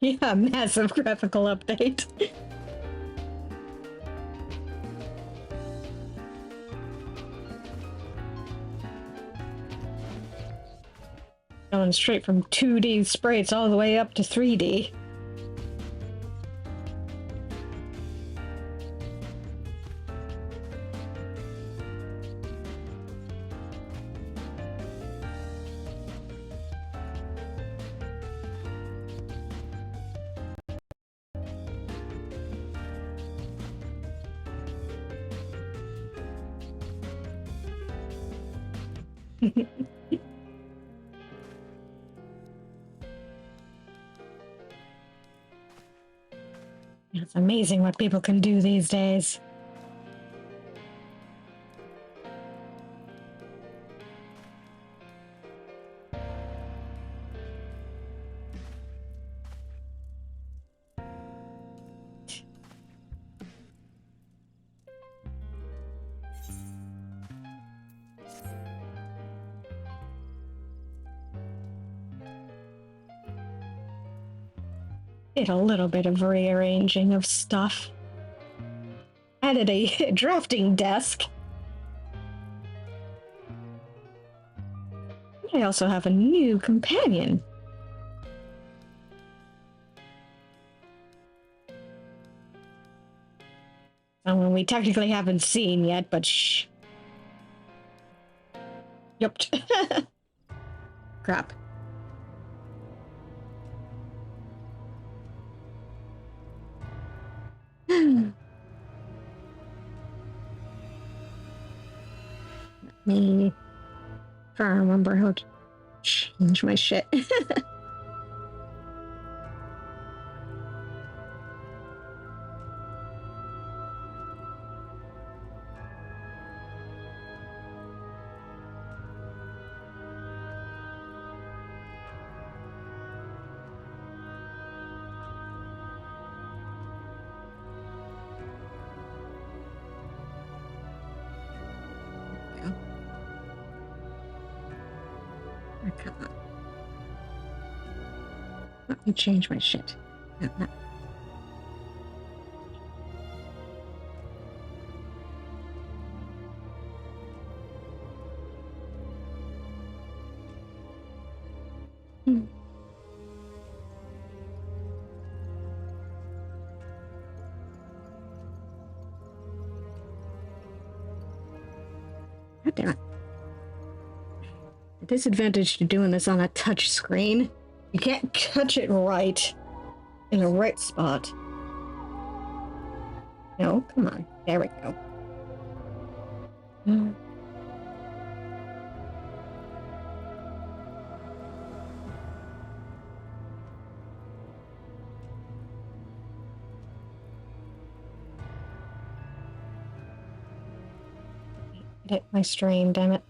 Yeah, massive graphical update. Going straight from 2D sprites all the way up to 3D. It's amazing what people can do these days. Did a little bit of rearranging of stuff. Added a drafting desk. I also have a new companion. Someone we technically haven't seen yet, but shh. Yup. Crap. Let me try to remember how to change my shit. Let me change my shit. No. God damn it. The disadvantage to doing this on a touch screen, you can't touch it right in the right spot. No, come on. There we go. Hit my stream, damn it.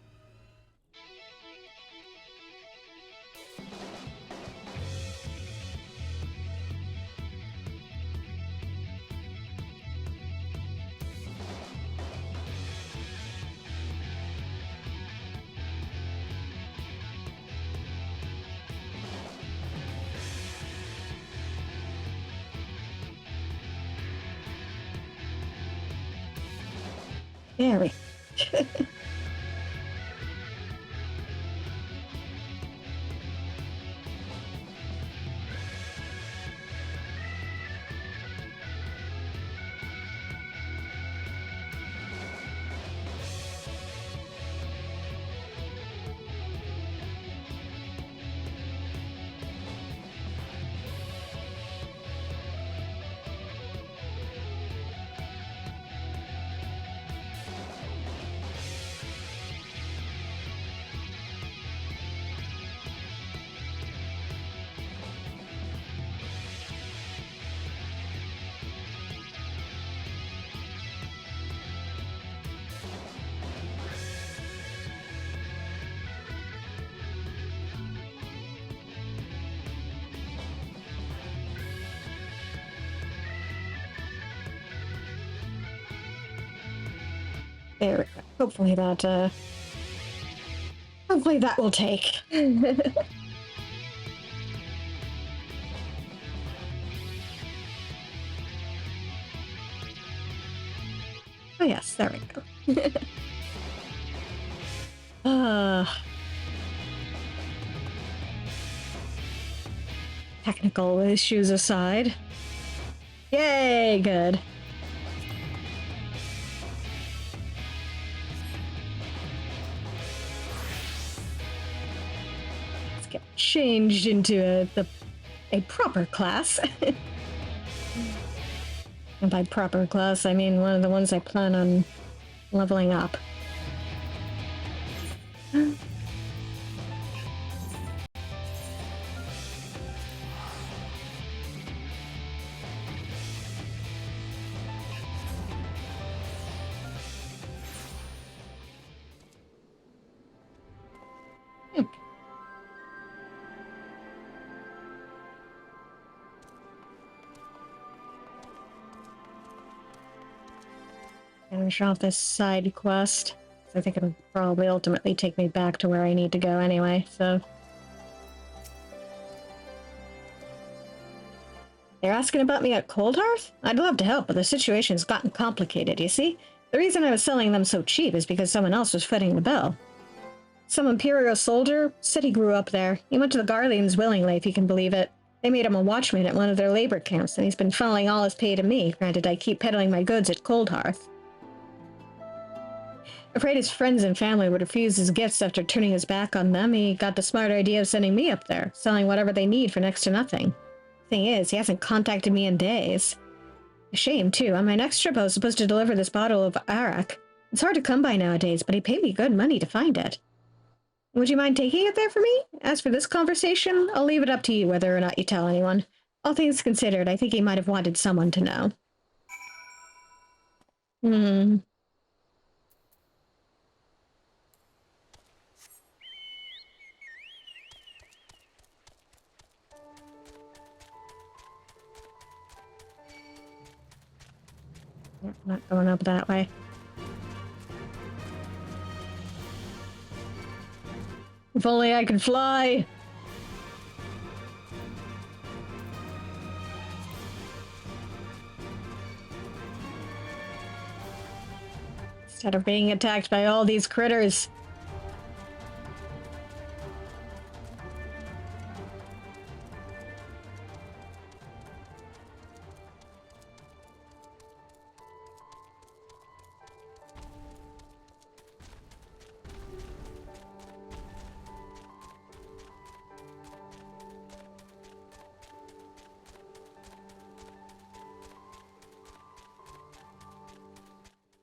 There we go. There we go. Hopefully that will take. Oh yes, there we go. Technical issues aside. Yay, good. Let's get changed into a proper class. And by proper class, I mean one of the ones I plan on leveling up. Finish off this side quest. I think it'll probably ultimately take me back to where I need to go anyway, so... They're asking about me at Cold Hearth? I'd love to help, but the situation's gotten complicated, you see? The reason I was selling them so cheap is because someone else was footing the bill. Some Imperial soldier said he grew up there. He went to the Guardians willingly, if you can believe it. They made him a watchman at one of their labor camps, and he's been funneling all his pay to me. Granted, I keep peddling my goods at Cold Hearth. Afraid his friends and family would refuse his gifts after turning his back on them, he got the smart idea of sending me up there, selling whatever they need for next to nothing. Thing is, he hasn't contacted me in days. A shame, too. On my next trip, I was supposed to deliver this bottle of arak. It's hard to come by nowadays, but he paid me good money to find it. Would you mind taking it there for me? As for this conversation, I'll leave it up to you whether or not you tell anyone. All things considered, I think he might have wanted someone to know. Not going up that way. If only I could fly! Instead of being attacked by all these critters.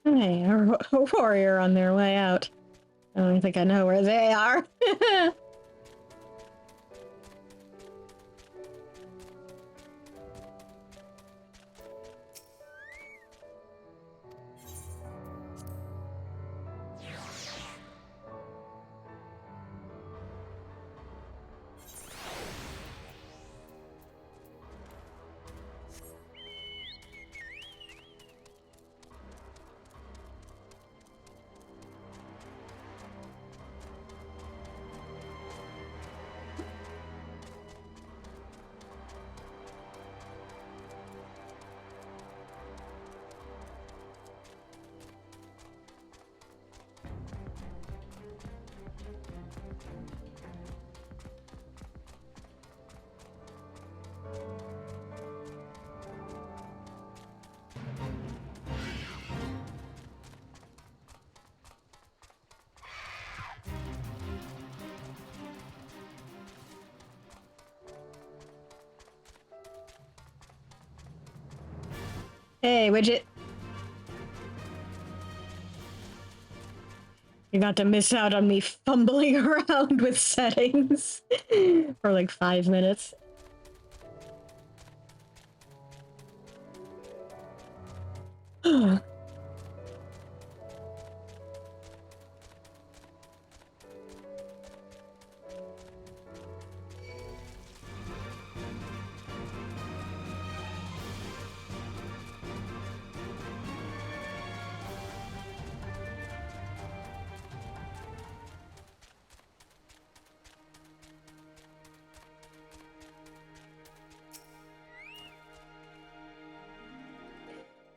Hey, a warrior on their way out. I don't think I know where they are. Hey, Widget. You got to miss out on me fumbling around with settings for like 5 minutes.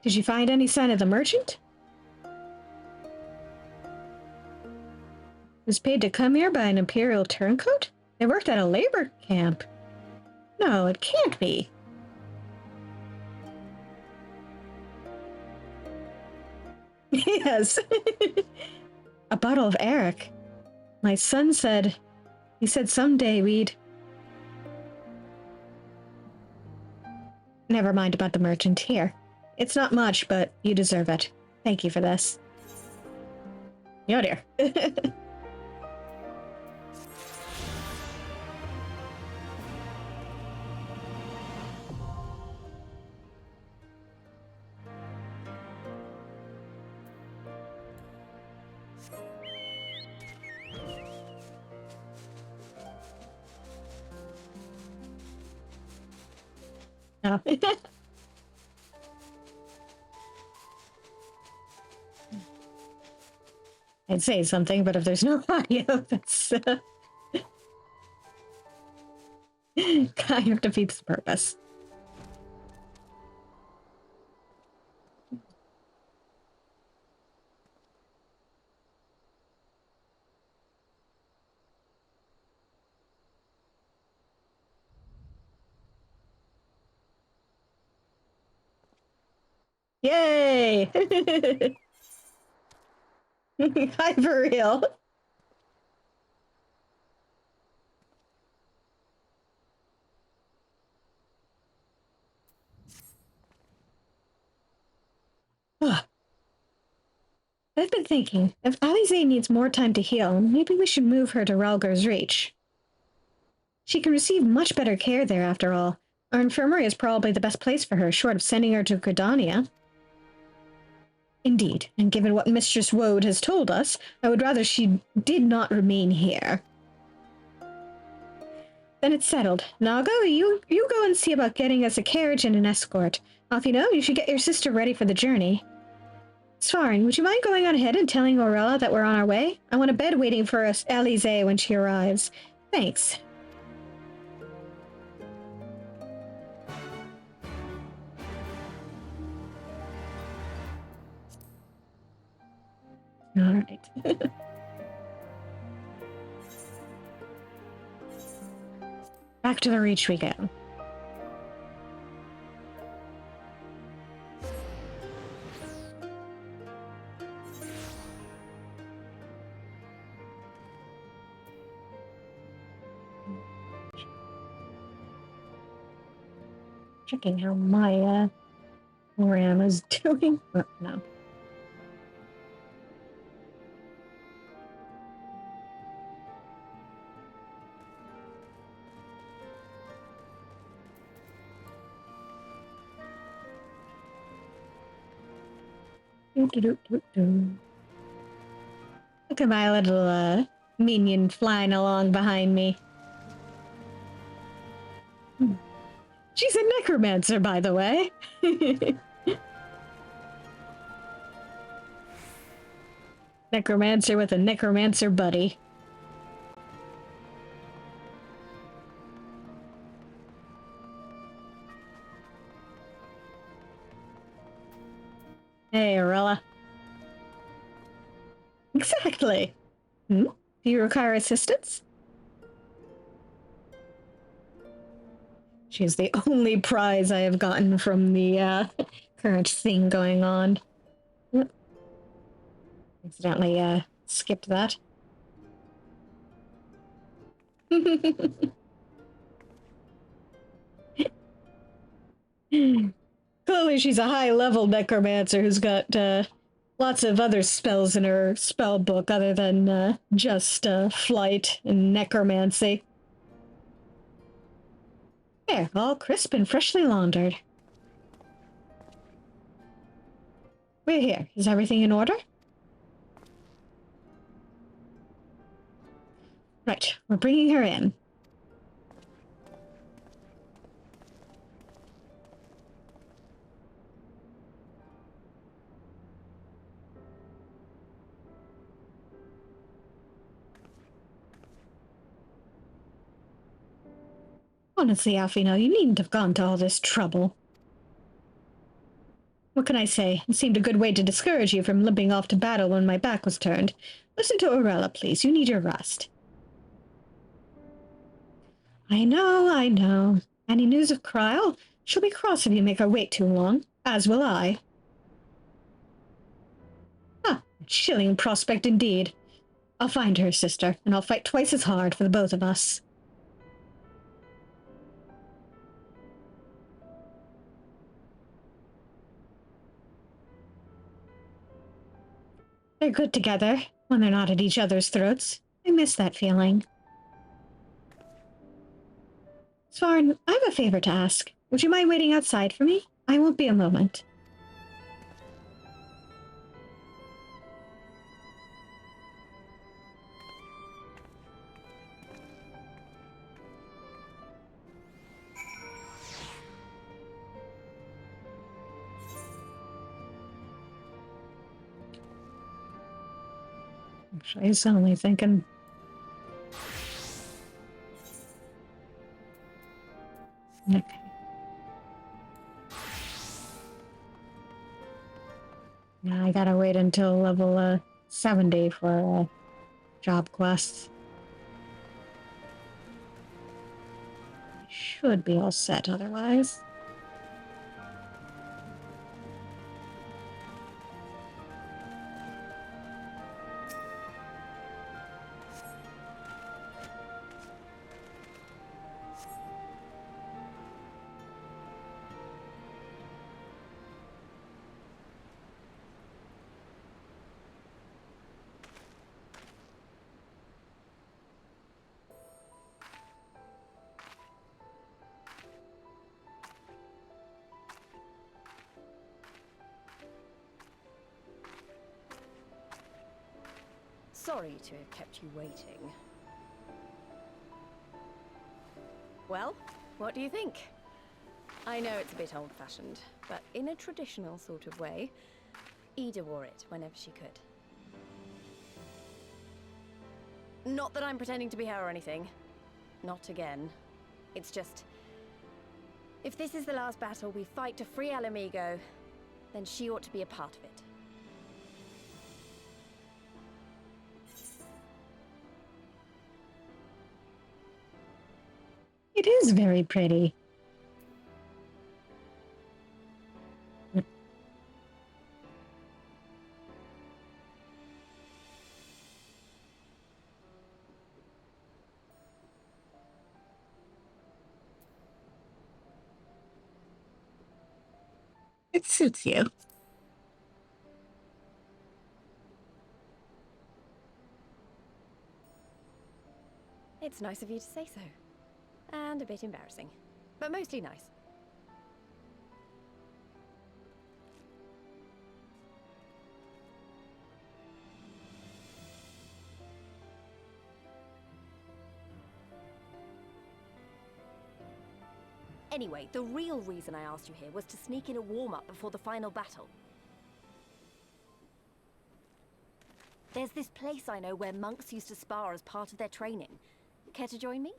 Did you find any sign of the merchant? Was paid to come here by an Imperial turncoat? They worked at a labor camp. No, it can't be. Yes. A bottle of arak. My son said... He said someday we'd... Never mind about the merchant here. It's not much, but you deserve it. Thank you for this. Oh dear. Oh. I'd say something, but if there's no audio, that's kind of defeats the purpose. Yay! Hi, for real. I've been thinking, if Alize needs more time to heal, maybe we should move her to Ralgar's Reach. She can receive much better care there, after all. Our infirmary is probably the best place for her, short of sending her to Gridania. Indeed, and given what Mistress Woad has told us, I would rather she did not remain here. Then it's settled. Nago, you go and see about getting us a carriage and an escort. Alfino, you should get your sister ready for the journey. Svarin, would you mind going on ahead and telling Aurella that we're on our way? I want a bed waiting for us, Alize, when she arrives. Thanks. All right. Back to the Reach we go. Checking how my RAM is doing. Oh, no. Look at my little minion flying along behind me. She's a necromancer, by the way. Necromancer with a necromancer buddy. Hey, Aurella. Exactly. Do you require assistance? She's the only prize I have gotten from the current thing going on. Accidentally skipped that. Clearly she's a high-level necromancer who's got lots of other spells in her spell book other than just flight and necromancy. There, all crisp and freshly laundered. We're here. Is everything in order? Right, we're bringing her in. Honestly, Alfino, you needn't have gone to all this trouble. What can I say? It seemed a good way to discourage you from limping off to battle when my back was turned. Listen to Aurella, please. You need your rest. I know. Any news of Cryle? She'll be cross if you make her wait too long. As will I. Ah, a chilling prospect indeed. I'll find her, sister, and I'll fight twice as hard for the both of us. They're good together, when they're not at each other's throats. I miss that feeling. Svarn, I have a favor to ask. Would you mind waiting outside for me? I won't be a moment. Actually, he's only thinking. Okay. Now I gotta wait until level 70 for job quests. Should be all set otherwise. Sorry to have kept you waiting. Well, what do you think? I know it's a bit old-fashioned, but in a traditional sort of way, Ida wore it whenever she could. Not that I'm pretending to be her or anything. Not again. It's just... if this is the last battle we fight to free Alamigo, then she ought to be a part of it. It is very pretty. It suits you. It's nice of you to say so. And a bit embarrassing. But mostly nice. Anyway, the real reason I asked you here was to sneak in a warm-up before the final battle. There's this place I know where monks used to spar as part of their training. Care to join me?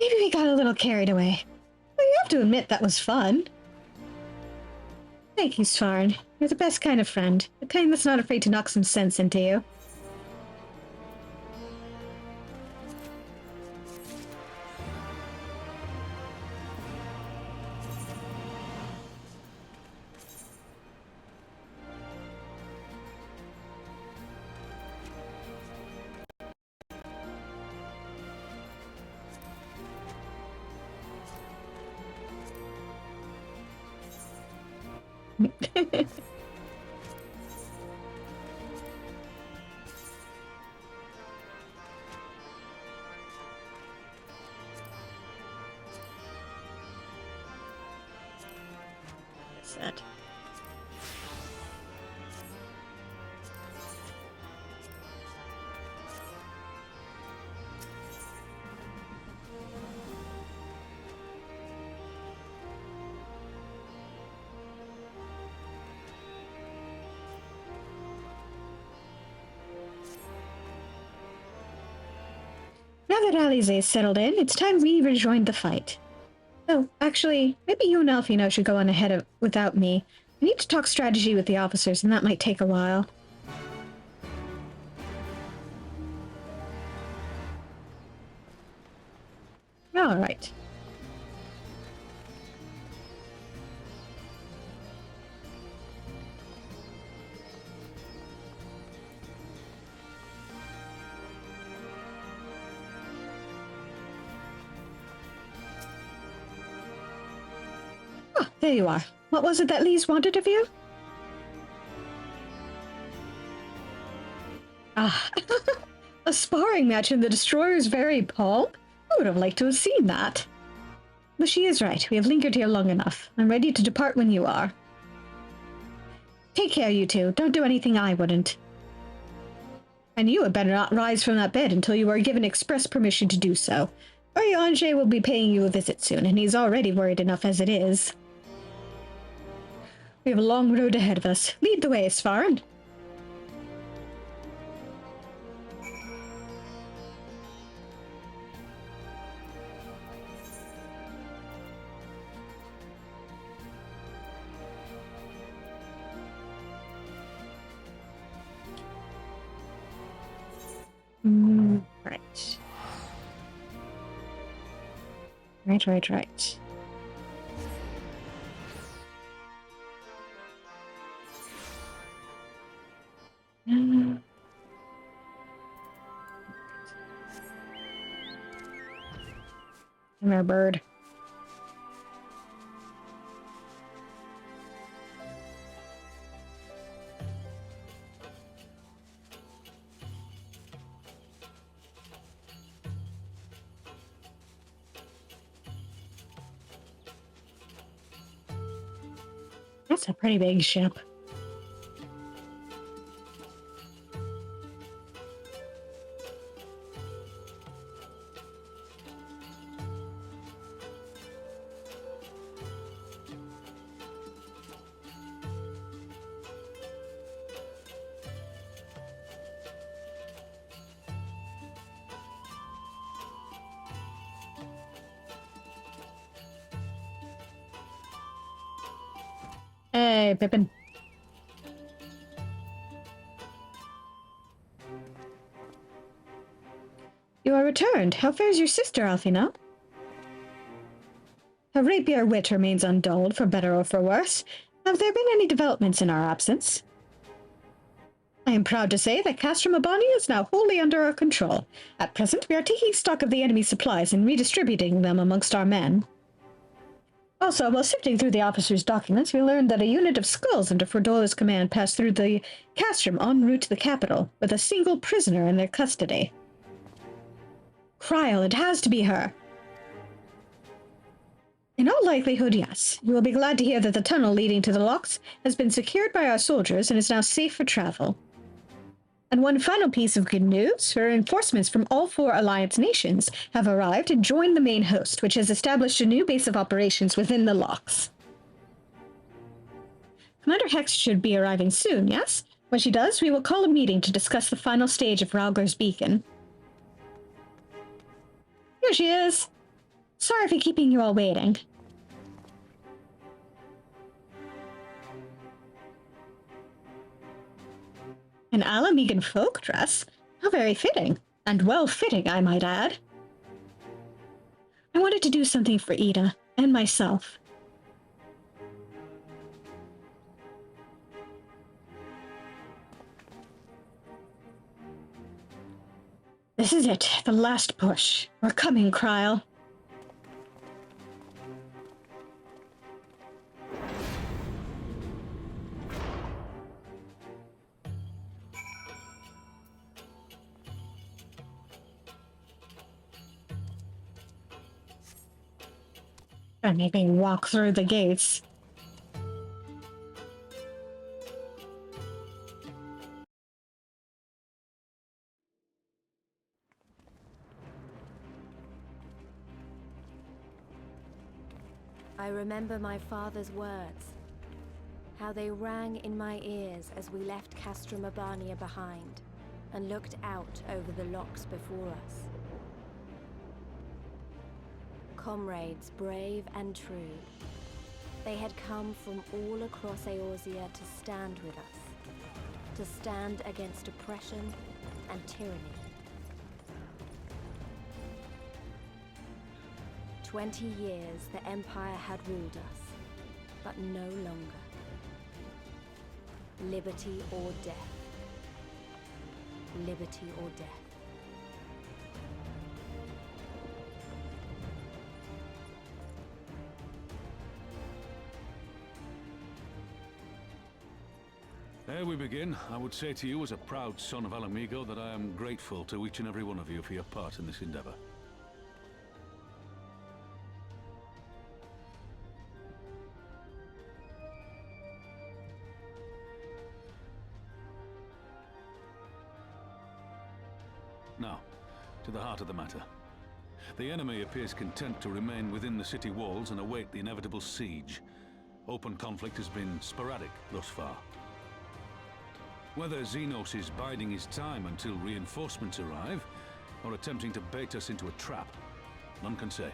Maybe we got a little carried away. But you have to admit that was fun. Thank you, Svarn. You're the best kind of friend. The kind that's not afraid to knock some sense into you. Sad. Now that Alize is settled in, it's time we rejoined the fight. Oh, actually, maybe you and Alfino should go on ahead without me. I need to talk strategy with the officers, and that might take a while. All right. Ah, there you are. What was it that Lise wanted of you? Ah, a sparring match in the Destroyer's very palm? I would have liked to have seen that. But she is right. We have lingered here long enough. I'm ready to depart when you are. Take care, you two. Don't do anything I wouldn't. And you had better not rise from that bed until you are given express permission to do so. Oriange will be paying you a visit soon, and he's already worried enough as it is. We have a long road ahead of us. Lead the way, Svarin. Right. Right. Come here, bird. That's a pretty big ship. Hey, Pippin. You are returned. How fares your sister, Alfina? Her rapier wit remains undulled, for better or for worse. Have there been any developments in our absence? I am proud to say that Castrum Abani is now wholly under our control. At present, we are taking stock of the enemy's supplies and redistributing them amongst our men. Also, while sifting through the officer's documents, we learned that a unit of skulls under Ferdola's command passed through the Castrum en route to the capital, with a single prisoner in their custody. Kryl, it has to be her. In all likelihood, yes. You will be glad to hear that the tunnel leading to the locks has been secured by our soldiers and is now safe for travel. And one final piece of good news, reinforcements from all 4 Alliance nations have arrived and joined the main host, which has established a new base of operations within the locks. Commander Hex should be arriving soon, yes? When she does, we will call a meeting to discuss the final stage of Rauger's beacon. Here she is. Sorry for keeping you all waiting. An Alamegan folk dress? How very fitting. And well-fitting, I might add. I wanted to do something for Ida, and myself. This is it, the last push. We're coming, Kryl. And make me walk through the gates. I remember my father's words, how they rang in my ears as we left Castrum Abania behind and looked out over the locks before us. Comrades brave and true, they had come from all across Eorzea to stand with us, to stand against oppression and tyranny. 20 years the Empire had ruled us, but no longer. Liberty or death. Liberty or death. Ere we begin, I would say to you as a proud son of Alamigo that I am grateful to each and every one of you for your part in this endeavor. Now, to the heart of the matter. The enemy appears content to remain within the city walls and await the inevitable siege. Open conflict has been sporadic thus far. Whether Xenos is biding his time until reinforcements arrive, or attempting to bait us into a trap, none can say.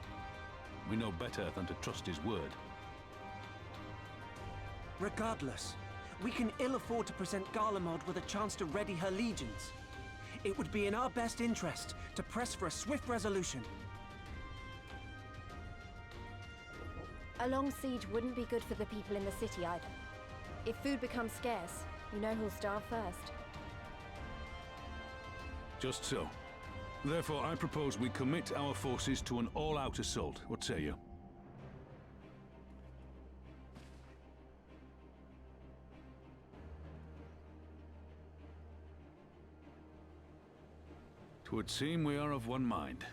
We know better than to trust his word. Regardless, we can ill afford to present Garlemald with a chance to ready her legions. It would be in our best interest to press for a swift resolution. A long siege wouldn't be good for the people in the city either. If food becomes scarce, you know who'll starve first. Just so. Therefore, I propose we commit our forces to an all-out assault. What say you? Twould seem we are of one mind.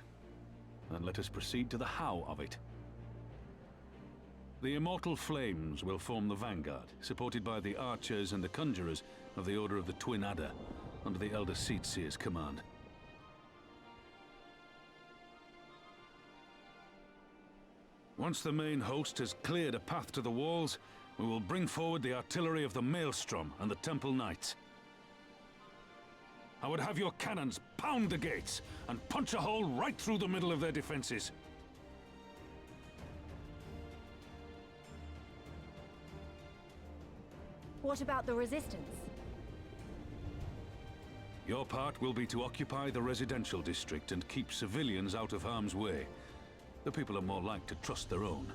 Then let us proceed to the how of it. The Immortal Flames will form the vanguard, supported by the archers and the conjurers of the Order of the Twin Adder, under the Elder Seedseer's command. Once the main host has cleared a path to the walls, we will bring forward the artillery of the Maelstrom and the Temple Knights. I would have your cannons pound the gates and punch a hole right through the middle of their defenses. What about the resistance? Your part will be to occupy the residential district and keep civilians out of harm's way. The people are more like to trust their own.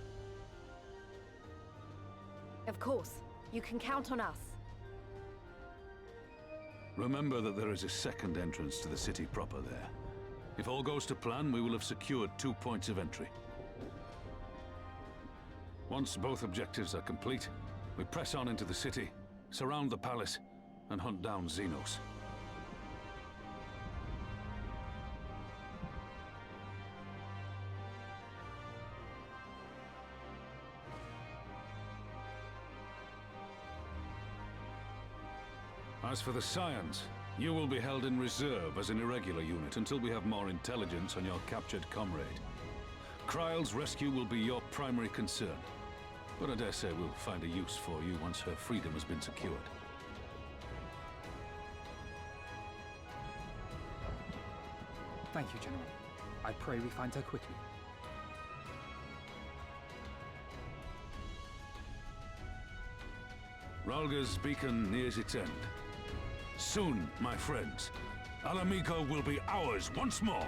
Of course. You can count on us. Remember that there is a second entrance to the city proper there. If all goes to plan, we will have secured 2 points of entry. Once both objectives are complete, we press on into the city, surround the palace, and hunt down Xenos. As for the Scions, you will be held in reserve as an irregular unit until we have more intelligence on your captured comrade. Kryle's rescue will be your primary concern, but I dare say we'll find a use for you once her freedom has been secured. Thank you, General. I pray we find her quickly. Ralga's beacon nears its end. Soon, my friends, Alamigo will be ours once more!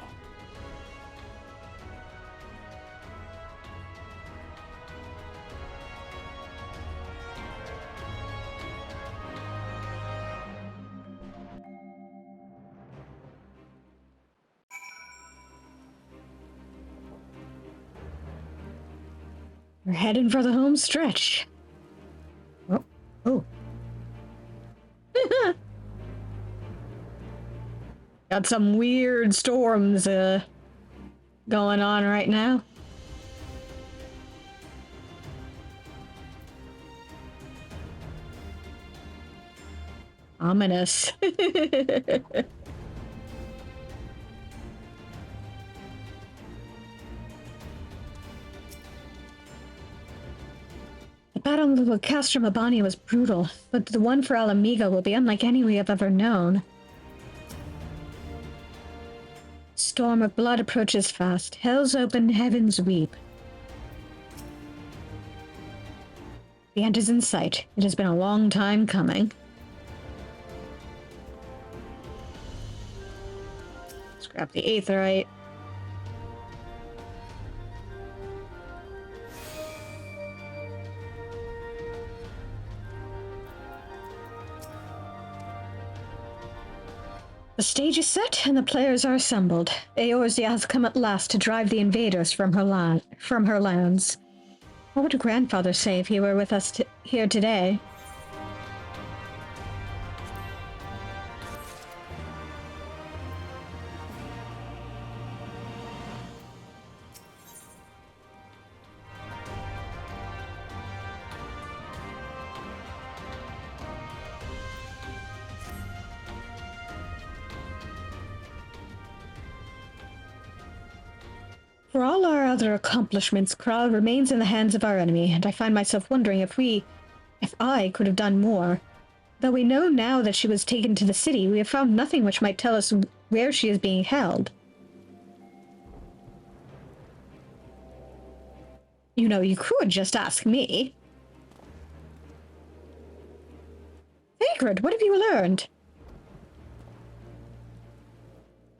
We're heading for the home stretch. Oh. Oh. Got some weird storms going on right now. Ominous. The battle of Castro Mabani was brutal, but the one for Alamigo will be unlike any we have ever known. Storm of blood approaches fast. Hell's open, heavens weep. The end is in sight. It has been a long time coming. Let's grab the Aetherite. The stage is set and the players are assembled. Eorzea has come at last to drive the invaders from her lands. What would grandfather say if he were with us here today? For all our other accomplishments, Kral remains in the hands of our enemy, and I find myself wondering if I could have done more. Though we know now that she was taken to the city, we have found nothing which might tell us where she is being held. You know, you could just ask me. Hagrid, what have you learned?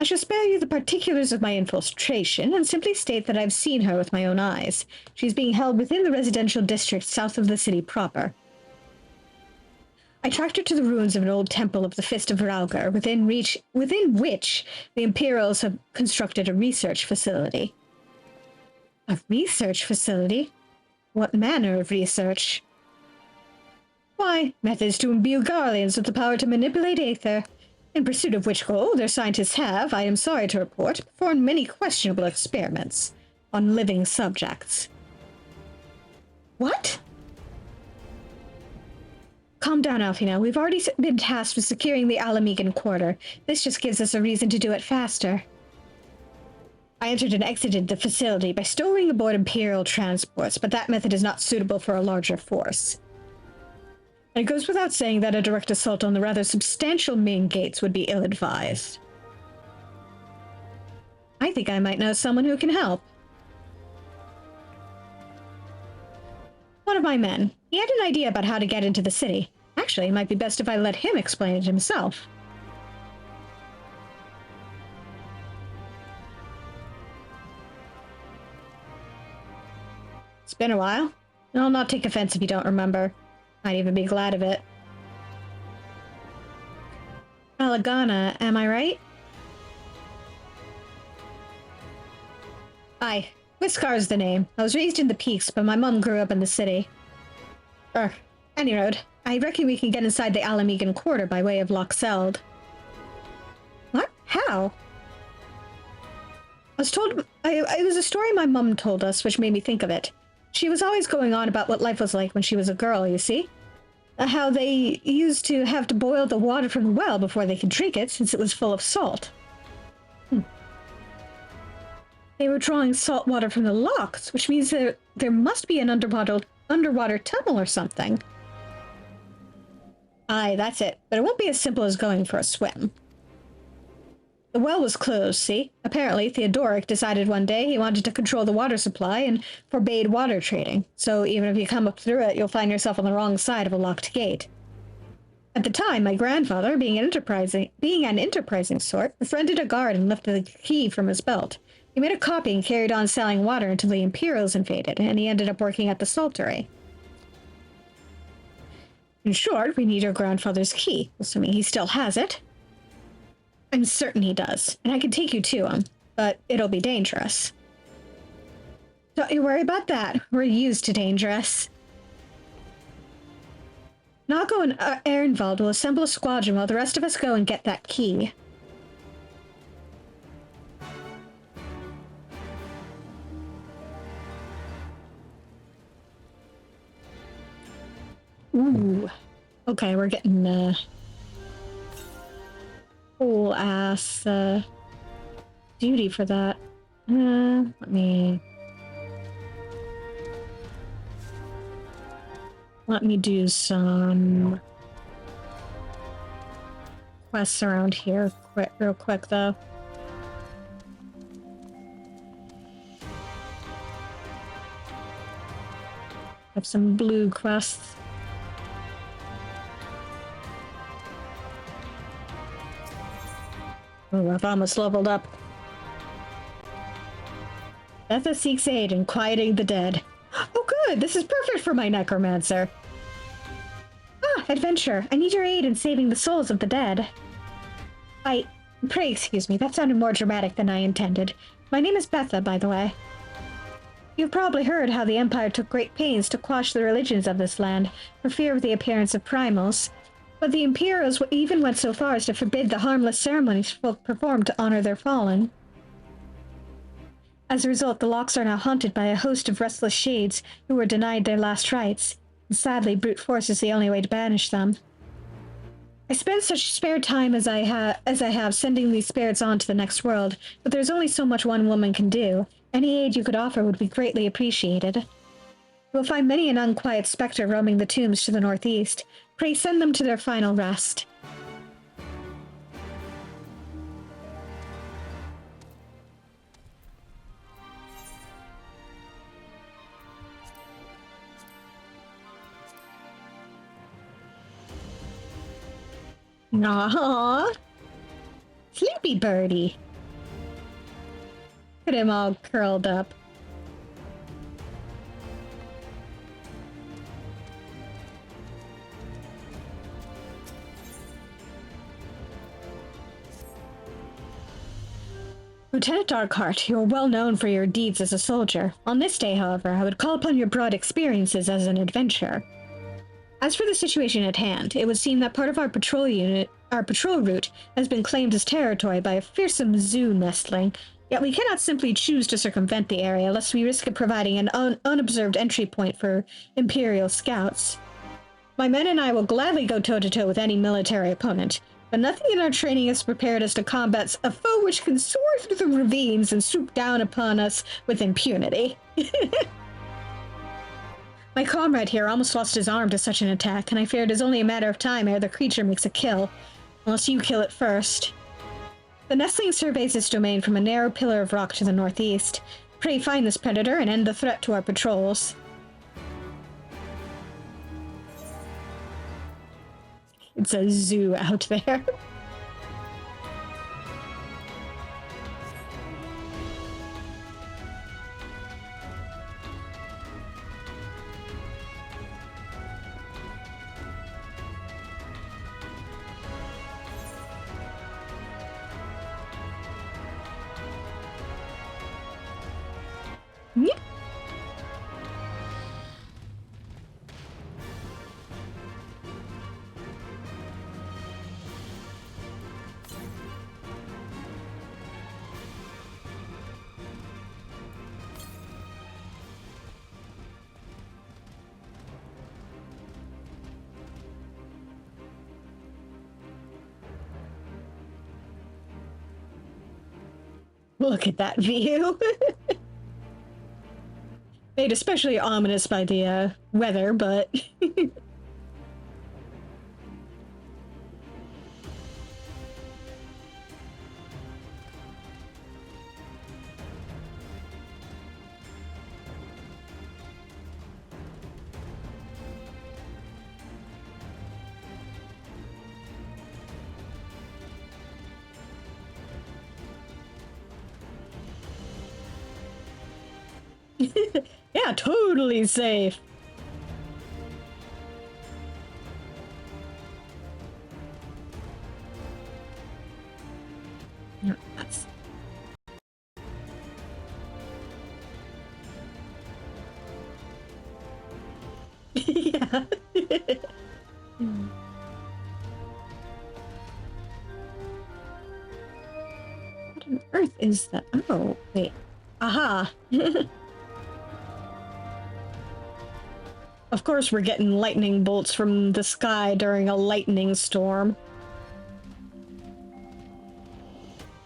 I shall spare you the particulars of my infiltration and simply state that I've seen her with my own eyes. She's being held within the residential district south of the city proper. I tracked her to the ruins of an old temple of the Fist of Ralgar, within which the Imperials have constructed a research facility. A research facility? What manner of research? Why, methods to imbue Garleans with the power to manipulate Aether, in pursuit of which goal their scientists have, I am sorry to report, performed many questionable experiments on living subjects. What? Calm down, Alfina. We've already been tasked with securing the Alamegan quarter. This just gives us a reason to do it faster. I entered and exited the facility by stowing aboard Imperial transports, but that method is not suitable for a larger force. And it goes without saying that a direct assault on the rather substantial main gates would be ill-advised. I think I might know someone who can help. One of my men. He had an idea about how to get into the city. Actually, it might be best if I let him explain it himself. It's been a while. I'll not take offense if you don't remember. Might even be glad of it. Alagana, am I right? Aye. Whiskar's the name. I was raised in the Peaks, but my mum grew up in the city. Any road. I reckon we can get inside the Alamegan quarter by way of Loch Seld. What? How? I was told... it was a story my mum told us, which made me think of it. She was always going on about what life was like when she was a girl, you see? How they used to have to boil the water from the well before they could drink it, since it was full of salt. They were drawing salt water from the lochs, which means there must be an underwater tunnel or something. Aye, that's it. But it won't be as simple as going for a swim. The well was closed, see? Apparently, Theodoric decided one day he wanted to control the water supply and forbade water trading. So even if you come up through it, you'll find yourself on the wrong side of a locked gate. At the time, my grandfather, being an enterprising sort, befriended a guard and lifted the key from his belt. He made a copy and carried on selling water until the Imperials invaded, and he ended up working at the saltery. In short, we need your grandfather's key, assuming he still has it. I'm certain he does, and I can take you to him, but it'll be dangerous. Don't you worry about that. We're used to dangerous. Nago and Ehrenwald will assemble a squadron while the rest of us go and get that key. Ooh. Okay, we're getting, whole ass, duty for that. Let me do some quests around here real quick, though. Have some blue quests. Oh, I've almost leveled up. Betha seeks aid in quieting the dead. Oh good, this is perfect for my necromancer. Ah, adventure. I need your aid in saving the souls of the dead. Pray excuse me, that sounded more dramatic than I intended. My name is Betha, by the way. You've probably heard how the Empire took great pains to quash the religions of this land, for fear of the appearance of primals. But the Imperials even went so far as to forbid the harmless ceremonies folk performed to honor their fallen. As a result, the Lochs are now haunted by a host of restless shades who were denied their last rites, and sadly brute force is the only way to banish them. I spend such spare time as I have sending these spirits on to the next world, but there's only so much one woman can do, Any aid you could offer would be greatly appreciated. You will find many an unquiet spectre roaming the tombs to the northeast. Pray send them to their final rest. Aww. Sleepy birdie. Look at him all curled up. Lieutenant Darkheart, you are well known for your deeds as a soldier. On this day, however, I would call upon your broad experiences as an adventurer. As for the situation at hand, it would seem that part of our patrol route has been claimed as territory by a fearsome zoo nestling, yet we cannot simply choose to circumvent the area lest we risk it providing an unobserved entry point for Imperial scouts. My men and I will gladly go toe-to-toe with any military opponent, but nothing in our training has prepared us to combat a foe which can soar through the ravines and swoop down upon us with impunity. My comrade here almost lost his arm to such an attack, and I fear it is only a matter of time ere the creature makes a kill, unless you kill it first. The nestling surveys this domain from a narrow pillar of rock to the northeast. Pray find this predator and end the threat to our patrols. It's a zoo out there. Yep. Look at that view. Made especially ominous by the weather, but... yeah, totally safe. No, that's... yeah. What on earth is that? Oh, wait. Aha! Of course we're getting lightning bolts from the sky during a lightning storm.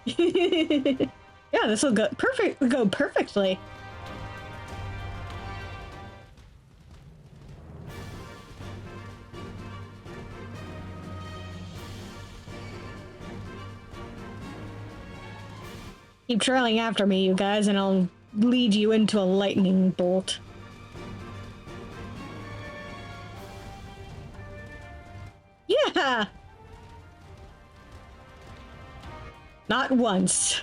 Yeah, this will go perfectly. Keep trailing after me, you guys, and I'll lead you into a lightning bolt. Yeah! Not once.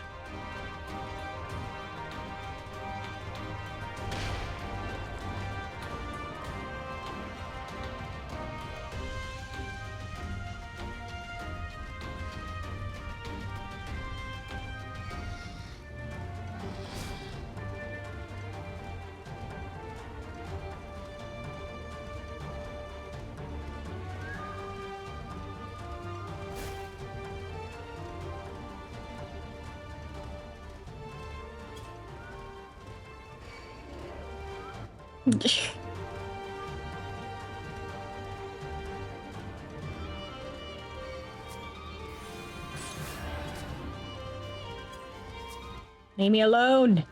Leave me alone.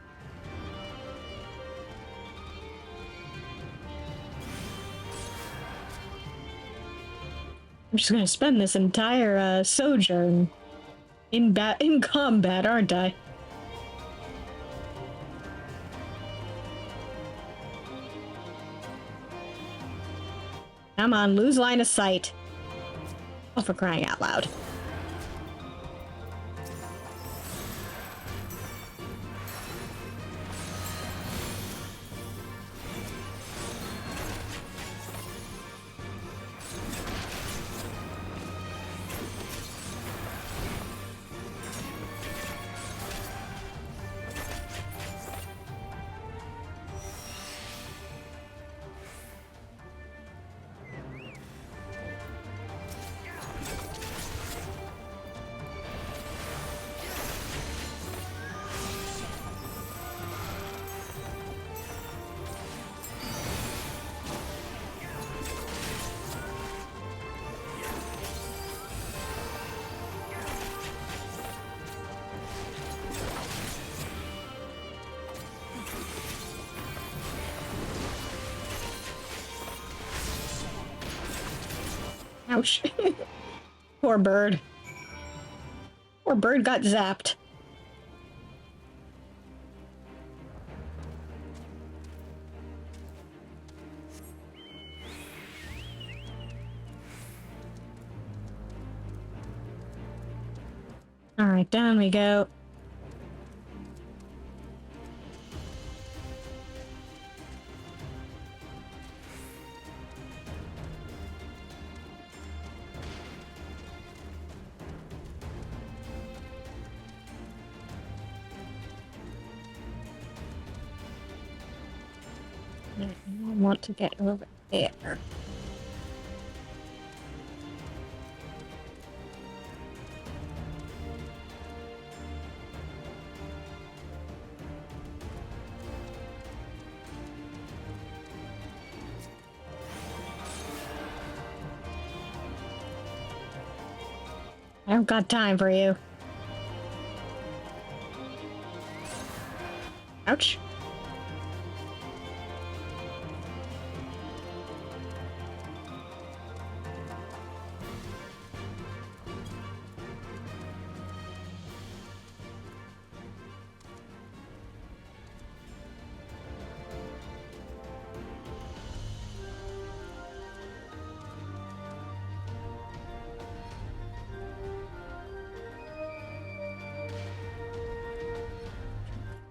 I'm just gonna spend this entire sojourn in combat, aren't I? Come on, lose line of sight. Oh, for crying out loud. Ouch. Poor bird. Poor bird got zapped. All right, down we go. I want to get over there. I don't got time for you. Ouch.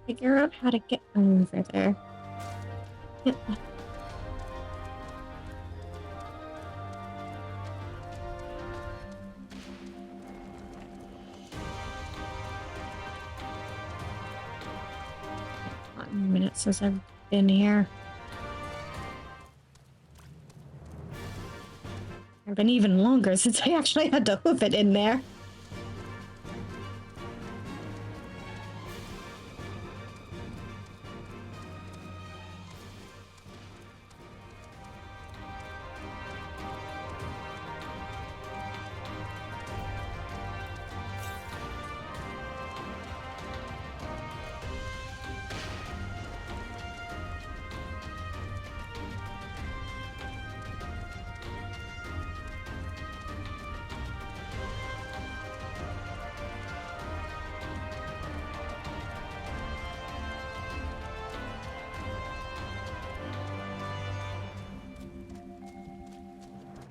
Figure out how to get over there. Yep. 1 minute since I've been here. It's been even longer since I actually had to hoof it in there.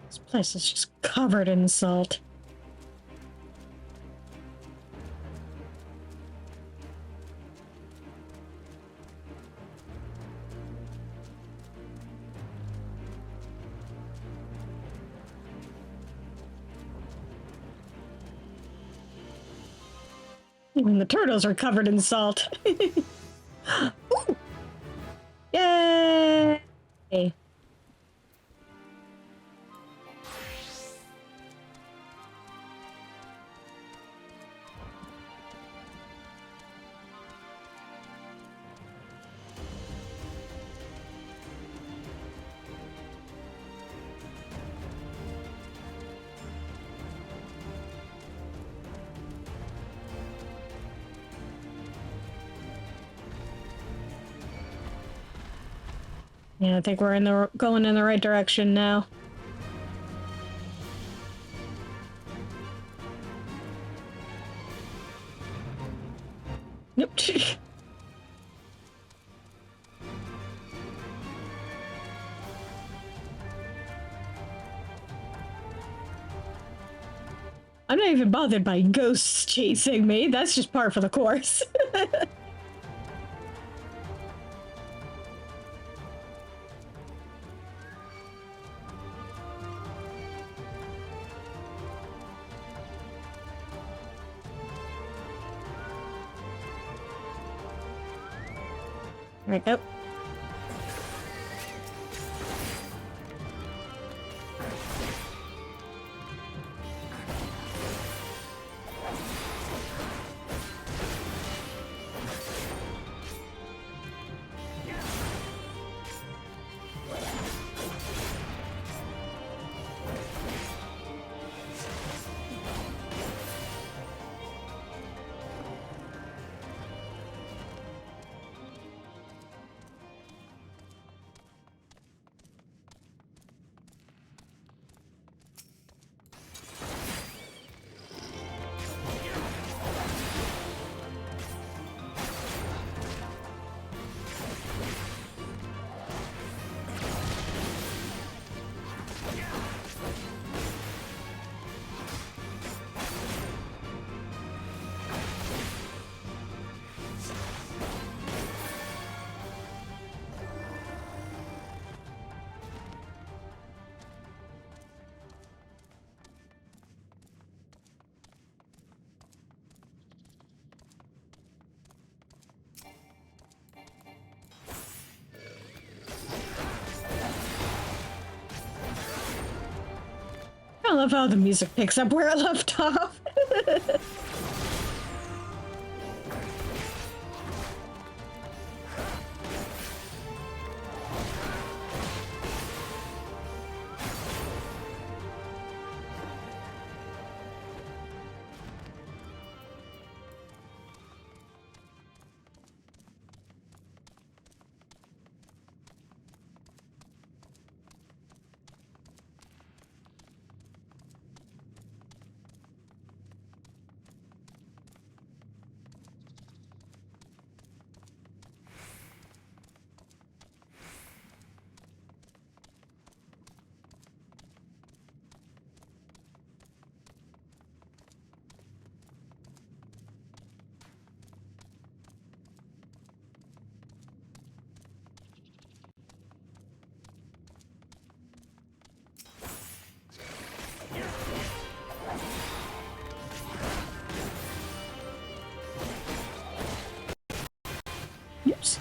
This place is just covered in salt. Even the turtles are covered in salt. Ooh. Yay! Yeah, I think we're going in the right direction now. Nope. I'm not even bothered by ghosts chasing me. That's just par for the course. There we go. I love how the music picks up where it left off. Oops.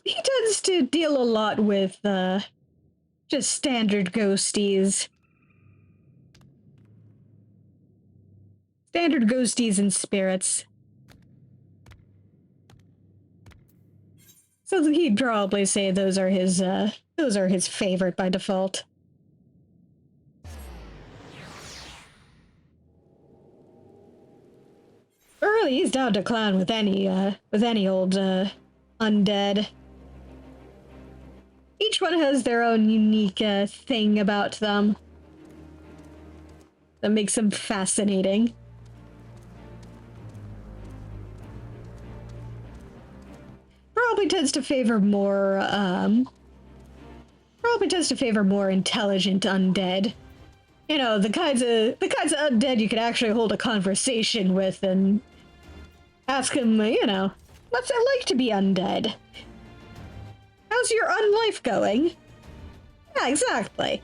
He tends to deal a lot with just standard ghosties. Standard ghosties and spirits. So he'd probably say those are his favorite by default. But really, he's down to clown with any old undead. Each one has their own unique thing about them that makes them fascinating. Probably tends to favor more intelligent undead. You know, the kinds of undead you could actually hold a conversation with and ask them, you know, what's it like to be undead? How's your unlife going? Yeah, exactly.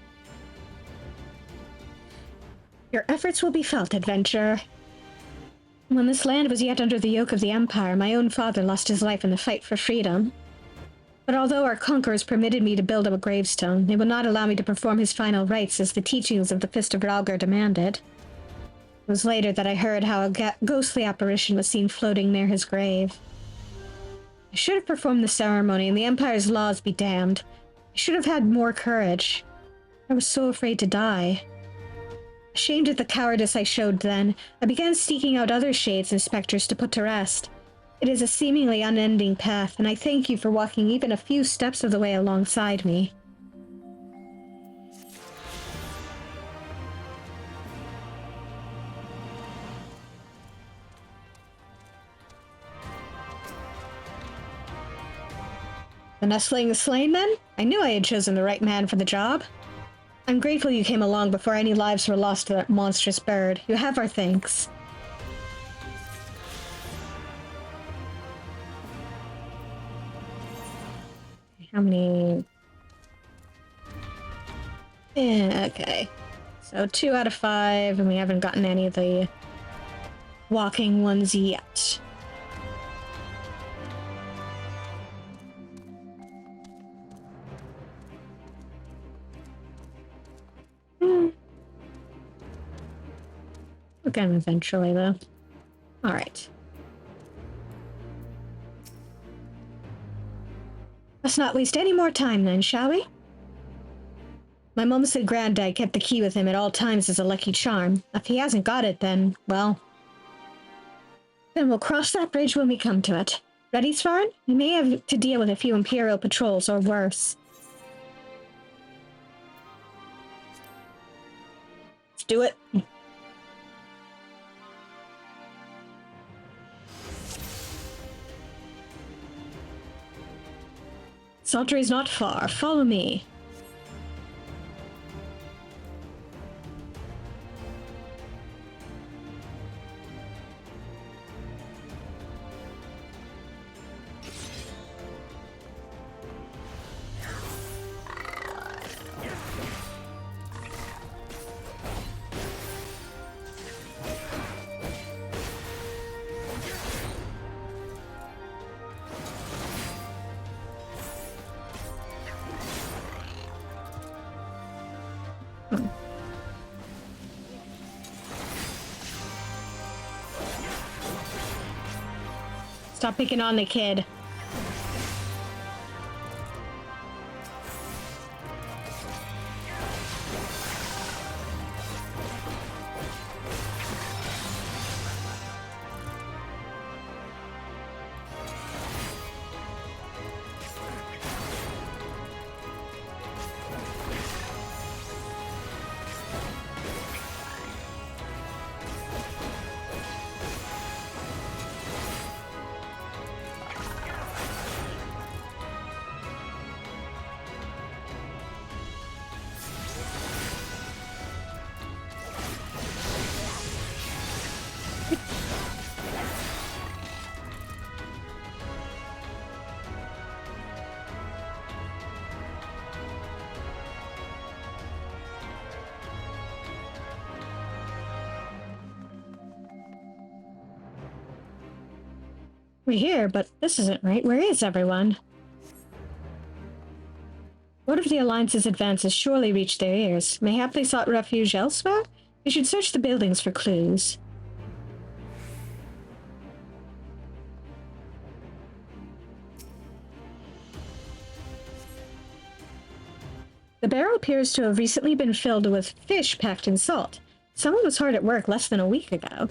Your efforts will be felt, adventurer. When this land was yet under the yoke of the Empire, my own father lost his life in the fight for freedom. But although our conquerors permitted me to build him a gravestone, they would not allow me to perform his final rites as the teachings of the Fist of Ralgar demanded. It was later that I heard how a ghostly apparition was seen floating near his grave. I should have performed the ceremony, and the Empire's laws be damned. I should have had more courage. I was so afraid to die. Ashamed at the cowardice I showed then, I began seeking out other shades and specters to put to rest. It is a seemingly unending path, and I thank you for walking even a few steps of the way alongside me. The nestling is slain, then? I knew I had chosen the right man for the job. I'm grateful you came along before any lives were lost to that monstrous bird. You have our thanks. How many... Yeah, okay. So 2 out of 5, and we haven't gotten any of the walking ones yet. We'll get him eventually, though. Alright. Let's not waste any more time, then, shall we? My mum said Granddad kept the key with him at all times as a lucky charm. If he hasn't got it, then, well... Then we'll cross that bridge when we come to it. Ready, Svarn? We may have to deal with a few Imperial patrols, or worse. Let's do it. Saltery's not far. Follow me. Stop picking on the kid. We're here, but this isn't right. Where is everyone? Word of the Alliance's advance has surely reached their ears. Mayhap they sought refuge elsewhere? We should search the buildings for clues. The barrel appears to have recently been filled with fish packed in salt. Someone was hard at work less than a week ago.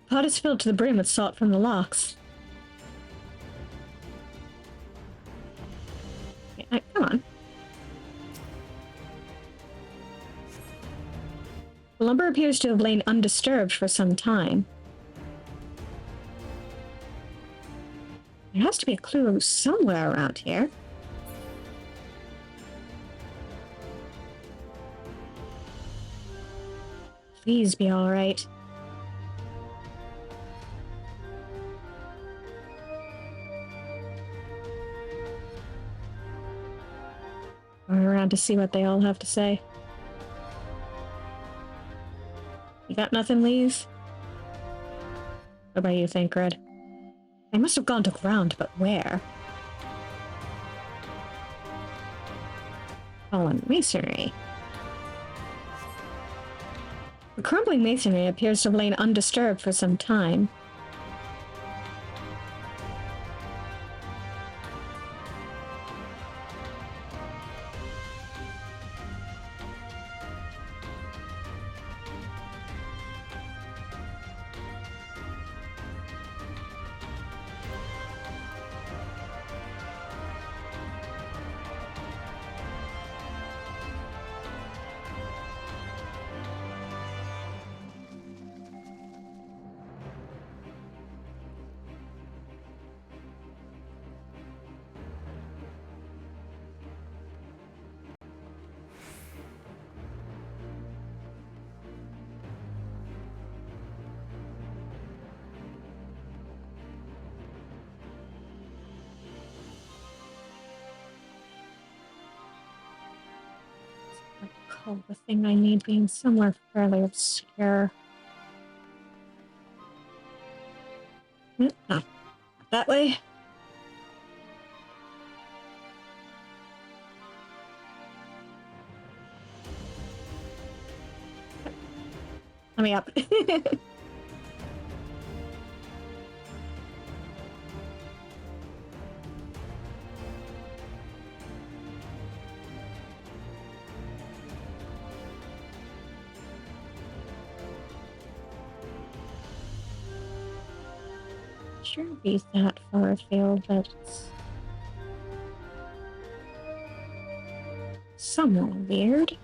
The pot is filled to the brim with salt from the locks. Yeah, come on. The lumber appears to have lain undisturbed for some time. There has to be a clue somewhere around here. Please be all right. Going around to see what they all have to say. You got nothing, Lees? What about you, Thancred? They must have gone to ground, but where? Oh, and masonry. The crumbling masonry appears to have lain undisturbed for some time. Recall the thing I need being somewhere fairly obscure. Not that way. Let me up. Sure be that far afield, but it's somewhat weird.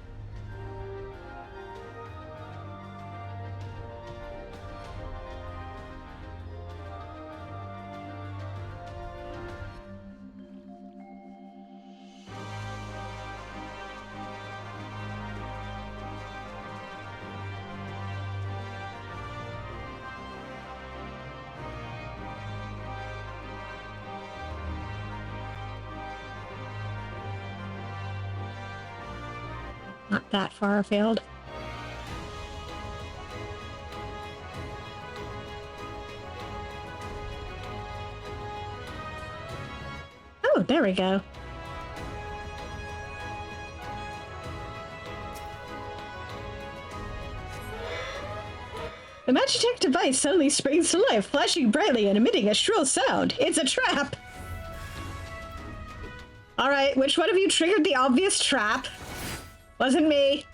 Not that far afield. Oh, there we go. The Magitech device suddenly springs to life, flashing brightly and emitting a shrill sound. It's a trap! Alright, which one of you triggered the obvious trap? Wasn't me.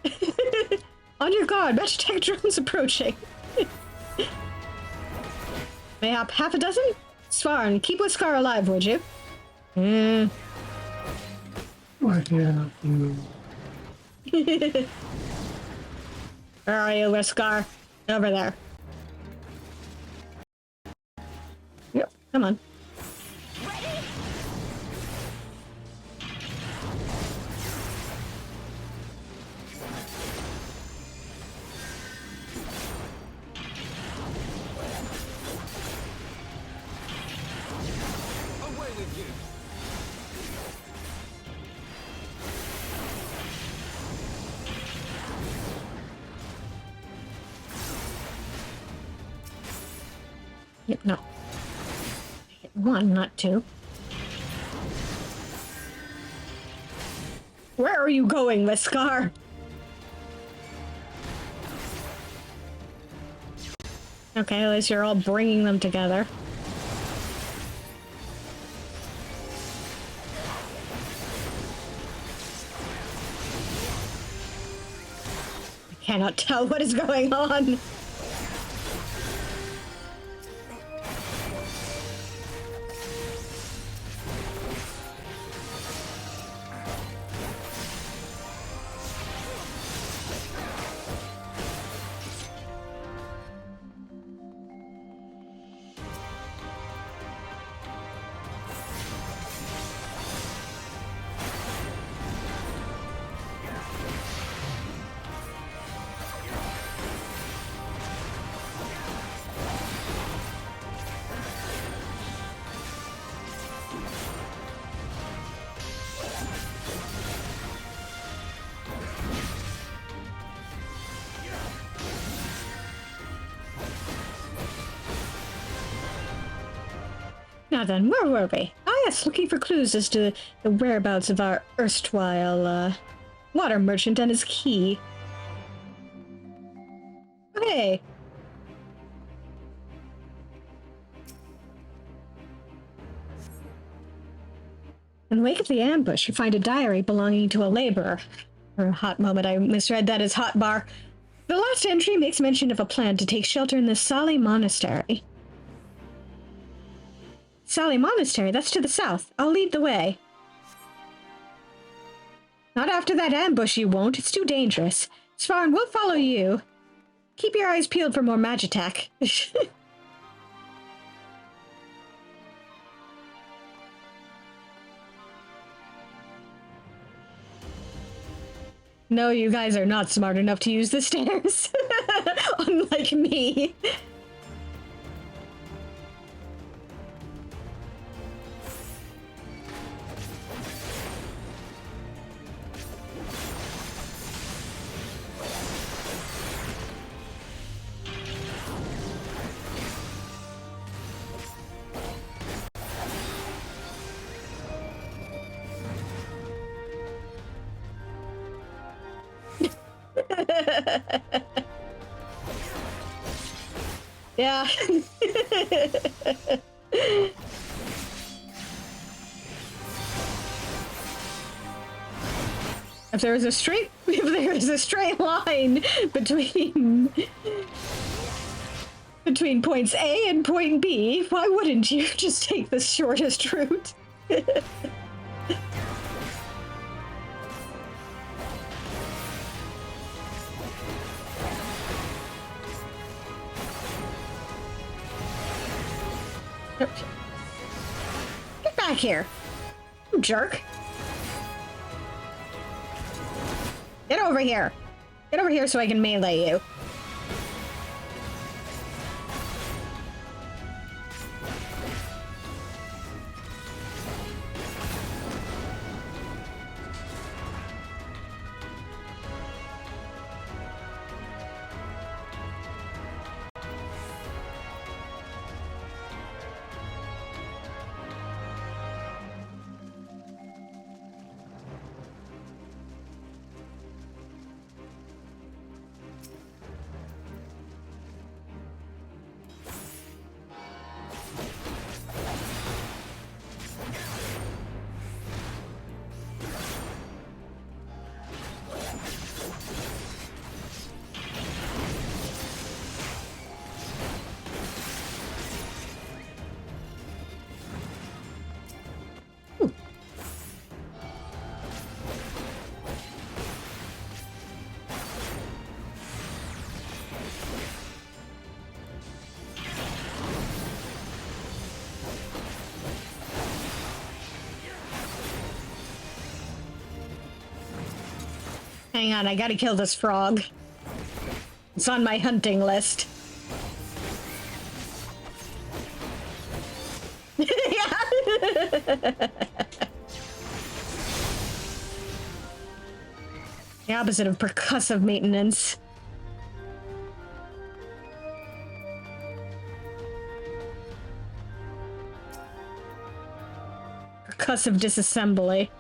On your guard, Magitech drones approaching. Mayhap half a dozen? Svarn, keep Whiskar alive, would you? Why can't you? Where are you, Whiskar? Over there. Yep, come on. Yep, no. I hit one, not two. Where are you going, Whiskar? Okay, at least you're all bringing them together. I cannot tell what is going on. Now then, where were we? Ah yes, looking for clues as to the whereabouts of our erstwhile, water merchant and his key. Hey! In the wake of the ambush, you find a diary belonging to a laborer. For a hot moment, I misread that as hot bar. The last entry makes mention of a plan to take shelter in the Sali Monastery. Sali Monastery? That's to the south. I'll lead the way. Not after that ambush, you won't. It's too dangerous. Svarn, we'll follow you. Keep your eyes peeled for more Magitek. No, you guys are not smart enough to use the stairs. Unlike me. Yeah. If there was a straight line between points A and point B, why wouldn't you just take the shortest route? Get back here, you jerk. Get over here. Get over here so I can melee you. Hang on, I gotta kill this frog. It's on my hunting list. Yeah. The opposite of percussive maintenance. Percussive disassembly.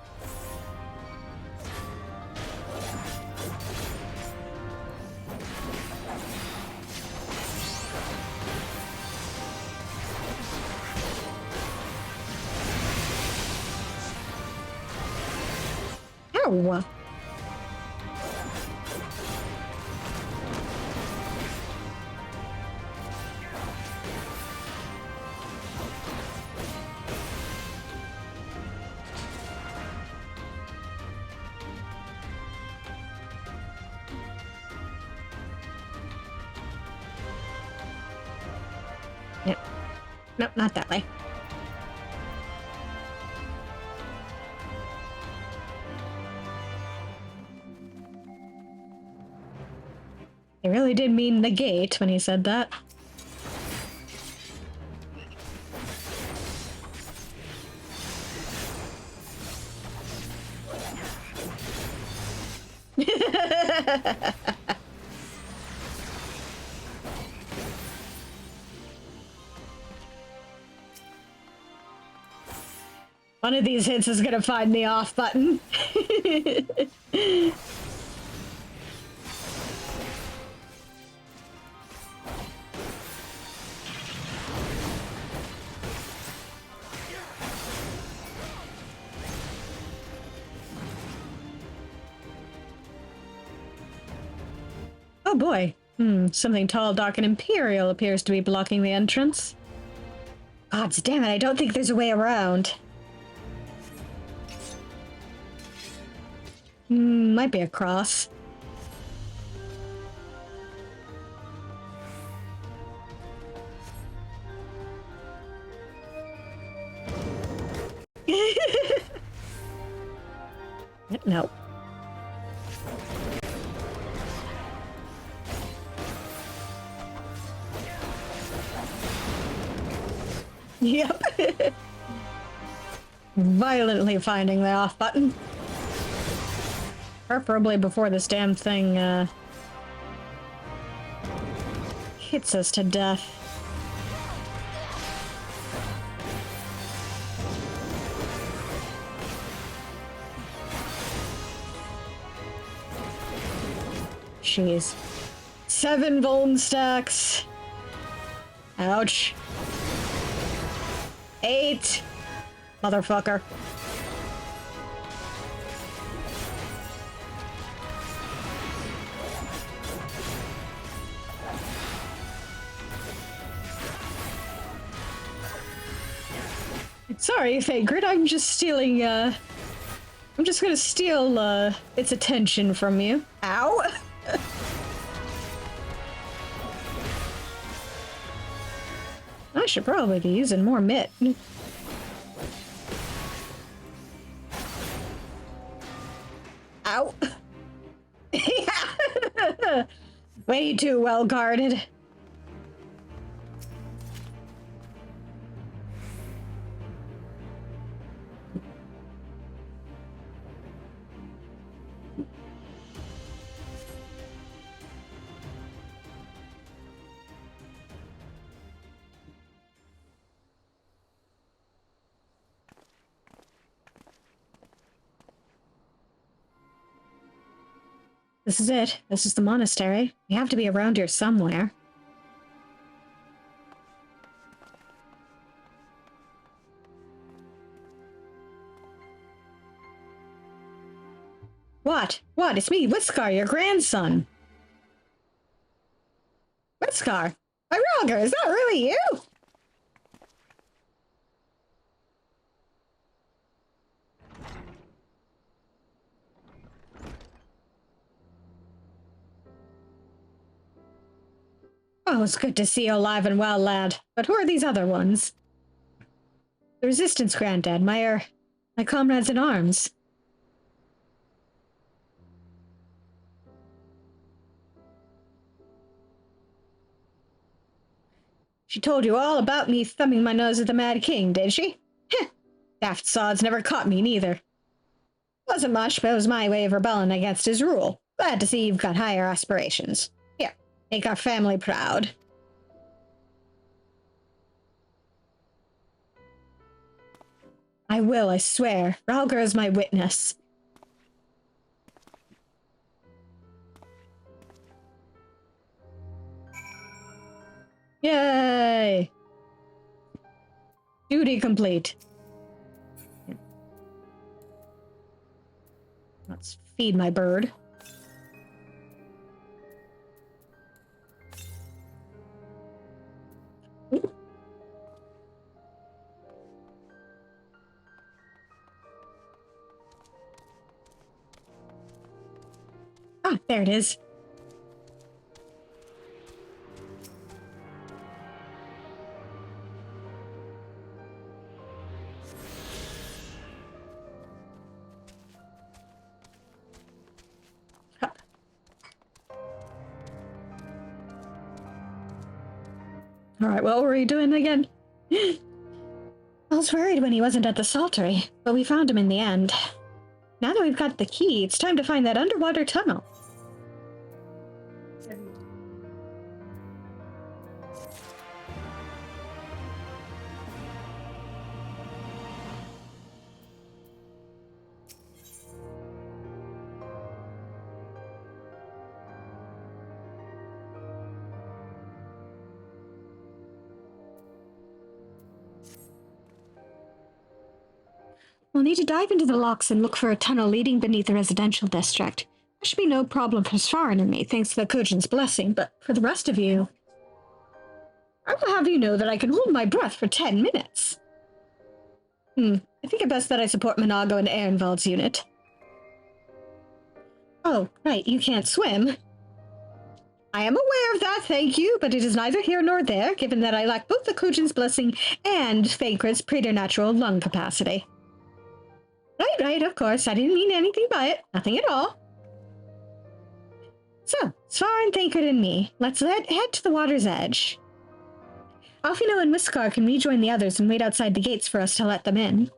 Ow! Yep. Nope, not that way. He really did mean the gate when he said that. One of these hits is gonna find the off button. Oh boy. Something tall, dark, and imperial appears to be blocking the entrance. Gods damn it, I don't think there's a way around. Might be a cross. No. Yep. Violently finding the off button. Preferably before this damn thing, hits us to death. Jeez. 7 Vuln stacks. Ouch. 8. Motherfucker. Sorry, Fagrid, I'm just stealing, I'm just gonna steal, its attention from you. Ow! I should probably be using more mitt. Ow! Way too well guarded. This is it. This is the monastery. We have to be around here somewhere. What? What? It's me, Whitskar, your grandson. Whitskar? My Roger, is that really you? Oh, it's good to see you alive and well, lad. But who are these other ones? The Resistance, Granddad. My comrades in arms. She told you all about me thumbing my nose at the Mad King, did she? Heh. Daft sods never caught me, neither. Wasn't much, but it was my way of rebelling against his rule. Glad to see you've got higher aspirations. Here, make our family proud. I will, I swear. Ralgar is my witness. Yay! Duty complete. Let's feed my bird. Ooh. Ah, there it is. Alright, what were you doing again? I was worried when he wasn't at the Saltery, but we found him in the end. Now that we've got the key, it's time to find that underwater tunnel. We'll need to dive into the locks and look for a tunnel leading beneath the residential district. There should be no problem for Svarin and me, thanks to the Kujin's blessing, but for the rest of you... I will have you know that I can hold my breath for 10 minutes. I think it best that I support Monago and Ehrenwald's unit. Oh, right, you can't swim. I am aware of that, thank you, but it is neither here nor there, given that I lack both the Kujin's blessing and Thancred's preternatural lung capacity. Right, of course, I didn't mean anything by it, nothing at all. So, Svarin, Thancred, and me, let's head to the water's edge. Alfino and Whiskar can rejoin the others and wait outside the gates for us to let them in.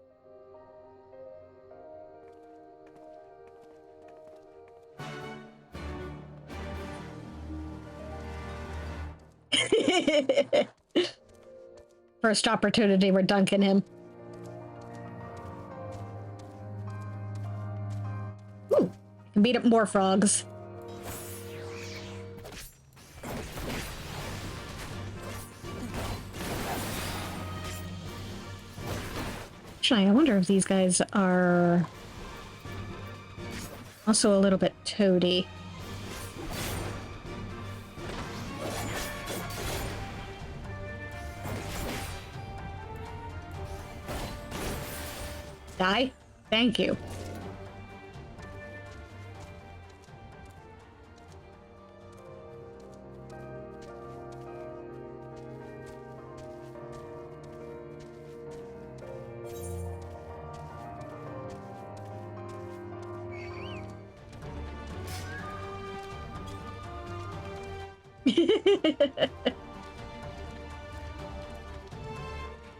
First opportunity, we're dunking him. Ooh, can beat up more frogs. Actually, I wonder if these guys are also a little bit toady. Die? Thank you.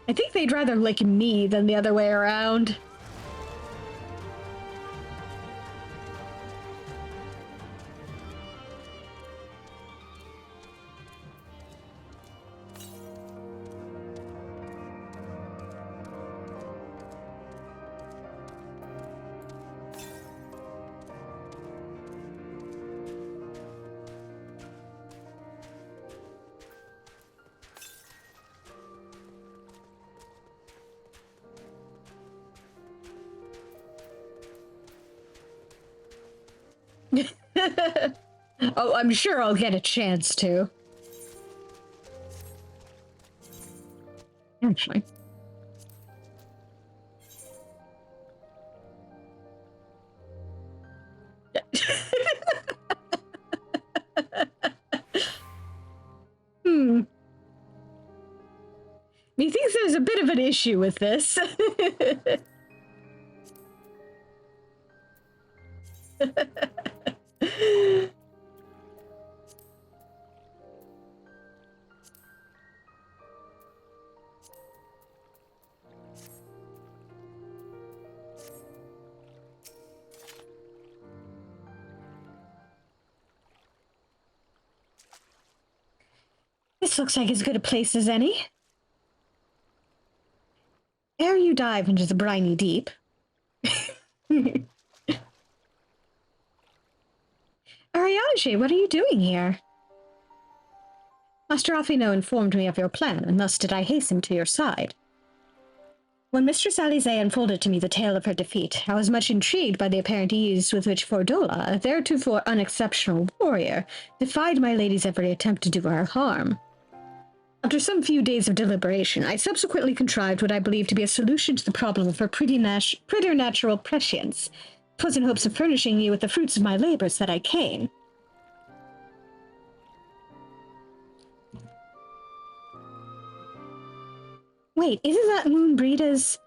I think they'd rather lick me than the other way around. Oh, I'm sure I'll get a chance to. Actually. Methinks there's a bit of an issue with this. This looks like as good a place as any. Ere you dive into the briny deep. Ariadne, what are you doing here? Master Alfino informed me of your plan, and thus did I hasten to your side. When Mistress Alize unfolded to me the tale of her defeat, I was much intrigued by the apparent ease with which Fordola, a theretofore unexceptional warrior, defied my lady's every attempt to do her harm. After some few days of deliberation, I subsequently contrived what I believed to be a solution to the problem of her preternatural prescience. 'Twas in hopes of furnishing you with the fruits of my labors that I came. Wait, isn't that Moonbreeda's...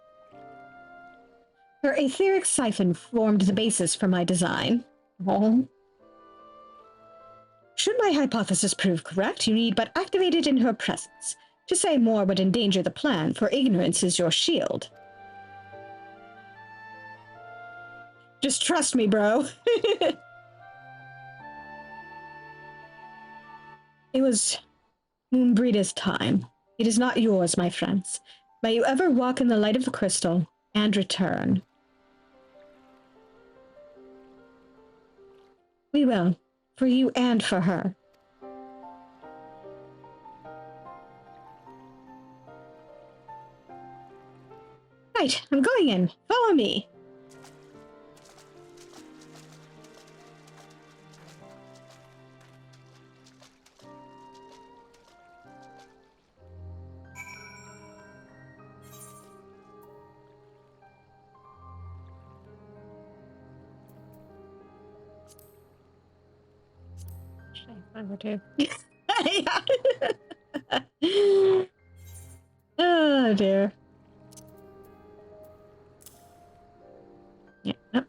Her etheric siphon formed the basis for my design. Oh. Should my hypothesis prove correct, you need but activate it in her presence. To say more would endanger the plan, for ignorance is your shield. Just trust me, bro. It was Moonbreeda's time. It is not yours, my friends. May you ever walk in the light of the crystal and return. We will. For you and for her. Right, I'm going in. Follow me. Number two. Oh dear. Yeah, nope.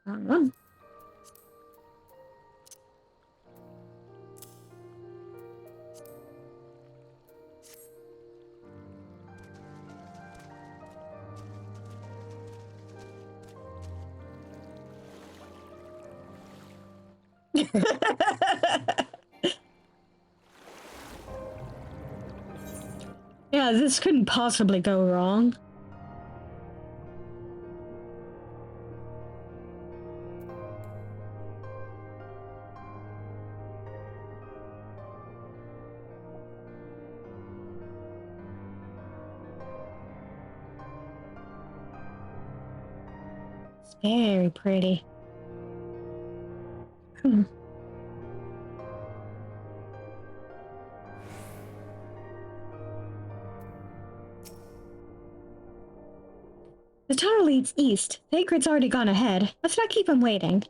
Wrong one. Yeah, this couldn't possibly go wrong. It's very pretty. The tunnel leads east. Sacred's already gone ahead. Let's not keep him waiting.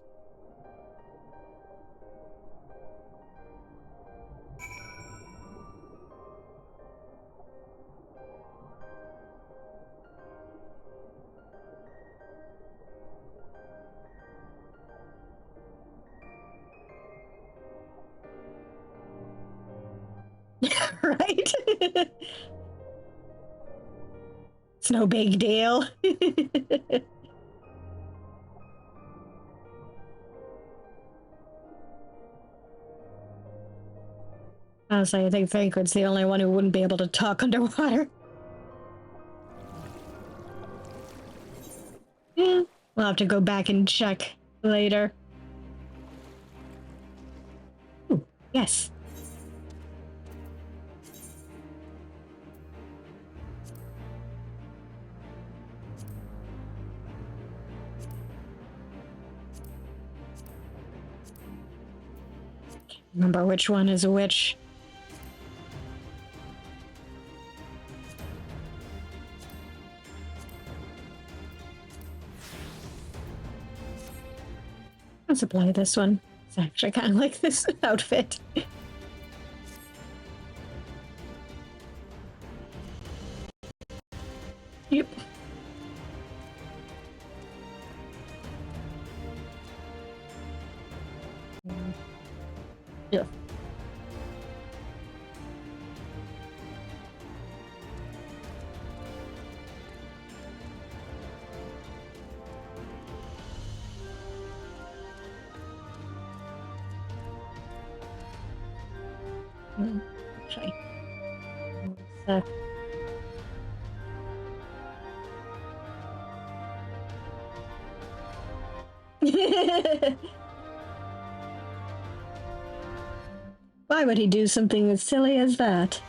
Right? It's no big deal. Honestly, I think Thancred's the only one who wouldn't be able to talk underwater. Yeah, we'll have to go back and check later. Ooh, yes. Can't remember which one is which. Let's apply this one. It's actually kind of like this outfit. Yep. Yeah. Actually. So. Why would he do something as silly as that?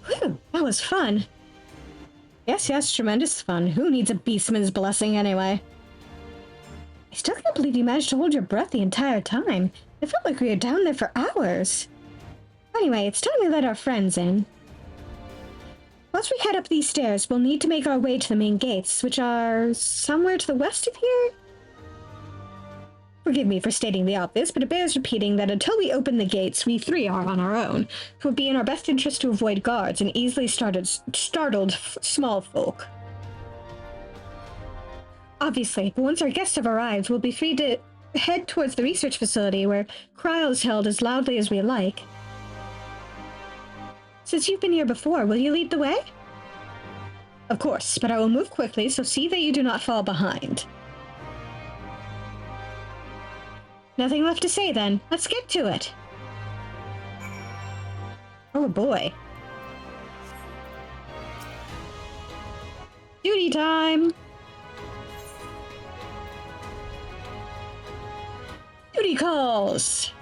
Whew, that was fun. Yes, tremendous fun. Who needs a beastman's blessing anyway? I still can't believe you managed to hold your breath the entire time. It felt like we were down there for hours. Anyway, it's time we let our friends in. Once we head up these stairs, we'll need to make our way to the main gates, which are somewhere to the west of here? Forgive me for stating the obvious, but it bears repeating that until we open the gates, we three are on our own. It would be in our best interest to avoid guards and easily startled small folk. Obviously, but once our guests have arrived, we'll be free to head towards the research facility where Cryo is held as loudly as we like. Since you've been here before, will you lead the way? Of course, but I will move quickly, so see that you do not fall behind. Nothing left to say then. Let's get to it. Oh boy. Duty time! Duty calls!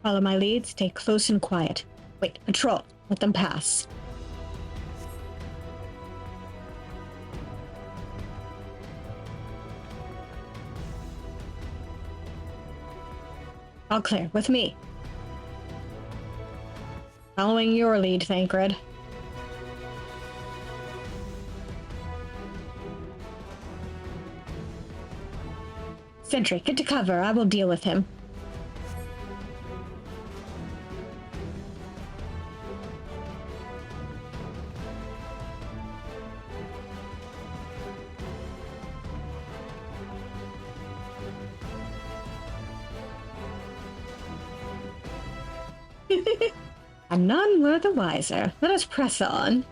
Follow my lead, stay close and quiet. Wait, patrol. Let them pass. All clear, with me. Following your lead, Thancred. Sentry, get to cover. I will deal with him. And none were the wiser. Let us press on.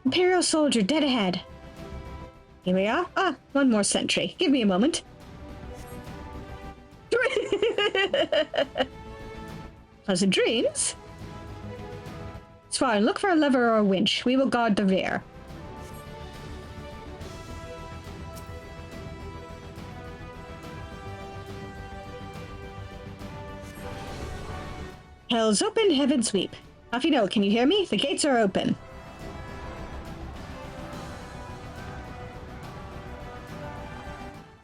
Imperial soldier dead ahead. Here we are. Ah, one more sentry. Give me a moment. Pleasant dreams. Swan, look for a lever or a winch. We will guard the rear. Hell's open, heaven sweep. Off you know, can you hear me? The gates are open.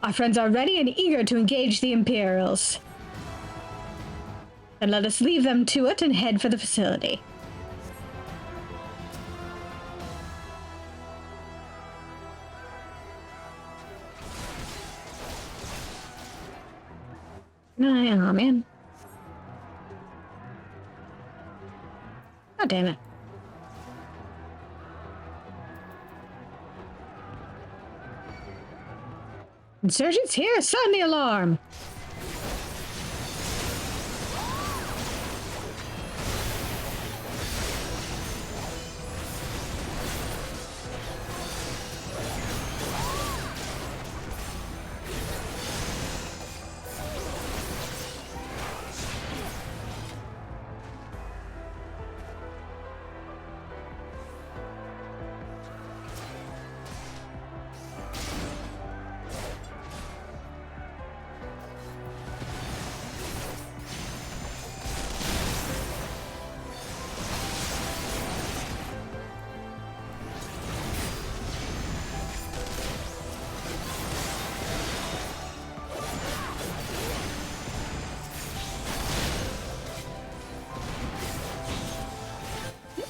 Our friends are ready and eager to engage the Imperials. Then let us leave them to it and head for the facility. Oh, man. Oh, damn it. Insurgents here! Sound the alarm!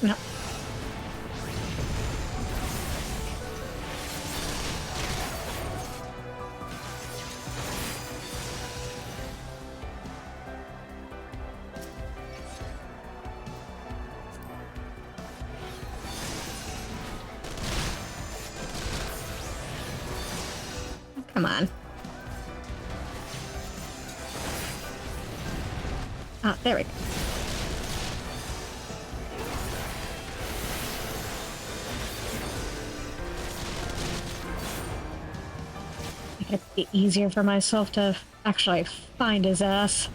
No. Come on. Ah, there we go. It'd be easier for myself to actually find his ass.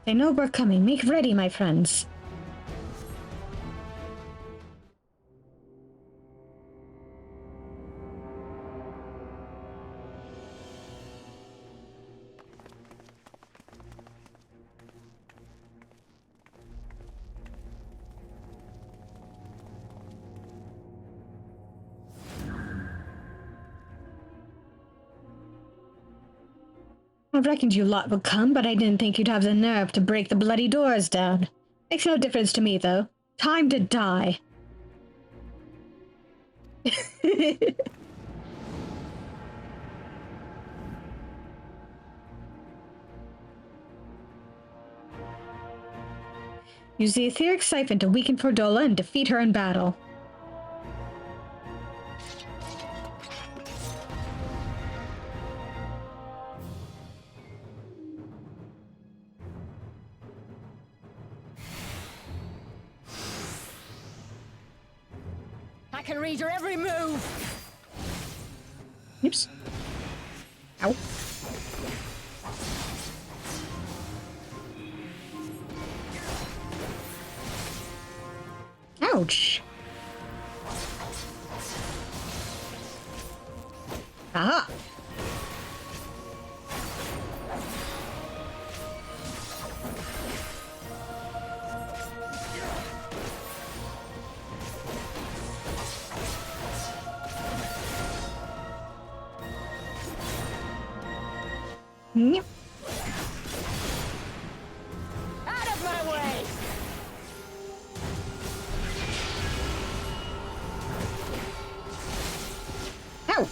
They know we're coming. Make ready, my friends. I reckoned you lot would come, but I didn't think you'd have the nerve to break the bloody doors down. Makes no difference to me, though. Time to die. Use the etheric siphon to weaken Fordola and defeat her in battle. I can read your every move! Oops. Ow. Ouch. Aha. Yep. Out of my way! Ow.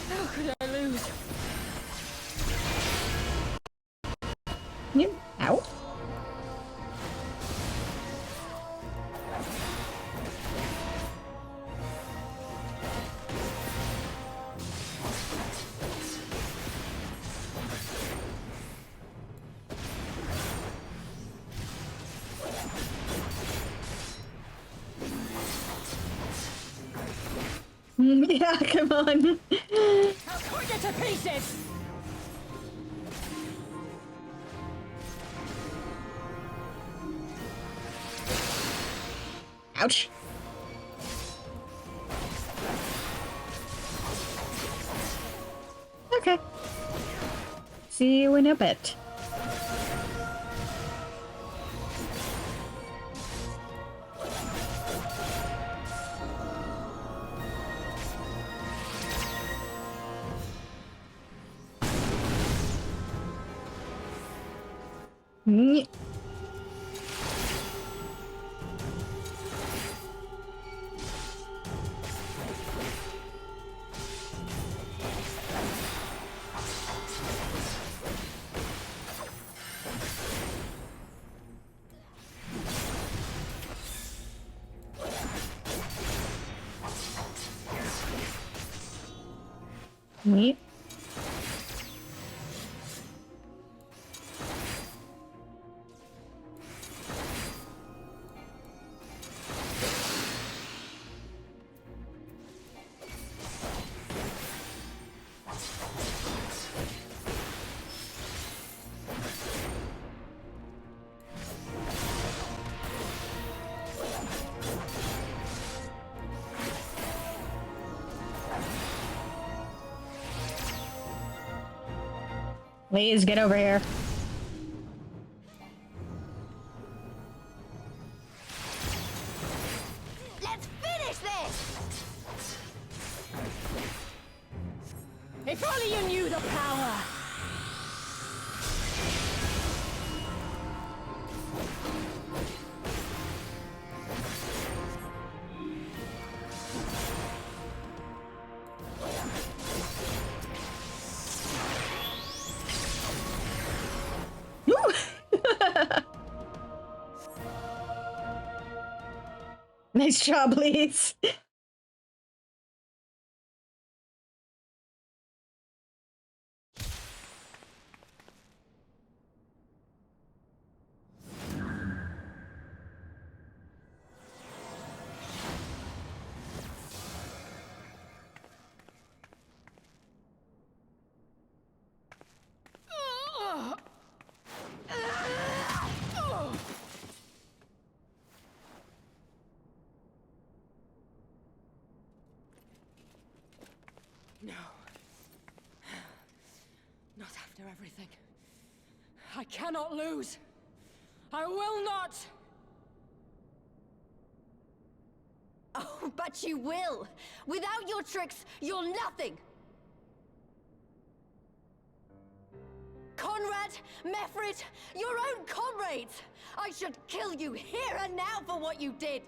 How could I lose? Yep. Ow. Yeah, come on. I'll cut you to pieces! Ouch. Okay. See you in a bit. Nyeh. Nyeh. Please get over here. Let's finish this! If only you knew the power! Nice job, Lise. No. Not after everything. I cannot lose. I will not! Oh, but you will! Without your tricks, you're nothing! Conrad, Mefrid, your own comrades! I should kill you here and now for what you did!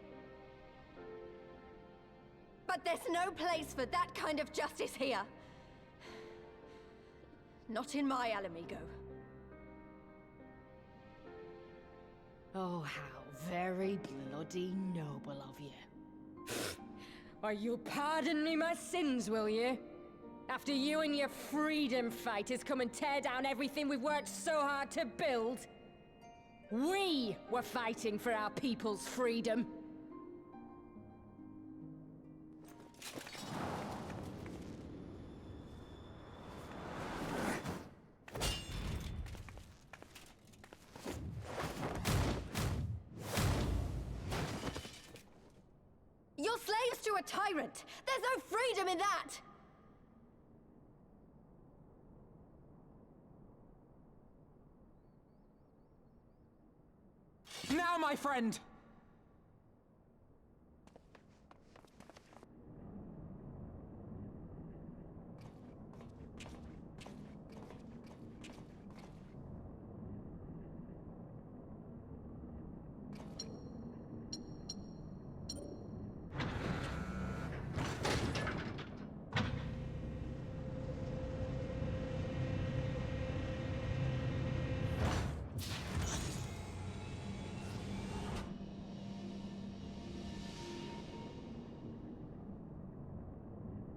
But there's no place for that kind of justice here. Not in my Alamigo. Oh, how very bloody noble of you. Why, you'll pardon me my sins, will you? After you and your freedom fighters come and tear down everything we've worked so hard to build? We were fighting for our people's freedom. You're slaves to a tyrant! There's no freedom in that! Now, my friend!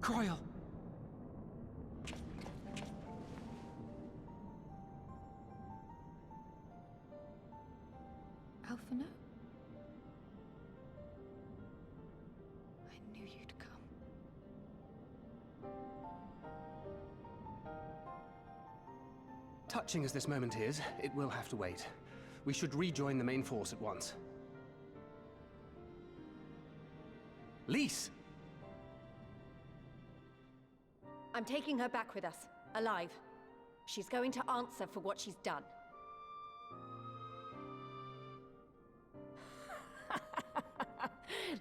Croyle! Alphino? I knew you'd come. Touching as this moment is, it will have to wait. We should rejoin the main force at once. Lise! I'm taking her back with us, alive. She's going to answer for what she's done.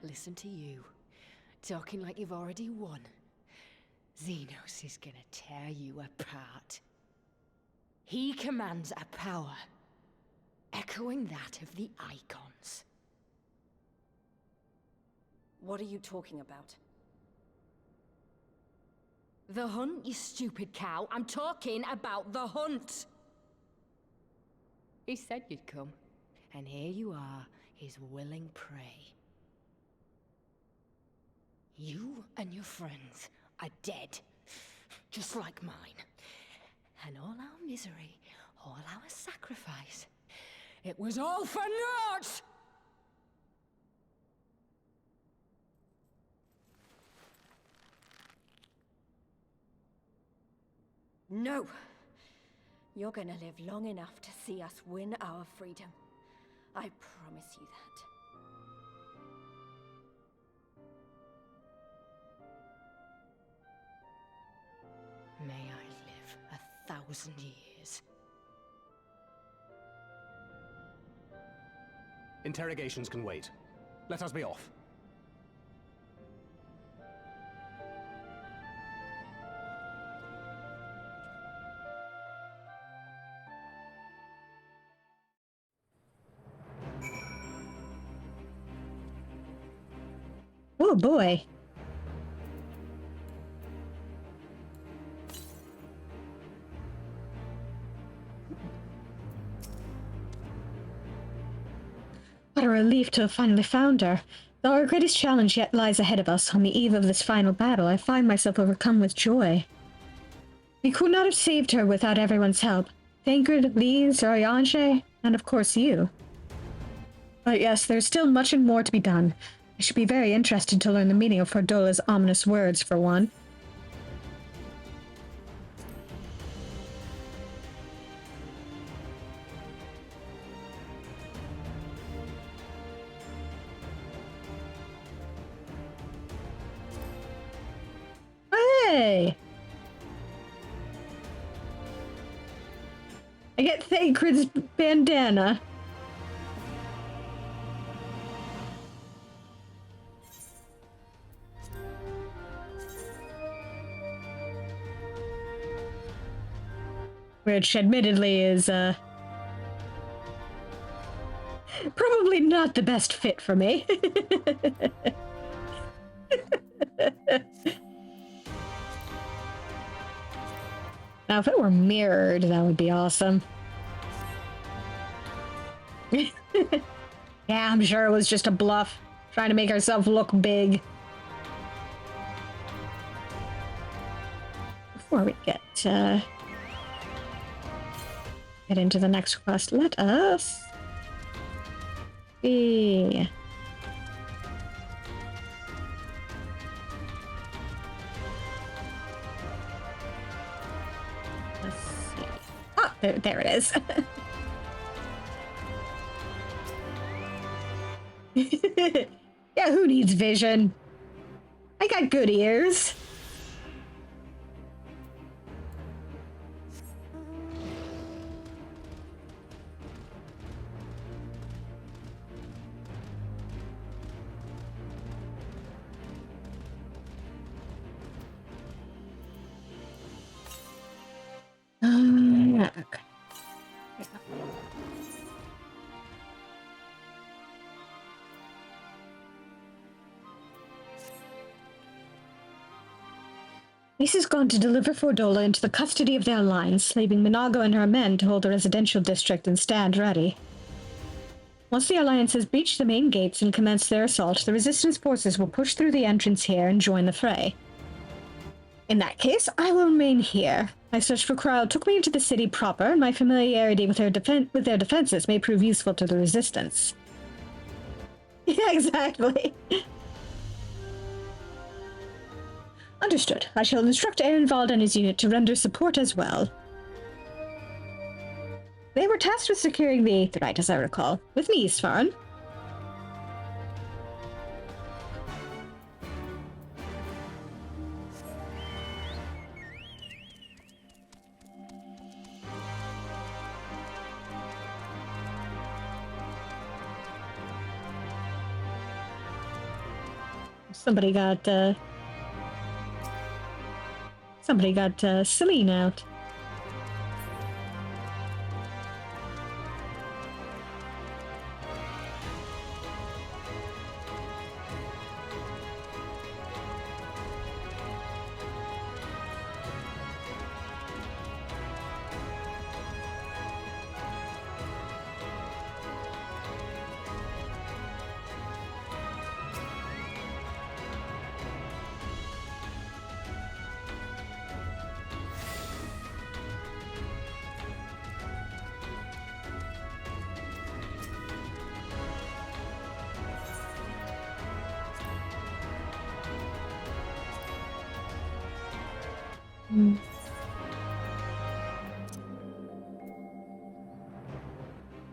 Listen to you, talking like you've already won. Xenos is gonna tear you apart. He commands a power, echoing that of the Icons. What are you talking about? The hunt, you stupid cow. I'm talking about the hunt. He said you'd come, and here you are, his willing prey. You and your friends are dead, just like mine. And all our misery, all our sacrifice, it was all for naught! No! You're gonna live long enough to see us win our freedom. I promise you that. May I live 1,000 years. Interrogations can wait. Let us be off. Oh boy. What a relief to have finally found her. Though our greatest challenge yet lies ahead of us on the eve of this final battle, I find myself overcome with joy. We could not have saved her without everyone's help. Thancred, Lise, Ariange, and of course you. But yes, there's still much and more to be done. I should be very interested to learn the meaning of Fordola's ominous words, for one. Hey! I get Thancred's bandana. Which admittedly is, probably not the best fit for me. Now, if it were mirrored, that would be awesome. Yeah, I'm sure it was just a bluff, trying to make herself look big. Before we get into the next quest, let us see. Let's see. Oh, there it is. Yeah, who needs vision? I got good ears. Okay. Lise has gone to deliver Fordola into the custody of the Alliance, leaving Minago and her men to hold the residential district and stand ready. Once the Alliance has breached the main gates and commenced their assault, the Resistance forces will push through the entrance here and join the fray. In that case, I will remain here. My search for Krile took me into the city proper, and my familiarity with their defenses may prove useful to the Resistance. Yeah, exactly. Understood. I shall instruct Ehrenwald and his unit to render support as well. They were tasked with securing the Aetheryte, as I recall. With me, Svarn. Somebody got Celine out.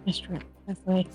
Just right that way.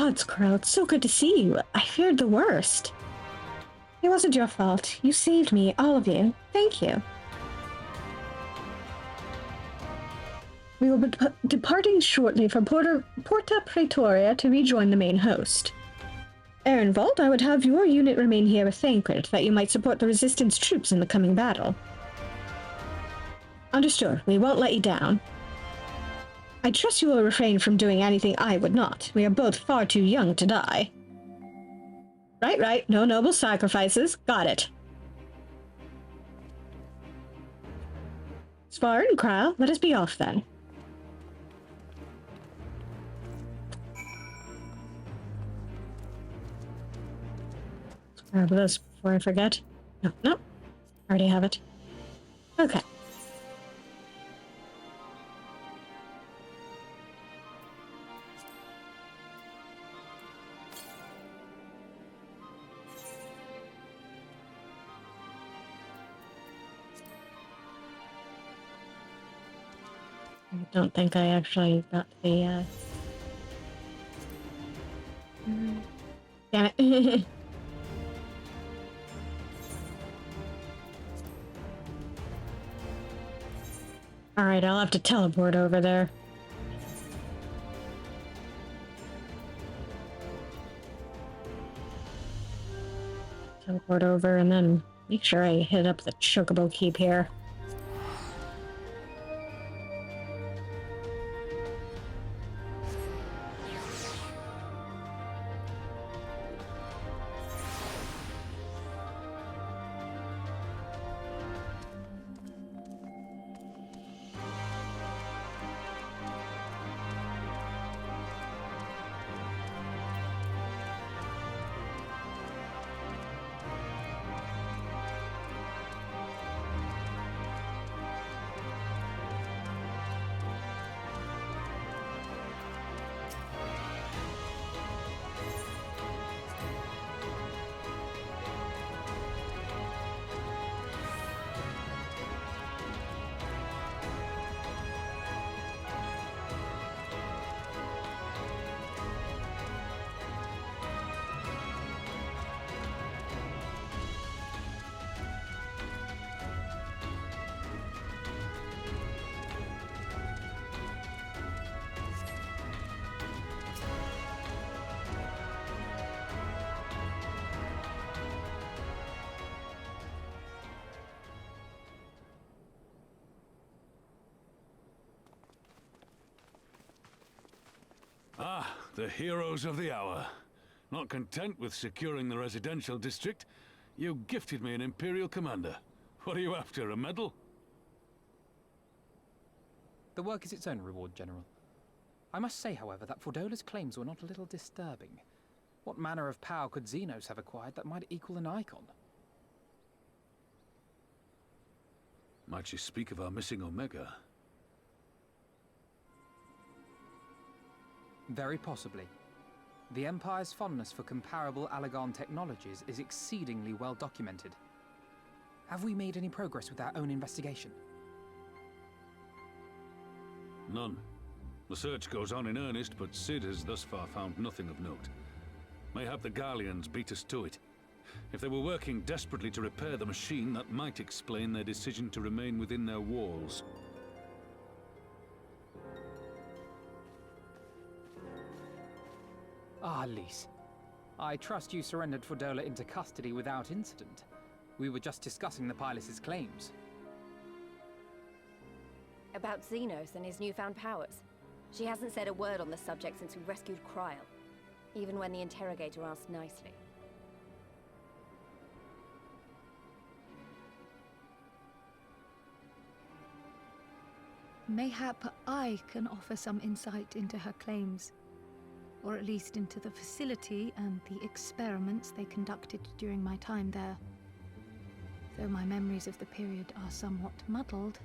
gods, Crow, it's so good to see you. I feared the worst. It wasn't your fault. You saved me, all of you. Thank you. We will be departing shortly for Porta Praetoria to rejoin the main host. Ehrenwald, I would have your unit remain here with Thancred, that you might support the Resistance troops in the coming battle. Understood. We won't let you down. I trust you will refrain from doing anything I would not. We are both far too young to die. Right. No noble sacrifices. Got it. Spar and Kyle, let us be off then. Let's grab this before I forget. No. Already have it. Okay. I don't think I actually got the, Damn it. Alright, I'll have to teleport over there. Teleport over and then make sure I hit up the Chocobo Keep here. Ah, the heroes of the hour. Not content with securing the residential district, you gifted me an Imperial Commander. What are you after, a medal? The work is its own reward, General. I must say, however, that Fordola's claims were not a little disturbing. What manner of power could Xenos have acquired that might equal an icon? Might she speak of our missing Omega? Very possibly. The Empire's fondness for comparable Allagan technologies is exceedingly well documented. Have we made any progress with our own investigation? None. The search goes on in earnest, but Cid has thus far found nothing of note. Mayhap the Garleans beat us to it. If they were working desperately to repair the machine, that might explain their decision to remain within their walls. Ah, Lys. I trust you surrendered Fordola into custody without incident. We were just discussing the pilot's claims. About Xenos and his newfound powers. She hasn't said a word on the subject since we rescued Kryl, even when the interrogator asked nicely. Mayhap I can offer some insight into her claims, or at least into the facility and the experiments they conducted during my time there. Though my memories of the period are somewhat muddled,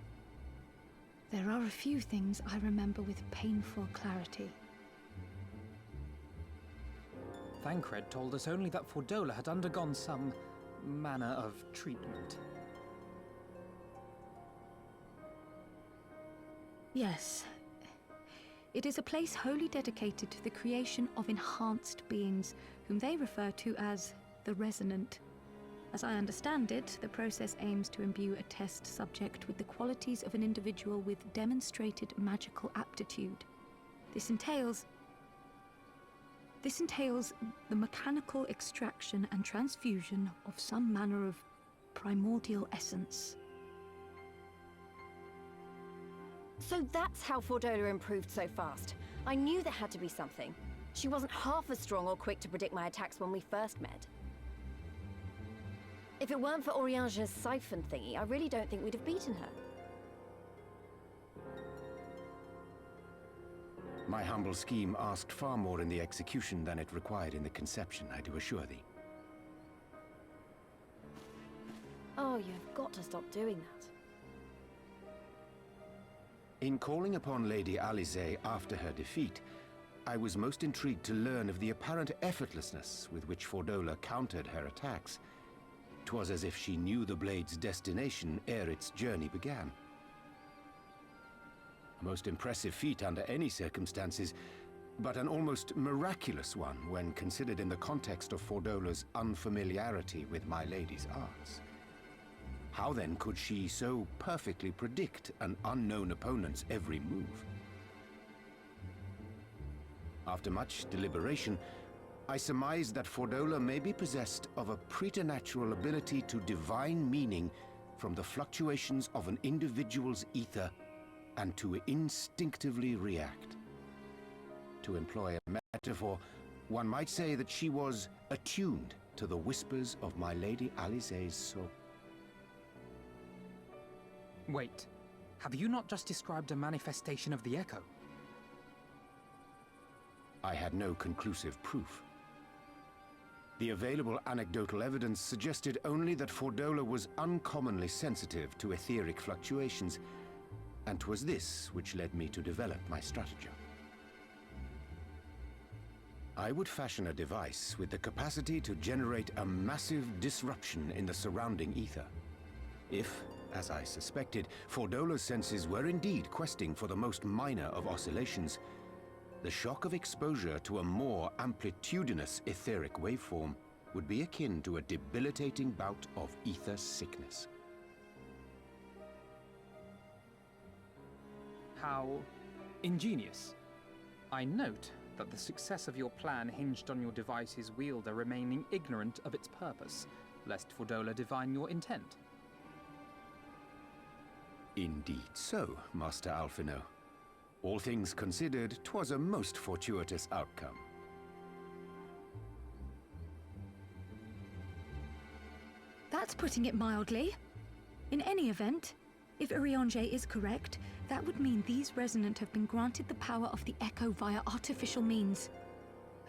there are a few things I remember with painful clarity. Thancred told us only that Fordola had undergone some manner of treatment. Yes. It is a place wholly dedicated to the creation of enhanced beings, whom they refer to as the Resonant. As I understand it, the process aims to imbue a test subject with the qualities of an individual with demonstrated magical aptitude. This entails the mechanical extraction and transfusion of some manner of primordial essence. So that's how Fordola improved so fast. I knew there had to be something. She wasn't half as strong or quick to predict my attacks when we first met. If it weren't for Oriange's siphon thingy, I really don't think we'd have beaten her. My humble scheme asked far more in the execution than it required in the conception, I do assure thee. Oh, you've got to stop doing that. In calling upon Lady Alisaie after her defeat, I was most intrigued to learn of the apparent effortlessness with which Fordola countered her attacks. 'Twas as if she knew the blade's destination ere its journey began. A most impressive feat under any circumstances, but an almost miraculous one when considered in the context of Fordola's unfamiliarity with my lady's arts. How then could she so perfectly predict an unknown opponent's every move? After much deliberation, I surmise that Fordola may be possessed of a preternatural ability to divine meaning from the fluctuations of an individual's ether and to instinctively react. To employ a metaphor, one might say that she was attuned to the whispers of my Lady Alisaie's soul. Wait, have you not just described a manifestation of the Echo? I had no conclusive proof. The available anecdotal evidence suggested only that Fordola was uncommonly sensitive to etheric fluctuations, and 'twas this which led me to develop my stratagem. I would fashion a device with the capacity to generate a massive disruption in the surrounding ether. If, as I suspected, Fordola's senses were indeed questing for the most minor of oscillations, the shock of exposure to a more amplitudinous etheric waveform would be akin to a debilitating bout of ether sickness. How ingenious. I note that the success of your plan hinged on your device's wielder remaining ignorant of its purpose, lest Fordola divine your intent. Indeed so, Master Alphino. All things considered, 'twas a most fortuitous outcome. That's putting it mildly. In any event, if Oriange is correct, that would mean these Resonant have been granted the power of the Echo via artificial means.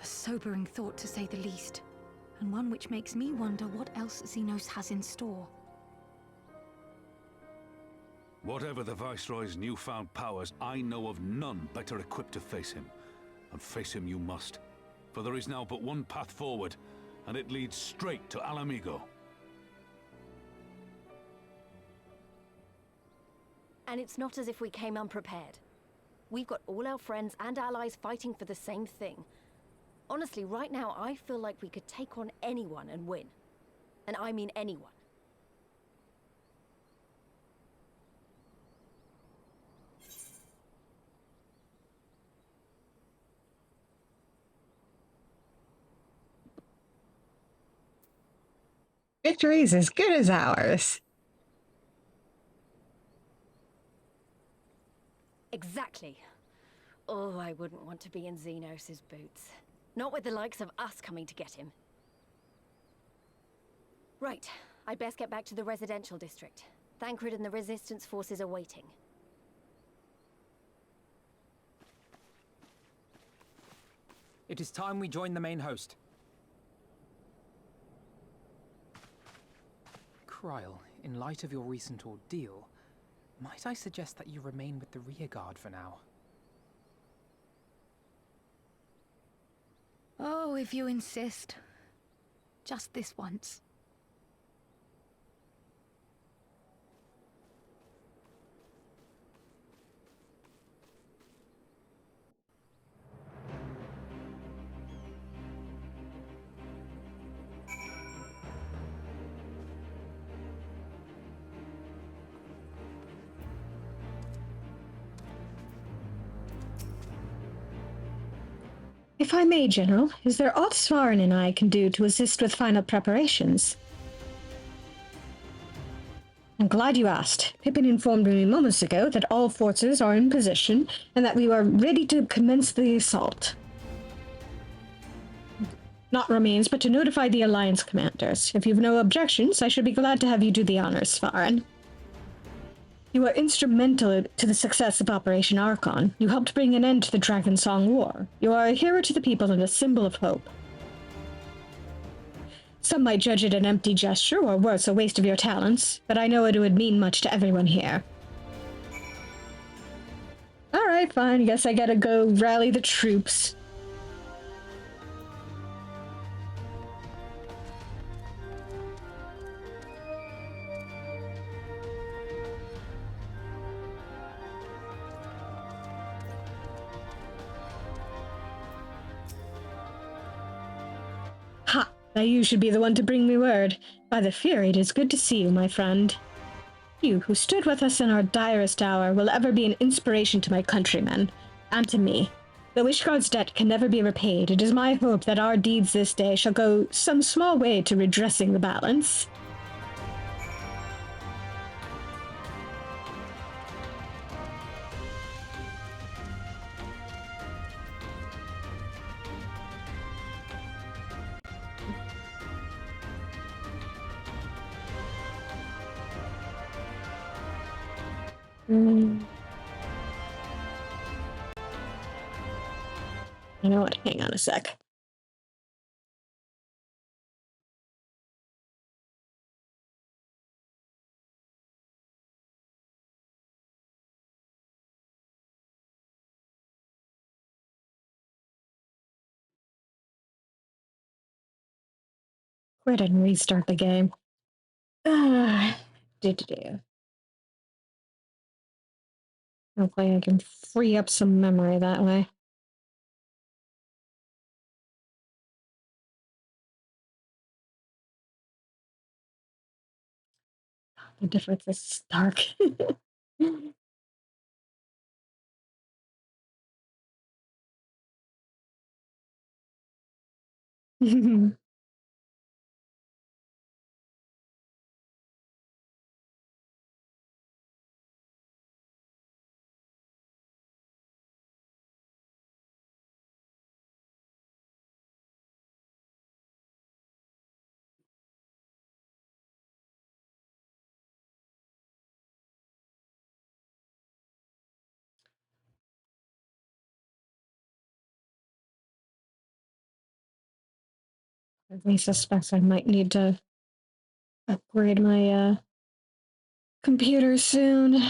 A sobering thought, to say the least, and one which makes me wonder what else Xenos has in store. Whatever the Viceroy's newfound powers, I know of none better equipped to face him. And face him you must. For there is now but one path forward, and it leads straight to Alamigo. And it's not as if we came unprepared. We've got all our friends and allies fighting for the same thing. Honestly, right now I feel like we could take on anyone and win. And I mean anyone. Victory's as good as ours. Exactly. Oh, I wouldn't want to be in Xenos' boots. Not with the likes of us coming to get him. Right, I'd best get back to the residential district. Thancred and the Resistance forces are waiting. It is time we join the main host. Kryl, in light of your recent ordeal, might I suggest that you remain with the rearguard for now? Oh, if you insist. Just this once. If I may, General, is there aught Svarin and I can do to assist with final preparations? I'm glad you asked. Pippin informed me moments ago that all forces are in position and that we are ready to commence the assault. Not remains but to notify the Alliance commanders. If you've no objections, I should be glad to have you do the honors, Svarin. You were instrumental to the success of Operation Archon. You helped bring an end to the Dragon Song War. You are a hero to the people and a symbol of hope. Some might judge it an empty gesture, or worse, a waste of your talents, but I know it would mean much to everyone here. Alright, fine. Guess I gotta go rally the troops. Ha! Now you should be the one to bring me word. By the Fury, it is good to see you, my friend. You, who stood with us in our direst hour, will ever be an inspiration to my countrymen, and to me. Though Ishgard's debt can never be repaid, it is my hope that our deeds this day shall go some small way to redressing the balance. You know what? Hang on a sec. Quit and restart the game. Do. Hopefully I can free up some memory that way. The difference is stark. I suspect I might need to upgrade my computer soon.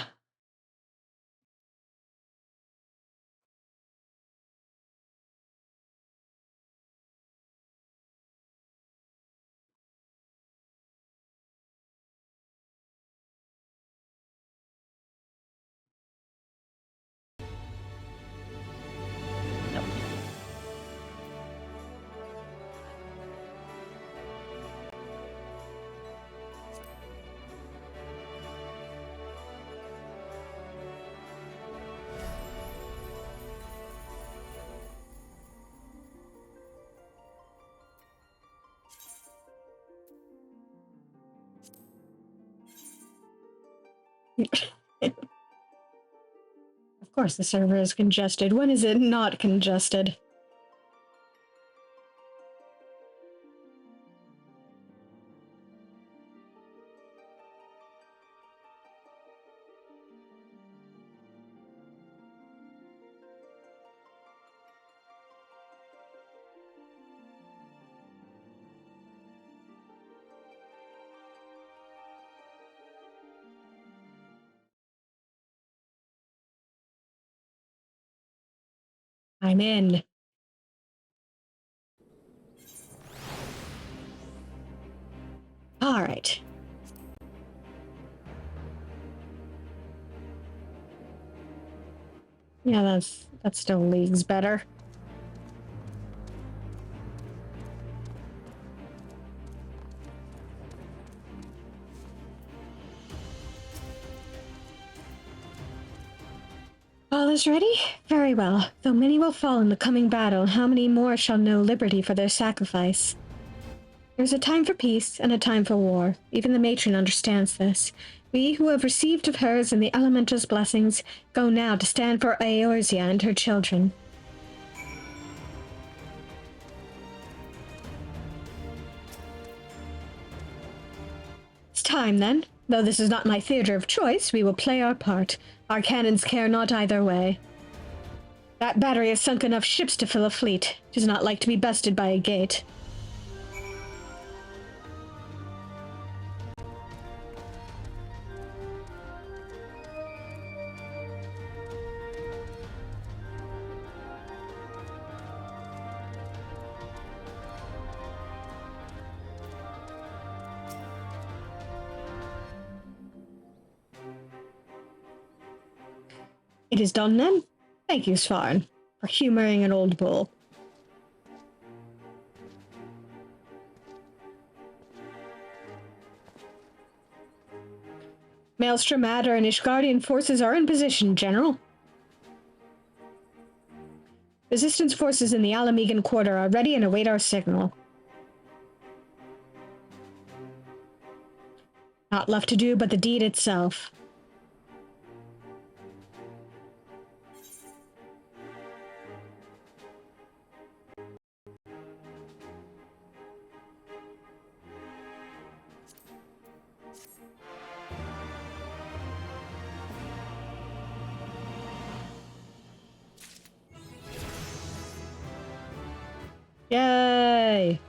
Of course the server is congested. When is it not congested? I'm in. All right. Yeah, that still leagues better. All is ready? Very well. Though many will fall in the coming battle, how many more shall know liberty for their sacrifice? There's a time for peace and a time for war. Even the matron understands this. We who have received of hers and the elemental's blessings go now to stand for Eorzea and her children. It's time, then. Though this is not my theater of choice, we will play our part. Our cannons care not either way. That battery has sunk enough ships to fill a fleet. It does not like to be bested by a gate. It is done, then? Thank you, Svarn, for humoring an old bull. Maelstrom, Adder, and Ishgardian forces are in position, General. Resistance forces in the Alamegan quarter are ready and await our signal. Not left to do but the deed itself. Yay!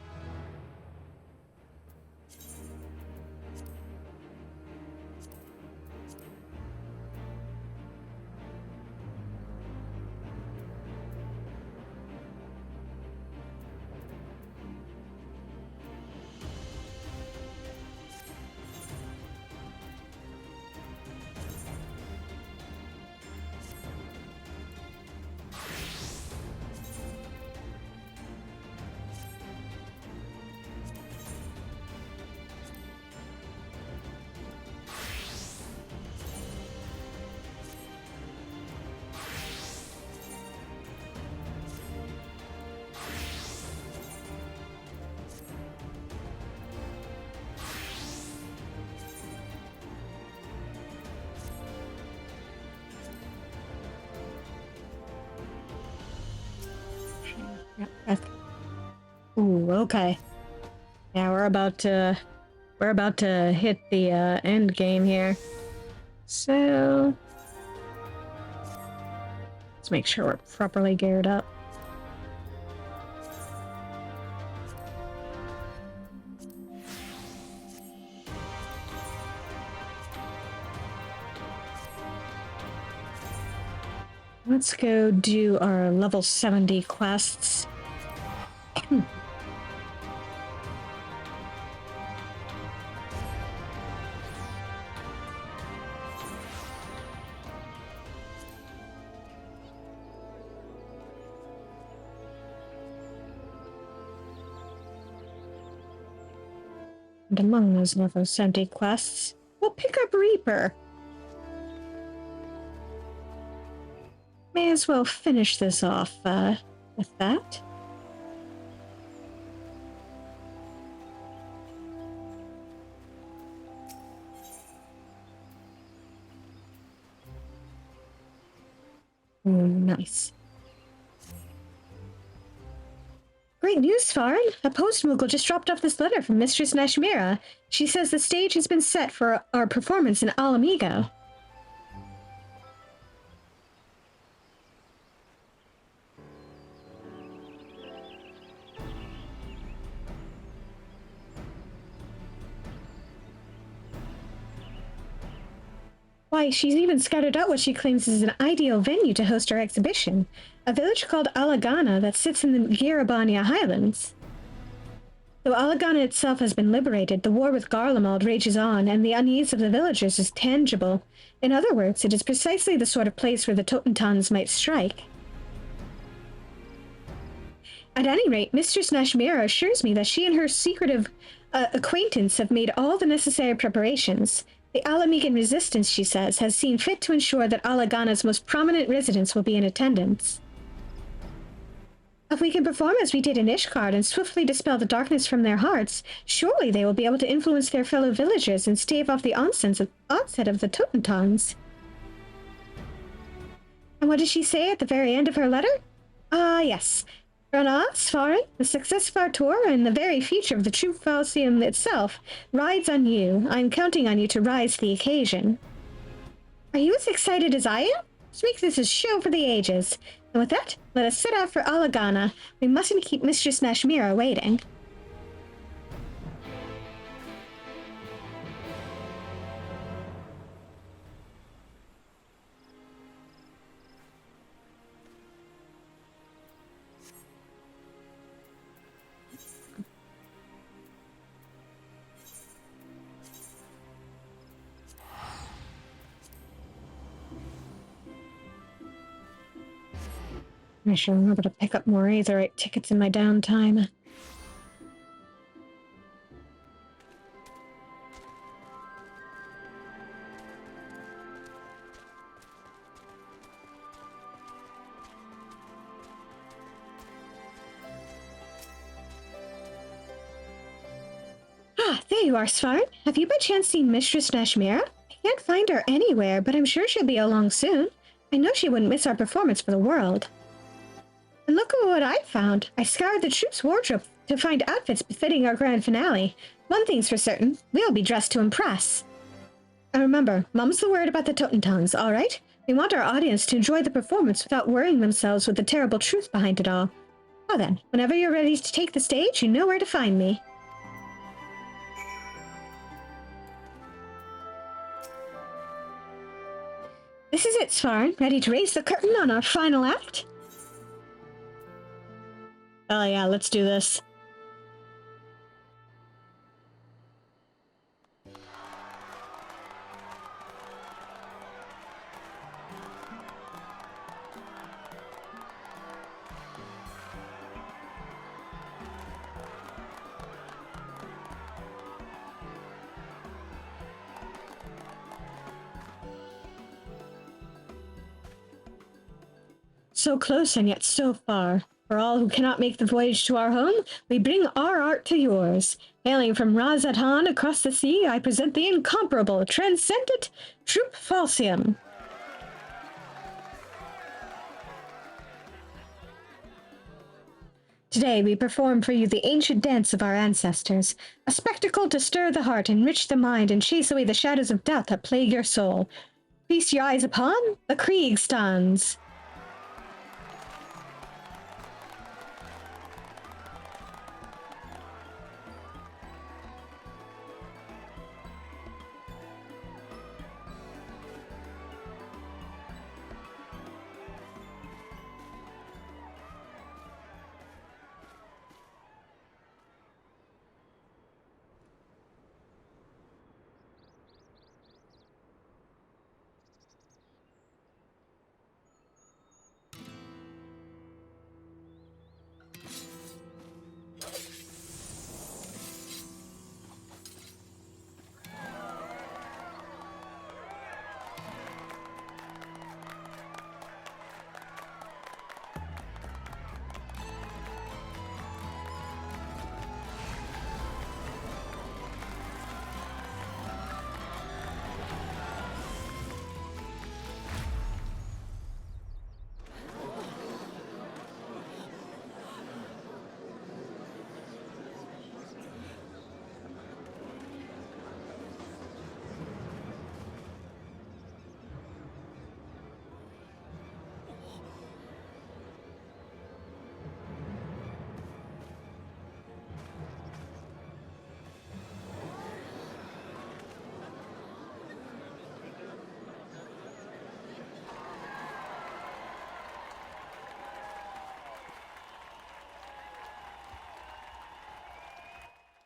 Ooh, okay. Yeah, we're about to hit the end game here. So let's make sure we're properly geared up. Let's go do our level 70 quests. And among those level 70 quests, we'll pick up Reaper. May as well finish this off with that. Nice. Great news, Farn. A post-Moogle just dropped off this letter from Mistress Nashmira. She says the stage has been set for our performance in Alamigo. Why, she's even scouted out what she claims is an ideal venue to host our exhibition, a village called Alagana that sits in the Girabania Highlands. Though Alagana itself has been liberated, the war with Garlemald rages on, and the unease of the villagers is tangible. In other words, it is precisely the sort of place where the Totentans might strike. At any rate, Mistress Nashmira assures me that she and her secretive acquaintance have made all the necessary preparations. The The Alamegan resistance, she says, has seen fit to ensure that Alagana's most prominent residents will be in attendance. If we can perform as we did in Ishgard and swiftly dispel the darkness from their hearts, surely they will be able to influence their fellow villagers and stave off the onset of the Totentangs. And what did she say at the very end of her letter? Yes. For us, Farin, the success of our tour and the very future of the true Falsium itself rides on you. I'm counting on you to rise to the occasion. Are you as excited as I am? Let's make this a show for the ages. And with that, let us set out for Alagana. We mustn't keep Mistress Nashmira waiting. I should remember to pick up more Aetherite tickets in my downtime. There you are, Svarn. Have you by chance seen Mistress Nashmira? I can't find her anywhere, but I'm sure she'll be along soon. I know she wouldn't miss our performance for the world. And look at what I found. I scoured the troops' wardrobe to find outfits befitting our grand finale. One thing's for certain, we'll be dressed to impress. And remember, mum's the word about the Totentangs, all right? We want our audience to enjoy the performance without worrying themselves with the terrible truth behind it all. Well then, whenever you're ready to take the stage, you know where to find me. This is it, Svarn. Ready to raise the curtain on our final act? Oh yeah, let's do this. So close and yet so far. For all who cannot make the voyage to our home, we bring our art to yours. Hailing from Razatan across the sea, I present the incomparable, transcendent Troop Falsium. Today we perform for you the ancient dance of our ancestors, a spectacle to stir the heart, enrich the mind, and chase away the shadows of doubt that plague your soul. Feast your eyes upon the Kriegstands.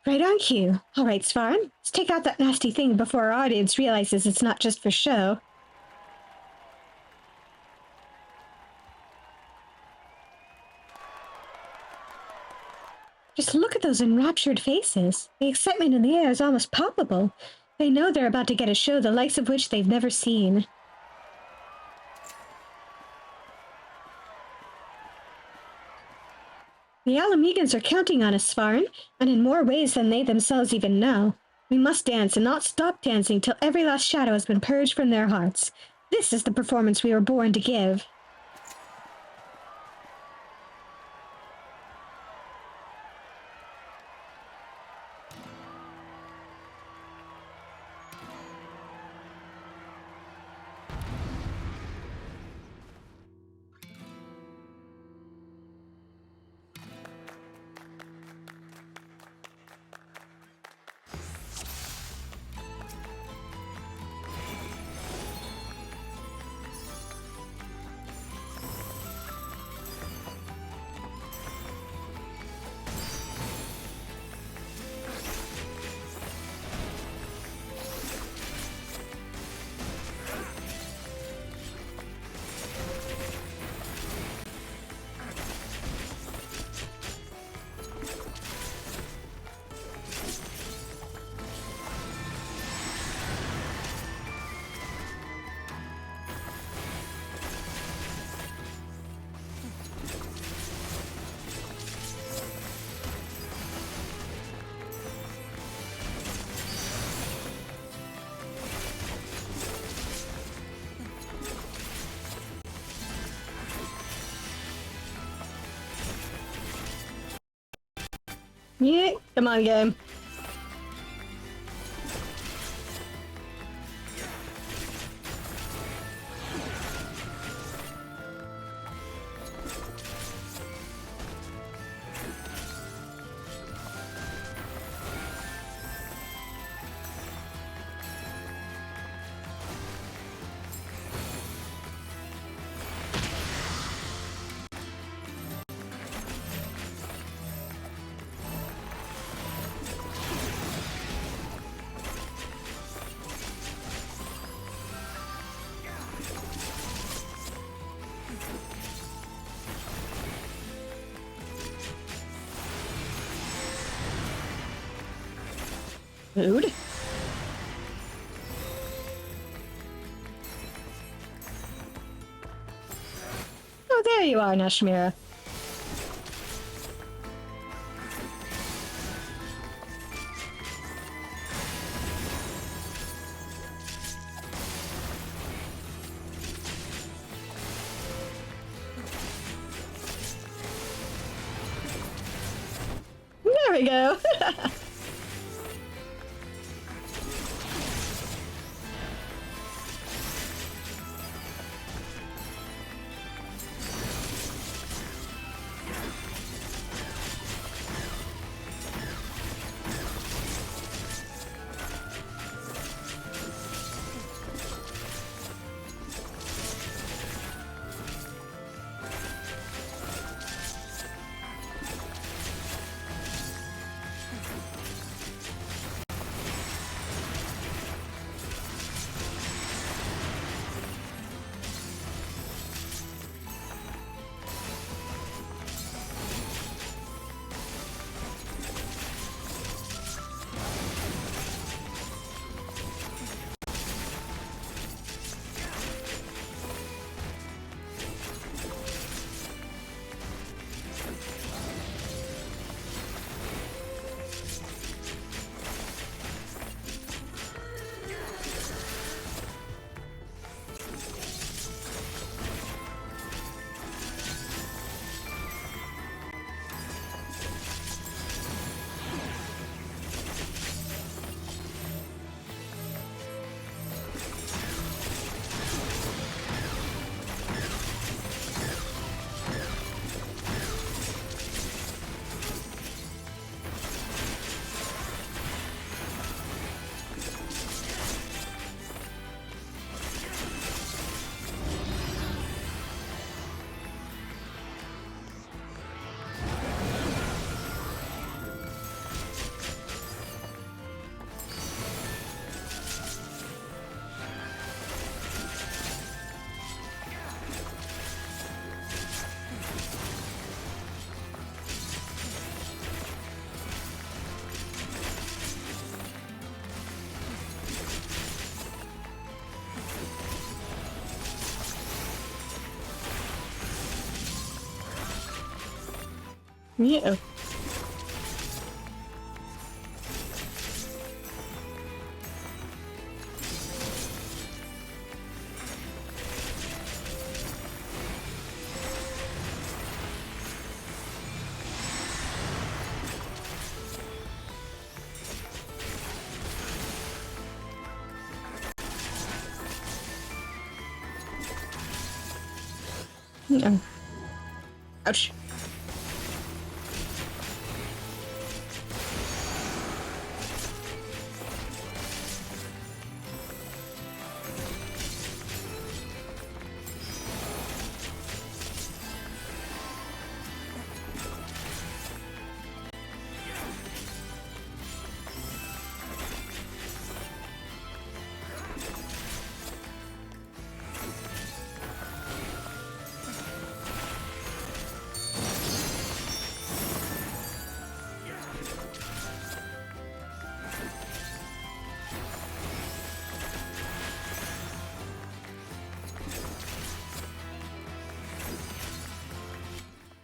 Right on cue. All right, Svarn, let's take out that nasty thing before our audience realizes it's not just for show. Just look at those enraptured faces. The excitement in the air is almost palpable. They know they're about to get a show the likes of which they've never seen. The Alamegans are counting on us, Svarn, and in more ways than they themselves even know. We must dance and not stop dancing till every last shadow has been purged from their hearts. This is the performance we were born to give. Yeah, come on, game. Food? Oh, there you are, Nashmira. There we go. Yeah. No. Ouch.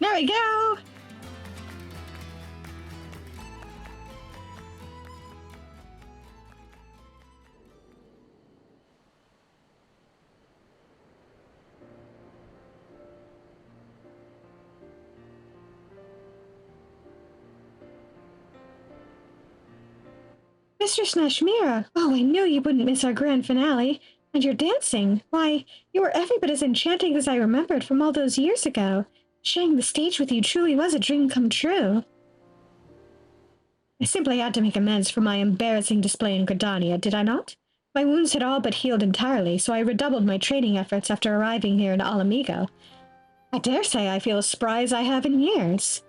There we go! Mistress Nashmira, oh, I knew you wouldn't miss our grand finale. And your dancing, why, you were every bit as enchanting as I remembered from all those years ago. Sharing the stage with you truly was a dream come true. I simply had to make amends for my embarrassing display in Gridania, did I not? My wounds had all but healed entirely, so I redoubled my training efforts after arriving here in Alamigo. I dare say I feel as spry as I have in years.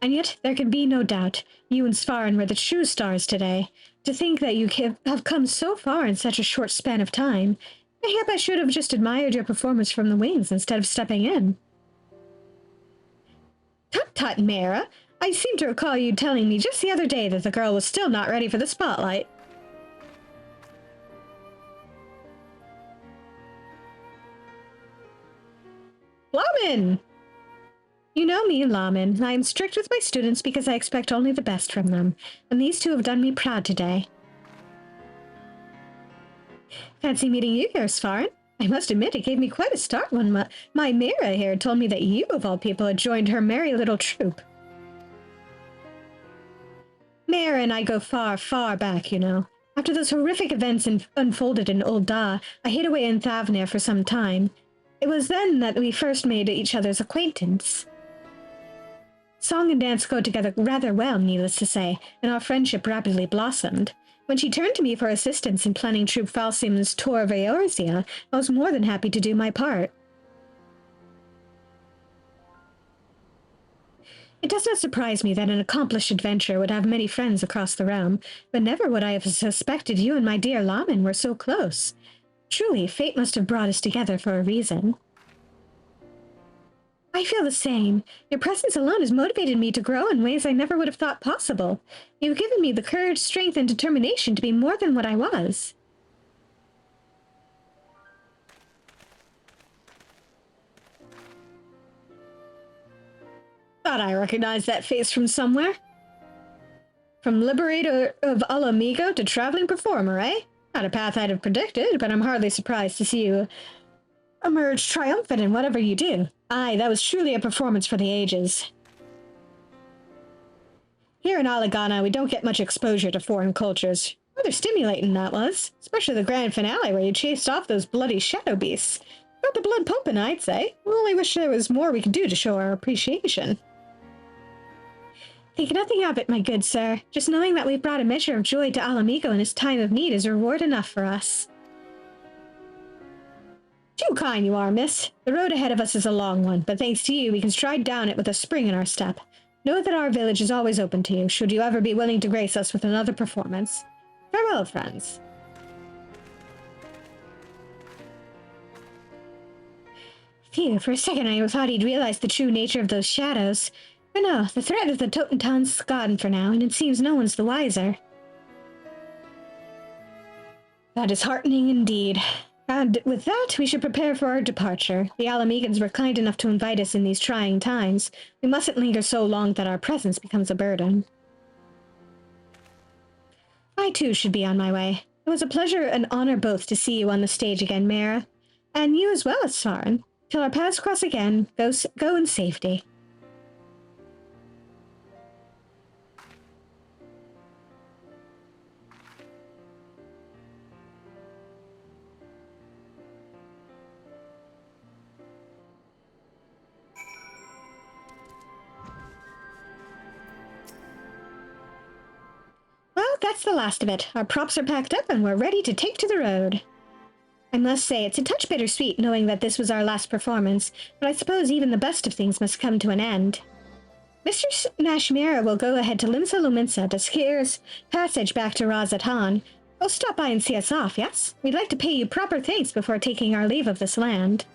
And yet, there can be no doubt, you and Svarin were the true stars today. To think that you have come so far in such a short span of time, perhaps I should have just admired your performance from the wings instead of stepping in. Tut-tut, Mara. I seem to recall you telling me just the other day that the girl was still not ready for the spotlight. Lamin! You know me, Lamin. I am strict with my students because I expect only the best from them, and these two have done me proud today. Fancy meeting you here, Svarin. I must admit it gave me quite a start when my Mira here told me that you, of all people, had joined her merry little troop. Mira and I go far, far back, you know. After those horrific events unfolded in Old Da, I hid away in Thavnir for some time. It was then that we first made each other's acquaintance. Song and dance go together rather well, needless to say, and our friendship rapidly blossomed. When she turned to me for assistance in planning Troop Falsium's tour of Eorzea, I was more than happy to do my part. It does not surprise me that an accomplished adventurer would have many friends across the realm, but never would I have suspected you and my dear Lamin were so close. Truly, fate must have brought us together for a reason. I feel the same. Your presence alone has motivated me to grow in ways I never would have thought possible. You've given me the courage, strength, and determination to be more than what I was. Thought I recognized that face from somewhere. From Liberator of Alamigo to Traveling Performer, eh? Not a path I'd have predicted, but I'm hardly surprised to see you emerge triumphant in whatever you do. Aye, that was truly a performance for the ages. Here in Alagana, we don't get much exposure to foreign cultures. Rather stimulating that was, especially the grand finale where you chased off those bloody shadow beasts. Got the blood pumping, I'd say. We only wish there was more we could do to show our appreciation. Think nothing of it, my good sir. Just knowing that we've brought a measure of joy to Alamigo in his time of need is reward enough for us. Too kind you are, miss. The road ahead of us is a long one, but thanks to you, we can stride down it with a spring in our step. Know that our village is always open to you, should you ever be willing to grace us with another performance. Farewell, friends. Phew, for a second I thought he'd realized the true nature of those shadows. But no, the threat of the Totentan's gone for now, and it seems no one's the wiser. That is heartening indeed. And with that, we should prepare for our departure. The Alamegans were kind enough to invite us in these trying times. We mustn't linger so long that our presence becomes a burden. I too should be on my way. It was a pleasure and honor both to see you on the stage again, Mara. And you as well, Svarin. Till our paths cross again, go in safety. Well, that's the last of it. Our props are packed up and we're ready to take to the road. I must say, it's a touch bittersweet knowing that this was our last performance, but I suppose even the best of things must come to an end. Mr. Nashmira will go ahead to Limsa Luminsa to secure passage back to Razatan. He'll stop by and see us off, yes? We'd like to pay you proper thanks before taking our leave of this land.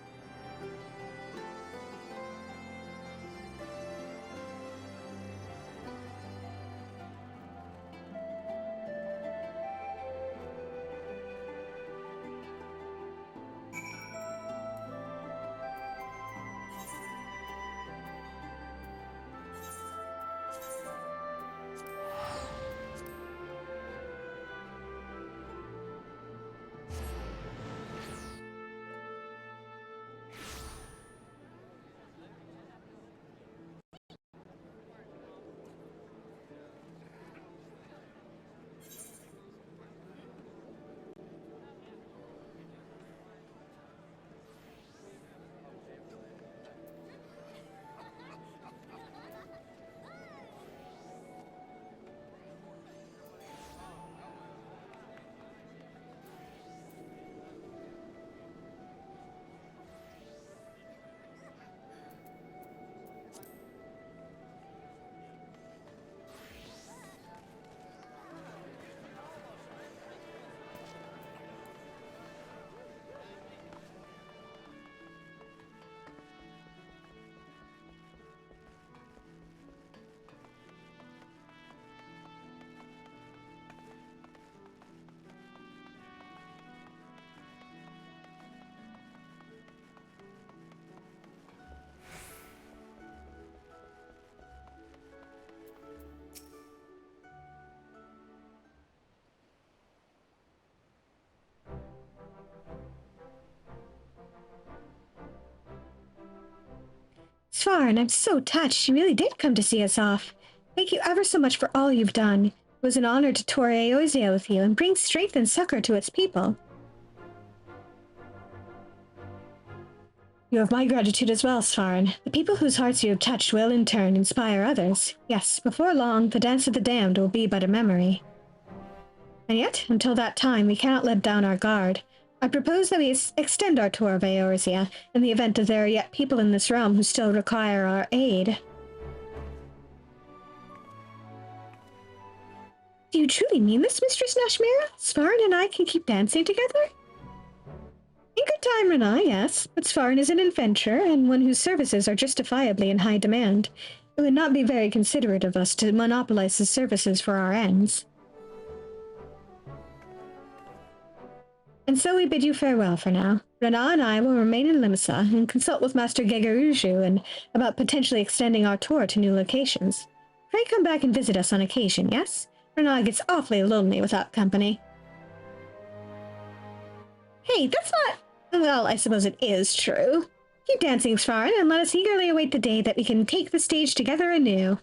Svarin, I'm so touched. You really did come to see us off. Thank you ever so much for all you've done. It was an honor to tour Eorzea with you and bring strength and succor to its people. You have my gratitude as well, Svarin. The people whose hearts you have touched will, in turn, inspire others. Yes, before long, the Dance of the Damned will be but a memory. And yet, until that time, we cannot let down our guard. I propose that we extend our tour of Eorzea in the event that there are yet people in this realm who still require our aid. Do you truly mean this, Mistress Nashmira? Svarin and I can keep dancing together? In good time, Rena, yes, but Svarin is an adventurer and one whose services are justifiably in high demand. It would not be very considerate of us to monopolize his services for our ends. And so we bid you farewell for now. Rena and I will remain in Limsa and consult with Master Gegaruju and about potentially extending our tour to new locations. Pray come back and visit us on occasion, yes? Rena gets awfully lonely without company. Hey, that's not... Well, I suppose it is true. Keep dancing, Svarin, and let us eagerly await the day that we can take the stage together anew.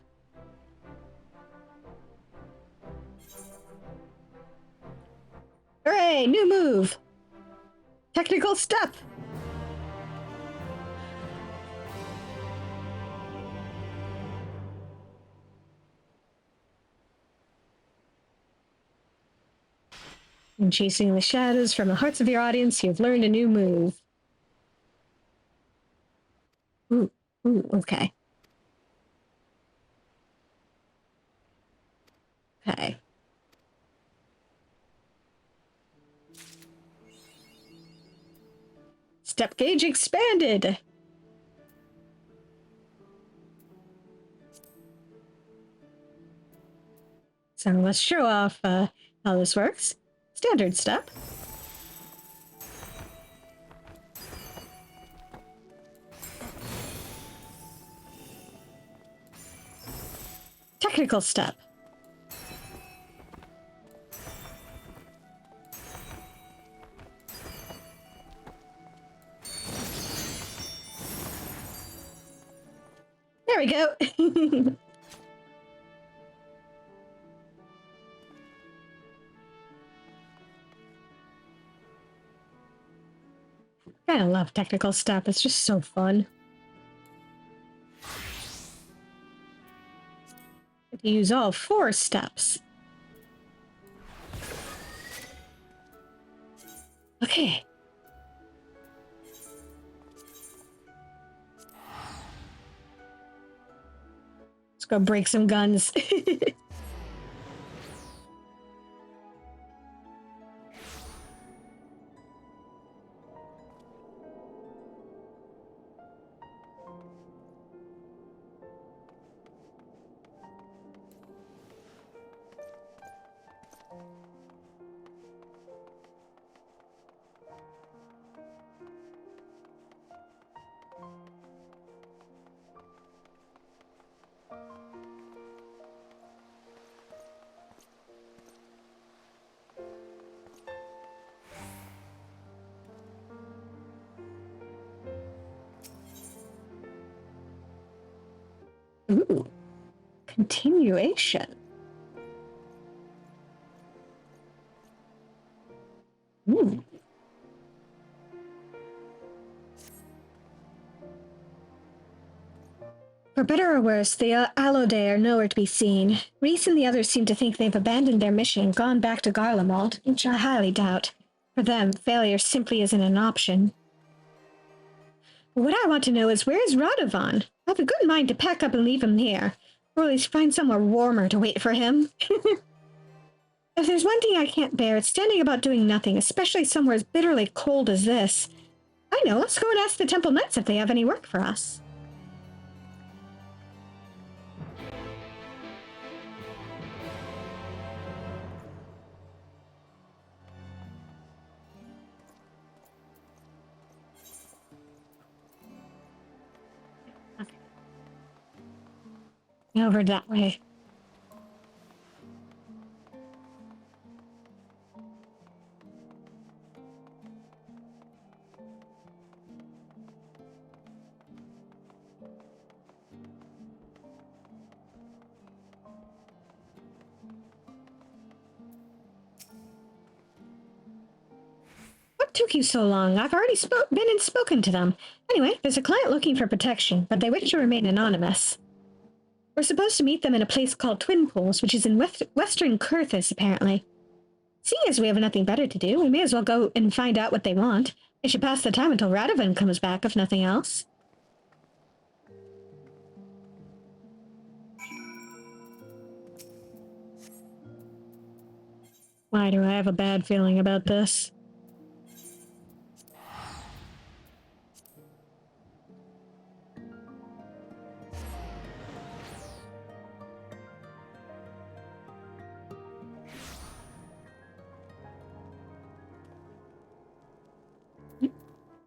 Hooray! New move! Technical step! In chasing the shadows from the hearts of your audience, you've learned a new move. Ooh, okay. Okay. Step gauge expanded! So let's show off how this works. Standard step. technical step. There we go. I love technical step. It's just so fun. You use all 4 steps. Okay. Let's go break some guns. Ooh, continuation. Ooh. For better or worse, the Alloday are nowhere to be seen. Reese and the others seem to think they've abandoned their mission and gone back to Garlemald, which I highly doubt. For them, failure simply isn't an option. But what I want to know is, where is Radovan? I have a good mind to pack up and leave him here, or at least find somewhere warmer to wait for him. If there's one thing I can't bear, it's standing about doing nothing, especially somewhere as bitterly cold as this. I know, let's go and ask the Temple Knights if they have any work for us. Over that way. What took you so long? I've already been and spoken to them. Anyway, there's a client looking for protection, but they wish to remain anonymous. We're supposed to meet them in a place called Twin Pools, which is in western Kurthis, apparently. Seeing as we have nothing better to do, we may as well go and find out what they want. They should pass the time until Radovan comes back, if nothing else. Why do I have a bad feeling about this?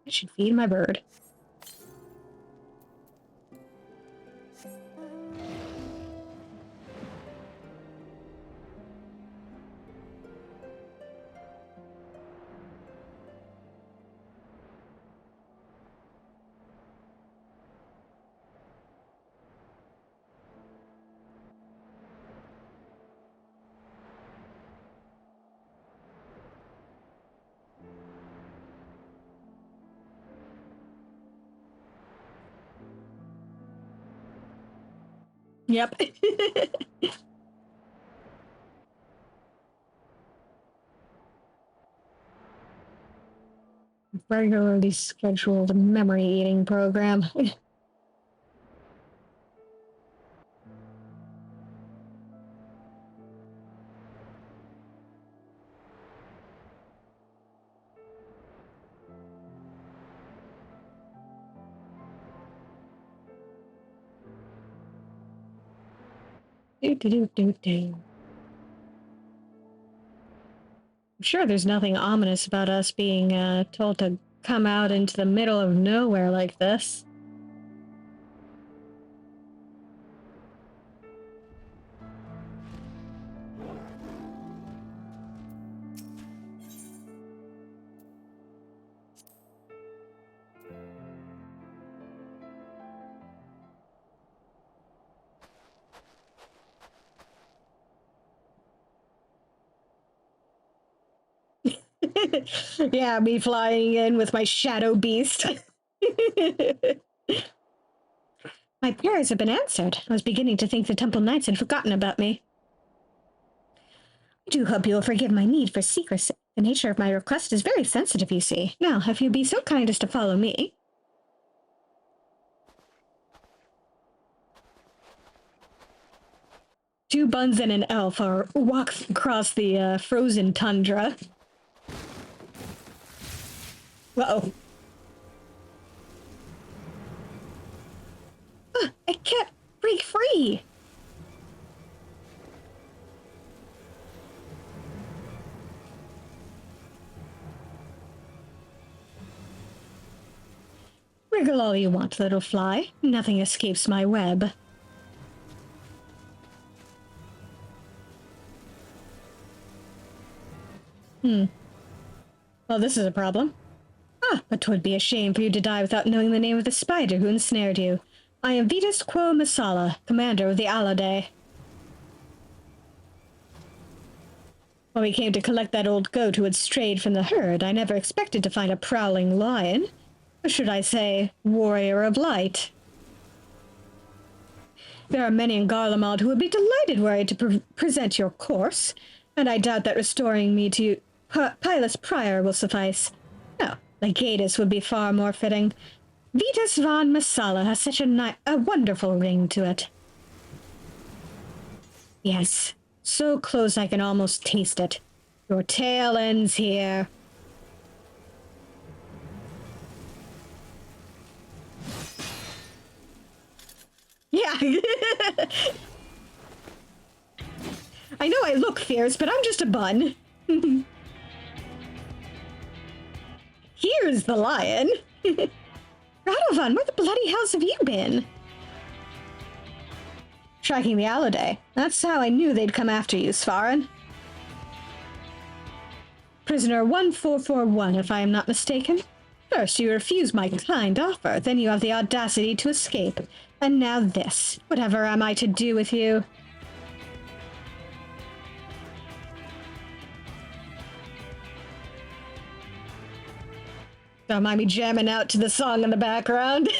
I should feed my bird. Yep. Regularly scheduled memory eating program. I'm sure there's nothing ominous about us being told to come out into the middle of nowhere like this. Yeah, me flying in with my shadow beast. My prayers have been answered. I was beginning to think the Temple Knights had forgotten about me. I do hope you will forgive my need for secrecy. The nature of my request is very sensitive, you see. Now, if you be so kind as to follow me. Two buns and an elf are walk across the frozen tundra. Uh-oh. I can't break free! Wriggle all you want, little fly. Nothing escapes my web. Well, this is a problem. Ah, but 'twould be a shame for you to die without knowing the name of the spider who ensnared you. I am Vitus Quo Masala, commander of the Alade. When we came to collect that old goat who had strayed from the herd, I never expected to find a prowling lion. Or should I say, warrior of light. There are many in Garlemald who would be delighted were I to present your course, and I doubt that restoring me to Pilus Prior will suffice. No, Legatus would be far more fitting. Vitus von Masala has such a wonderful ring to it. Yes, so close I can almost taste it. Your tale ends here. Yeah. I know I look fierce, but I'm just a bun. Here's the lion. Radovan, where the bloody hells have you been? Tracking the Alade. That's how I knew they'd come after you, Svarin. Prisoner 1441, if I am not mistaken. First, you refuse my kind offer, then you have the audacity to escape. And now this. Whatever am I to do with you? Don't mind me jamming out to the song in the background.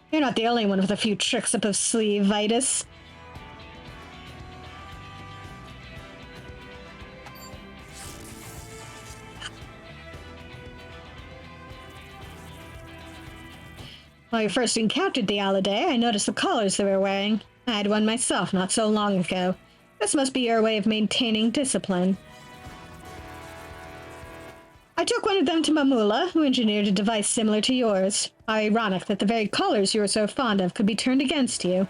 You're not the only one with a few tricks up his sleeve, Vitus. When I first encountered the Alade, I noticed the collars they were wearing. I had one myself not so long ago. This must be your way of maintaining discipline. I took one of them to Mamula, who engineered a device similar to yours. How ironic that the very collars you were so fond of could be turned against you.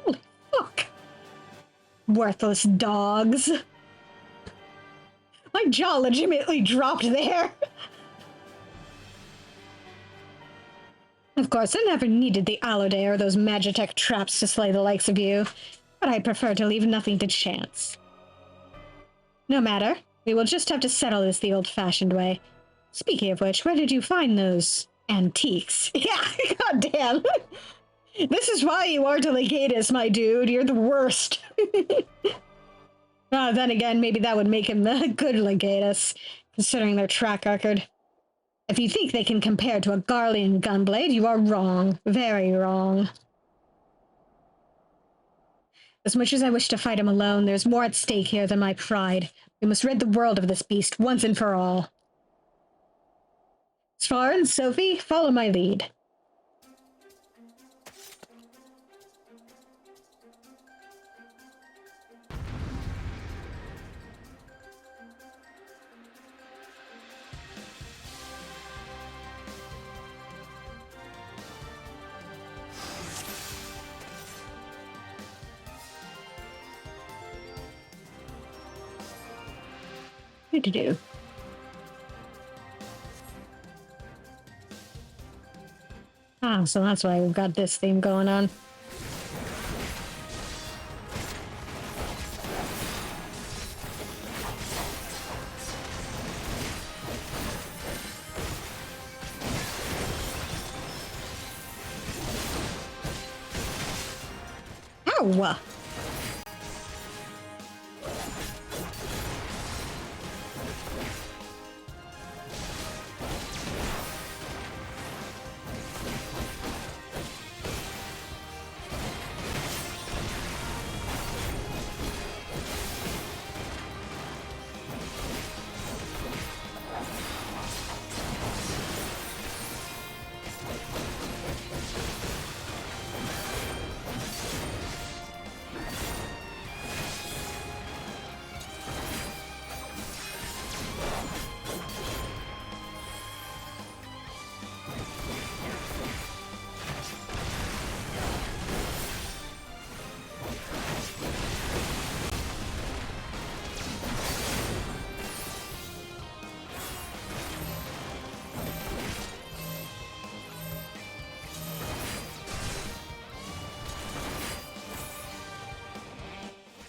Holy fuck! Worthless dogs. My jaw legitimately dropped there. Of course, I never needed the Alade or those Magitech traps to slay the likes of you, but I prefer to leave nothing to chance. No matter. We will just have to settle this the old-fashioned way. Speaking of which, where did you find those antiques? Yeah, goddamn. This is why you are to Legatus, my dude. You're the worst. Then again, maybe that would make him the good Legatus, considering their track record. If you think they can compare to a Garlean gunblade, you are wrong. Very wrong. As much as I wish to fight him alone, there's more at stake here than my pride. We must rid the world of this beast once and for all. Svarin, Sophie, follow my lead. What to do? Ah, so that's why we've got this theme going on. Ow!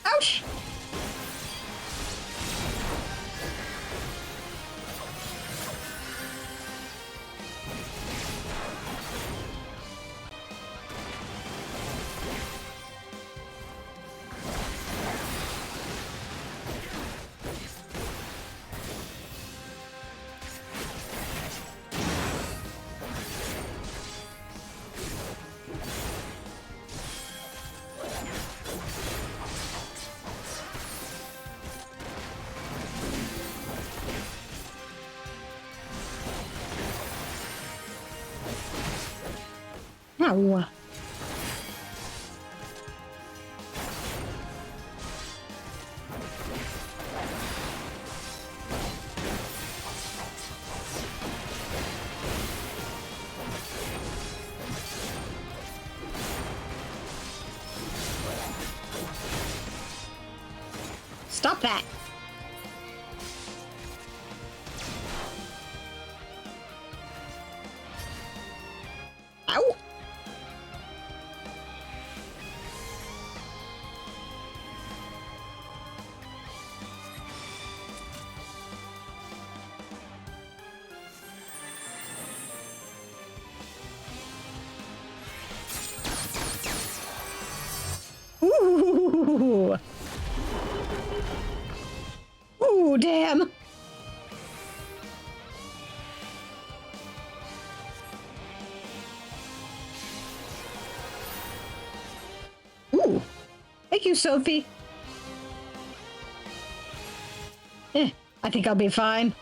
Ouch! Ow! Stop that! Ow! Ooh! Ooh, damn! Ooh! Thank you, Sophie. I think I'll be fine.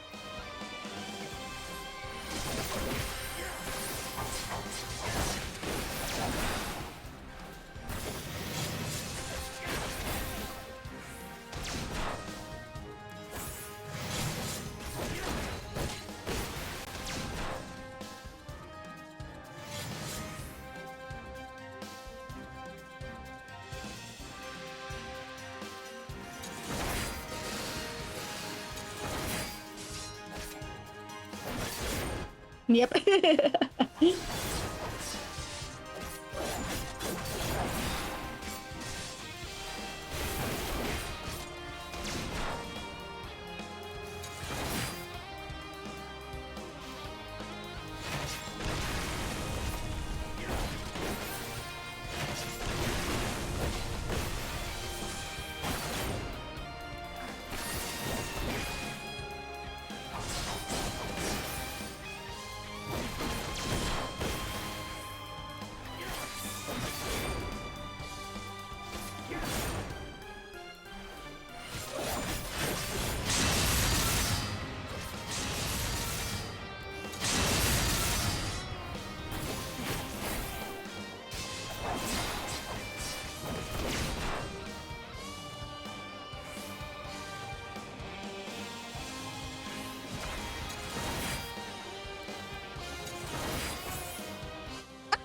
Yep.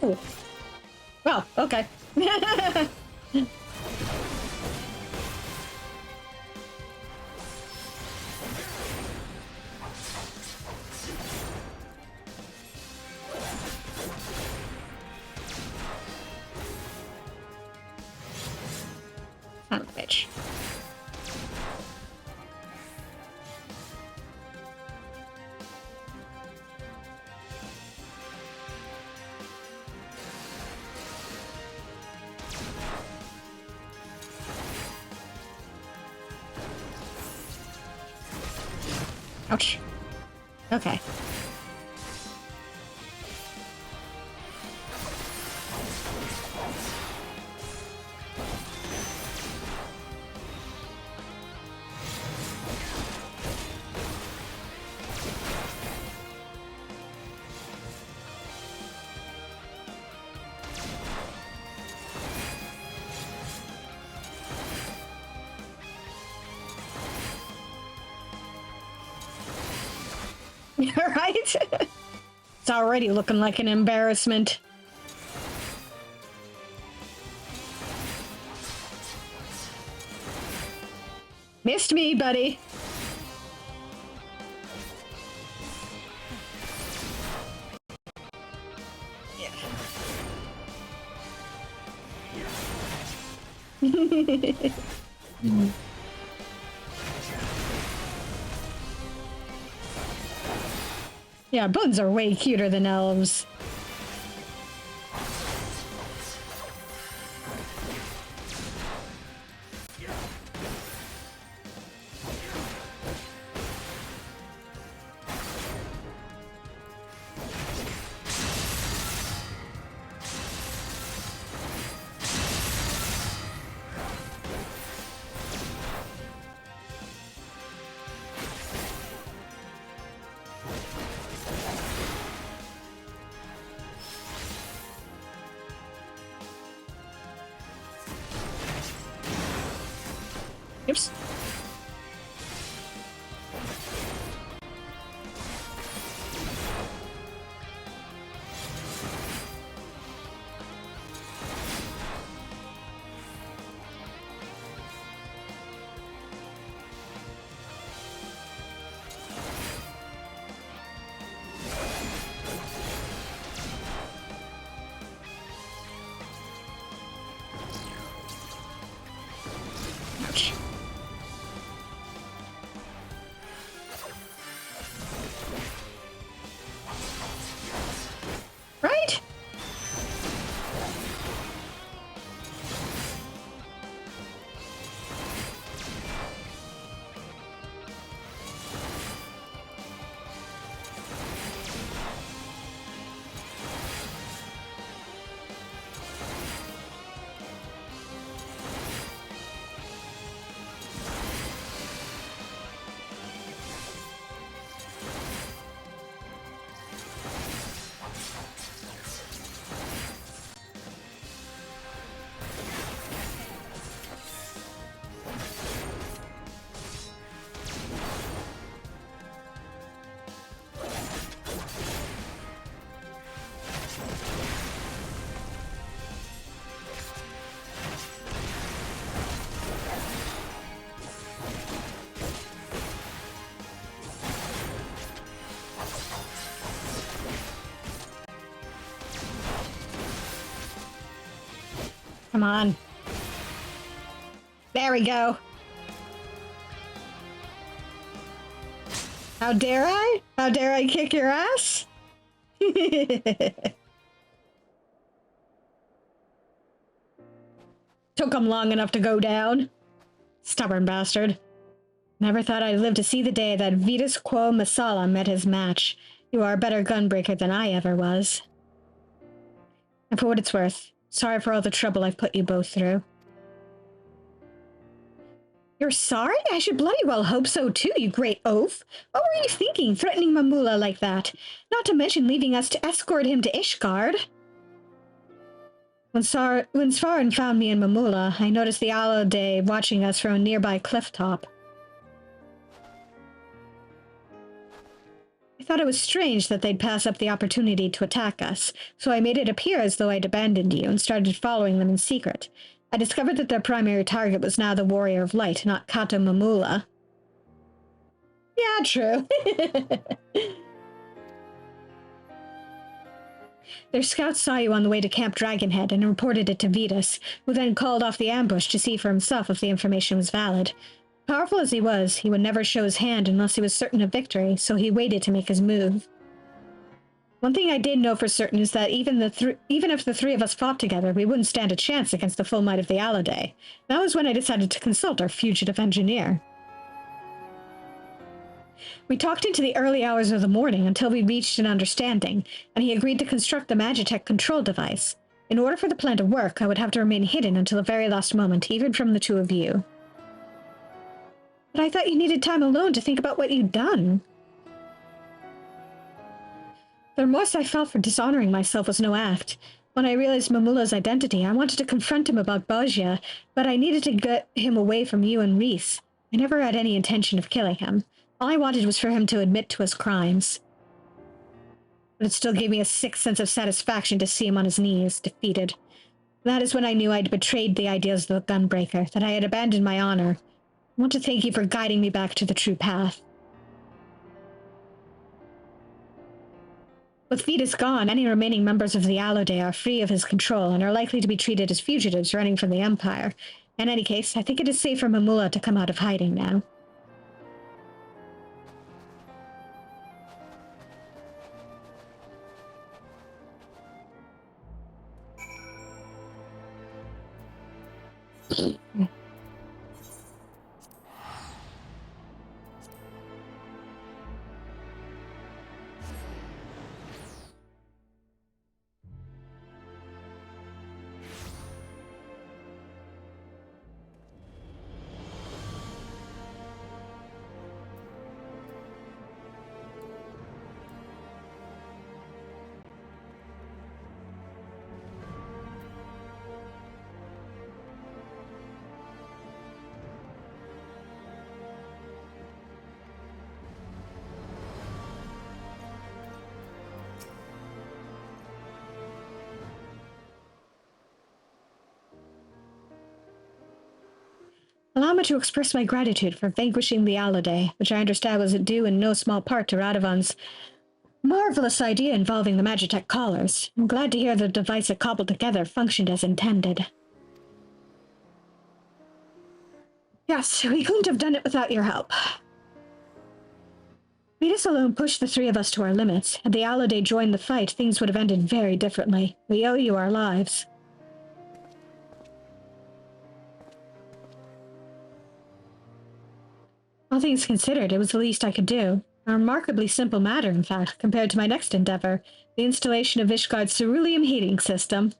Oh. Well, okay. Son of a bitch. Ouch. Okay. Right? It's already looking like an embarrassment. Missed me, buddy. Yeah, bugs are way cuter than elves. Oops. Ouch. Right? Come on. There we go. How dare I? How dare I kick your ass? Took him long enough to go down. Stubborn bastard. Never thought I'd live to see the day that Vitus Quo Masala met his match. You are a better gunbreaker than I ever was. And for what it's worth, sorry for all the trouble I've put you both through. You're sorry? I should bloody well hope so too, you great oaf. What were you thinking, threatening Mamula like that? Not to mention leaving us to escort him to Ishgard. When Svarin found me and Mamula, I noticed the Alade watching us from a nearby cliff top. I thought it was strange that they'd pass up the opportunity to attack us, so I made it appear as though I'd abandoned you and started following them in secret. I discovered that their primary target was now the Warrior of Light, not Kato Mamula. Yeah, true. Their scouts saw you on the way to Camp Dragonhead and reported it to Vitus, who then called off the ambush to see for himself if the information was valid. Powerful as he was, he would never show his hand unless he was certain of victory, so he waited to make his move. One thing I did know for certain is that even if the three of us fought together, we wouldn't stand a chance against the full might of the Alade. That was when I decided to consult our fugitive engineer. We talked into the early hours of the morning until we reached an understanding, and he agreed to construct the Magitech control device. In order for the plan to work, I would have to remain hidden until the very last moment, even from the two of you. But I thought you needed time alone to think about what you'd done. The remorse I felt for dishonoring myself was no act. When I realized Mamula's identity, I wanted to confront him about Bozia, but I needed to get him away from you and Reese. I never had any intention of killing him. All I wanted was for him to admit to his crimes. But it still gave me a sick sense of satisfaction to see him on his knees, defeated. That is when I knew I'd betrayed the ideals of the Gunbreaker, that I had abandoned my honor. I want to thank you for guiding me back to the true path. With Vetus gone, any remaining members of the Alloday are free of his control and are likely to be treated as fugitives running from the Empire. In any case, I think it is safe for Mamula to come out of hiding now. Allow me to express my gratitude for vanquishing the Alloday, which I understand was due in no small part to Radovan's marvelous idea involving the Magitech collars. I'm glad to hear the device it cobbled together functioned as intended. Yes, we couldn't have done it without your help. Vetus alone pushed the three of us to our limits. Had the Alloday joined the fight, things would have ended very differently. We owe you our lives. All things considered, it was the least I could do. A remarkably simple matter, in fact, compared to my next endeavor, the installation of Ishgard's ceruleum heating system.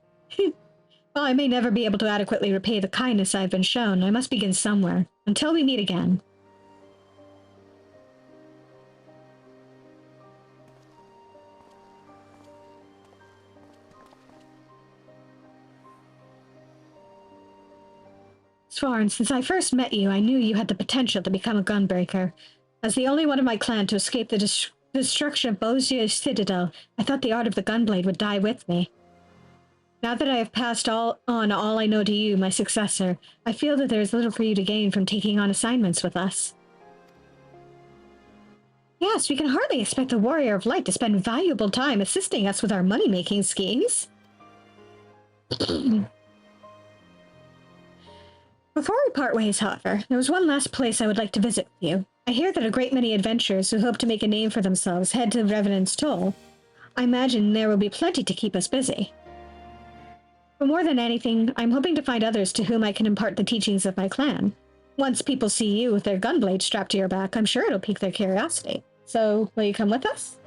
While I may never be able to adequately repay the kindness I have been shown, I must begin somewhere. Until we meet again. Svarn, since I first met you, I knew you had the potential to become a gunbreaker. As the only one of my clan to escape the destruction of Bozia's citadel, I thought the art of the gunblade would die with me. Now that I have passed all I know to you, my successor, I feel that there is little for you to gain from taking on assignments with us. Yes, we can hardly expect the Warrior of Light to spend valuable time assisting us with our money-making schemes. Before we part ways, however, there was one last place I would like to visit with you. I hear that a great many adventurers who hope to make a name for themselves head to Revenant's Toll. I imagine there will be plenty to keep us busy. But more than anything, I'm hoping to find others to whom I can impart the teachings of my clan. Once people see you with their gunblade strapped to your back, I'm sure it'll pique their curiosity. So, will you come with us?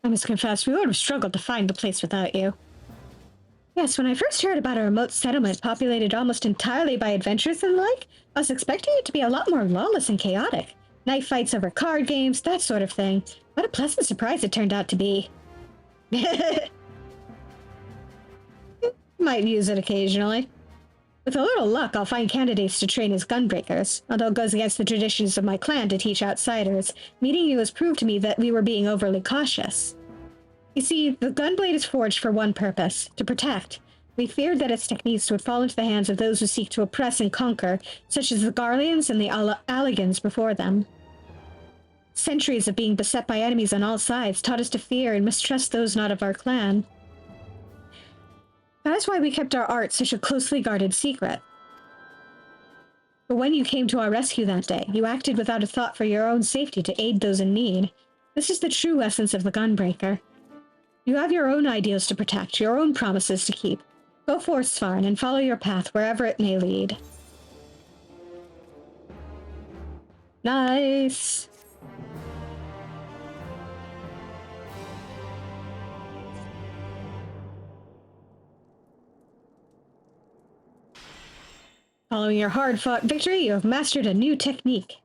I must confess, we would have struggled to find the place without you. Yes, when I first heard about a remote settlement populated almost entirely by adventurers and the like, I was expecting it to be a lot more lawless and chaotic. Knife fights over card games, that sort of thing. What a pleasant surprise it turned out to be. Might use it occasionally. With a little luck, I'll find candidates to train as gunbreakers, although it goes against the traditions of my clan to teach outsiders. Meeting you has proved to me that we were being overly cautious. You see, the gunblade is forged for one purpose, to protect. We feared that its techniques would fall into the hands of those who seek to oppress and conquer, such as the Garleans and the Alligans before them. Centuries of being beset by enemies on all sides taught us to fear and mistrust those not of our clan. That is why we kept our art such a closely guarded secret. But when you came to our rescue that day, you acted without a thought for your own safety to aid those in need. This is the true essence of the Gunbreaker. You have your own ideals to protect, your own promises to keep. Go forth, Svarn, and follow your path wherever it may lead. Nice! Following your hard-fought victory, you have mastered a new technique.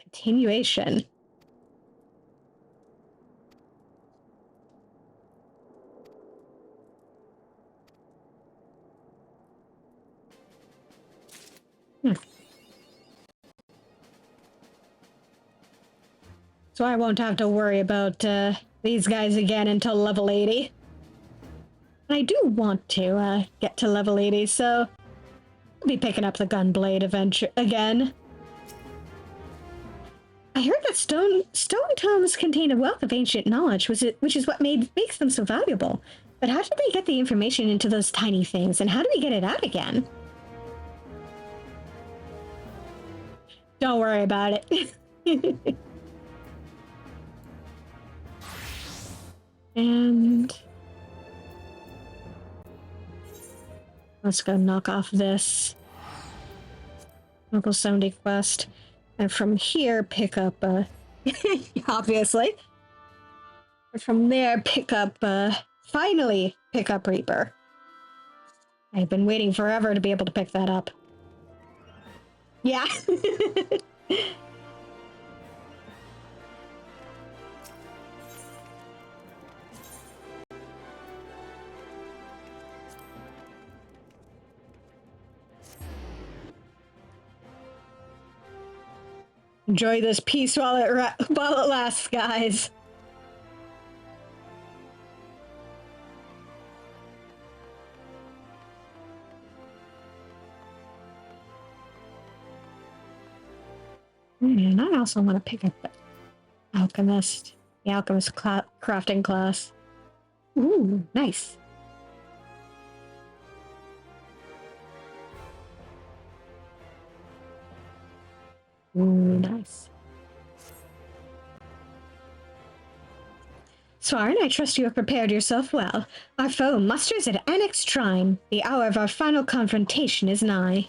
Continuation. So I won't have to worry about these guys again until level 80. And I do want to get to level 80, so I'll be picking up the Gunblade again. I heard that stone tomes contain a wealth of ancient knowledge, which is what makes them so valuable. But how did they get the information into those tiny things, and how do we get it out again? Don't worry about it. And let's go knock off this Local 70 quest. And from here, pick up, obviously. And from there, pick up, finally pick up Reaper. I've been waiting forever to be able to pick that up. Yeah. Enjoy this peace while it lasts, guys. And I also want to pick up the Alchemist. The Alchemist crafting class. Ooh, nice. Ooh, nice. Svarn, I trust you have prepared yourself well. Our foe musters at Annex Trine. The hour of our final confrontation is nigh.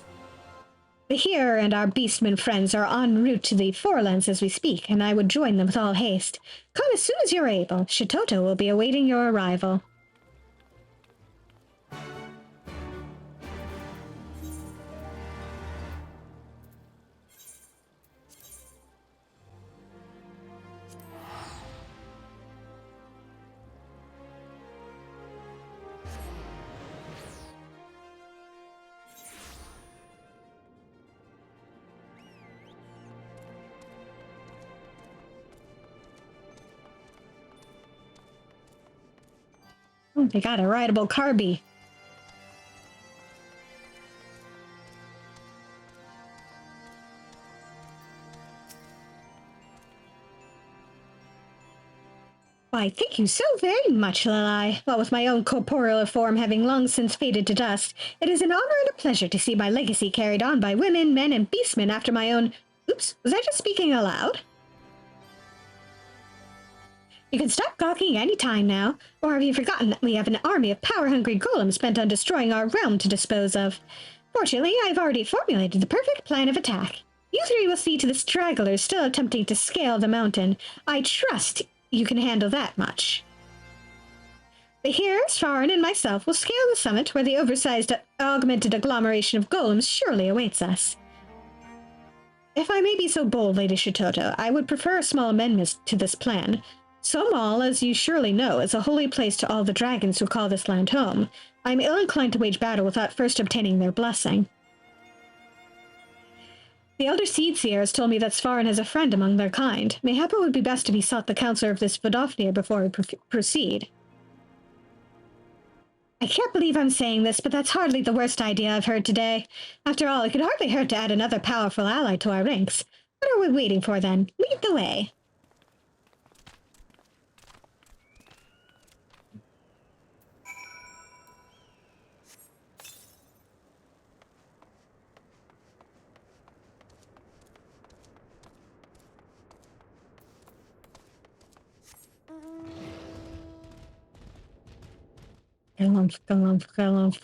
The Hearer and our beastmen friends are en route to the Forelands as we speak, and I would join them with all haste. Come as soon as you're able. Shitoto will be awaiting your arrival. Oh, they got a rideable Carby. Why, thank you so very much, Lili. What with my own corporeal form having long since faded to dust, it is an honor and a pleasure to see my legacy carried on by women, men, and beastmen after my own... Oops, was I just speaking aloud? You can stop gawking any time now, or have you forgotten that we have an army of power-hungry golems bent on destroying our realm to dispose of? Fortunately, I've already formulated the perfect plan of attack. You three will see to the stragglers still attempting to scale the mountain. I trust you can handle that much. The Hearer, Svarn, and myself will scale the summit where the oversized, augmented agglomeration of golems surely awaits us. If I may be so bold, Lady Shitoto, I would prefer a small amendment to this plan. Somal, as you surely know, is a holy place to all the dragons who call this land home. I am ill-inclined to wage battle without first obtaining their blessing. The Elder Seedseer has told me that Svarn has a friend among their kind. Mayhap it would be best to besought the counselor of this Vodofnir before we proceed. I can't believe I'm saying this, but that's hardly the worst idea I've heard today. After all, it could hardly hurt to add another powerful ally to our ranks. What are we waiting for, then? Lead the way. Galumph.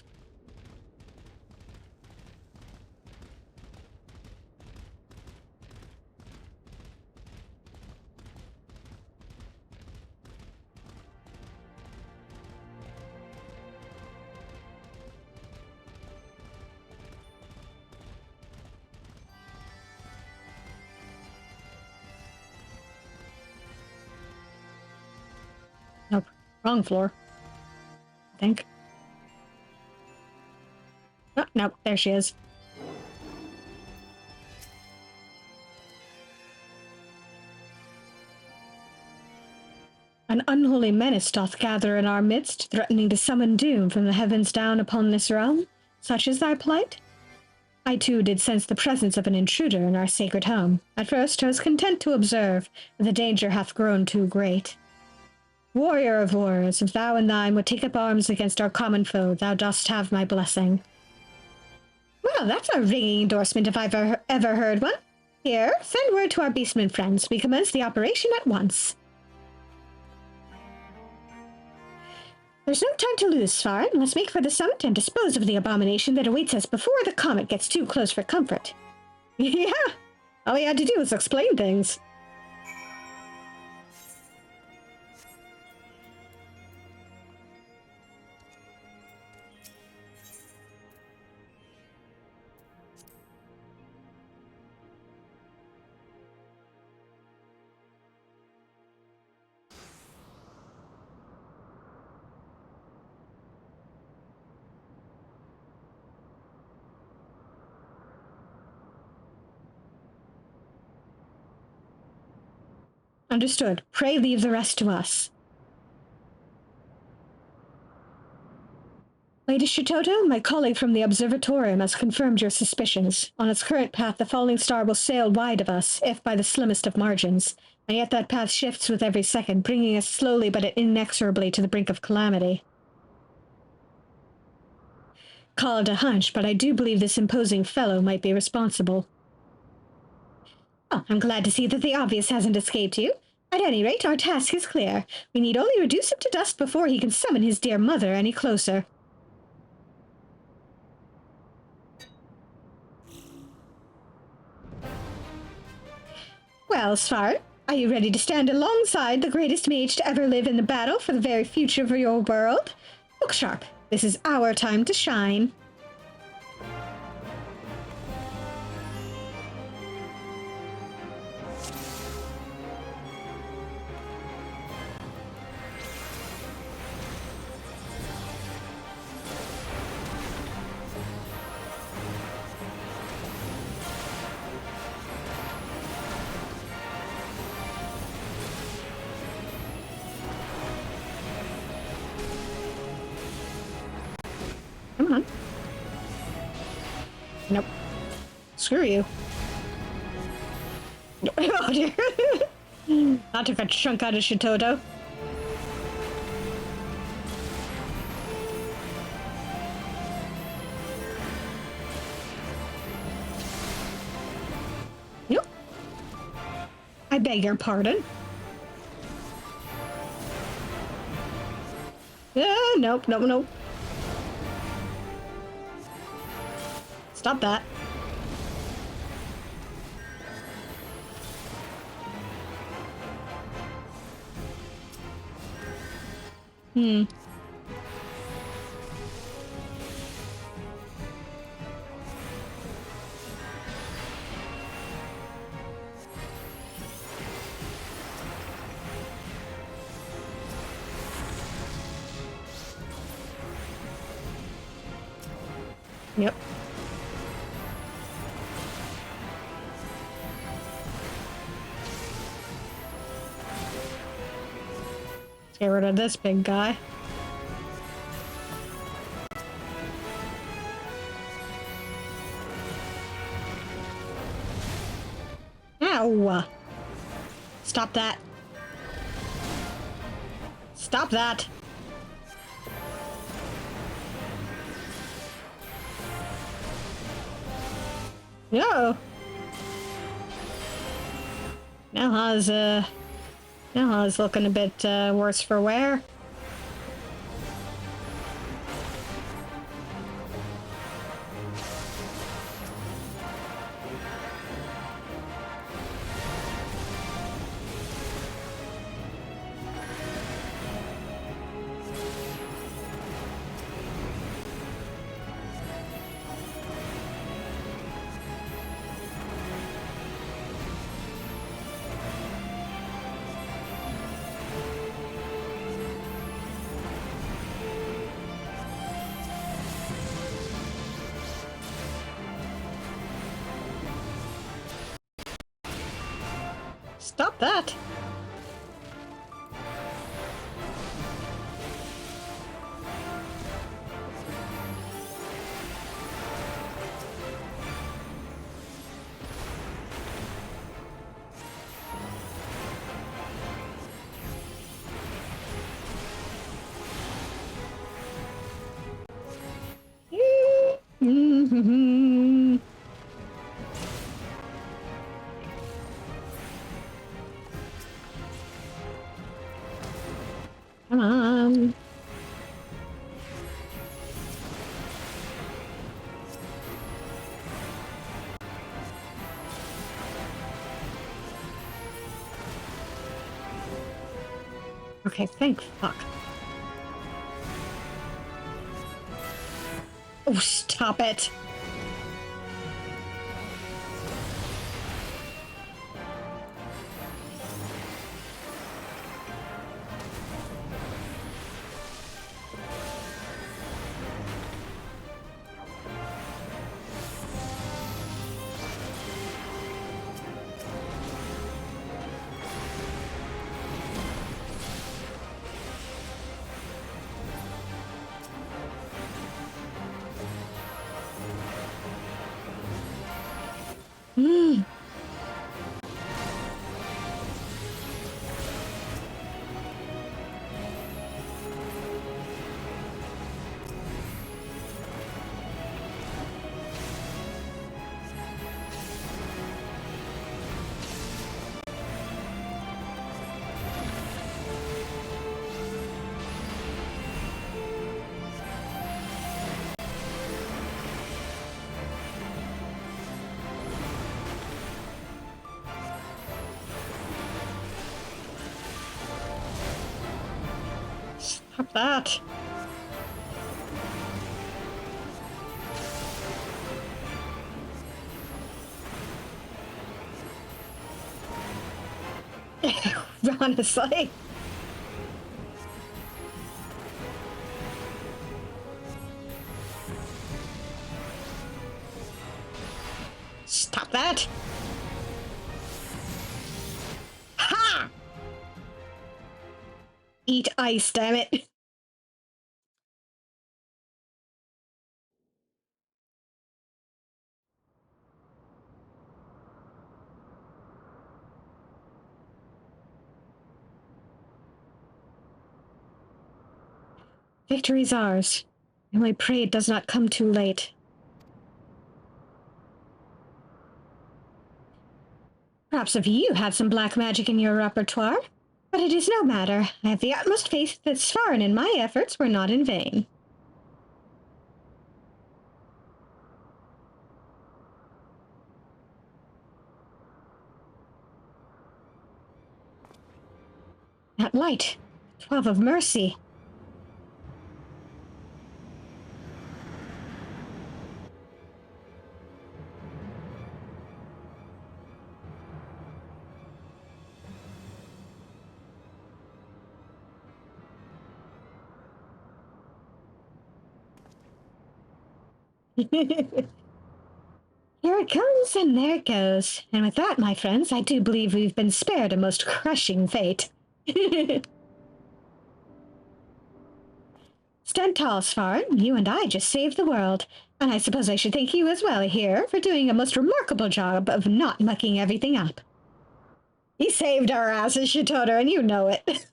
Nope. Wrong floor. I think. Oh, nope. There she is. An unholy menace doth gather in our midst, threatening to summon doom from the heavens down upon this realm. Such is thy plight? I too did sense the presence of an intruder in our sacred home. At first I was content to observe, but the danger hath grown too great. Warrior of warriors, if thou and thine would take up arms against our common foe, thou dost have my blessing. Well, that's a ringing endorsement if I've ever heard one. Here, send word to our beastmen friends. We commence the operation at once. There's no time to lose, Svarin. Let's make for the summit and dispose of the abomination that awaits us before the comet gets too close for comfort. Yeah, all we had to do was explain things. Understood. Pray leave the rest to us. Lady Shitoto, my colleague from the observatorium has confirmed your suspicions. On its current path, the falling star will sail wide of us, if by the slimmest of margins. And yet that path shifts with every second, bringing us slowly but inexorably to the brink of calamity. Call it a hunch, but I do believe this imposing fellow might be responsible. Oh, I'm glad to see that the obvious hasn't escaped you. At any rate, our task is clear. We need only reduce him to dust before he can summon his dear mother any closer. Well, Svarin, are you ready to stand alongside the greatest mage to ever live in the battle for the very future of your world? Look sharp. This is our time to shine. Come on. Nope. Screw you. Oh dear. That took a chunk out of Shitoto. Nope. I beg your pardon. Nope. Stop that. Yep. Get rid of this big guy. Ow! Stop that. Stop that. No. Now has, No, I was looking a bit worse for wear. Stop that! Come on. Okay, thank fuck. Oh, stop it. Mm. Stop that. Honestly. Stop that. Ha! Eat ice, damn it. Victory's ours. I only pray it does not come too late. Perhaps if you had some black magic in your repertoire. But it is no matter. I have the utmost faith that Svarin and my efforts were not in vain. That light. 12 of mercy. Here it comes, and there it goes. And with that, my friends, I do believe we've been spared a most crushing fate. Stand tall, Svarin. You and I just saved the world. And I suppose I should thank you as well here for doing a most remarkable job of not mucking everything up. He saved our asses, Shitoda, and you know it.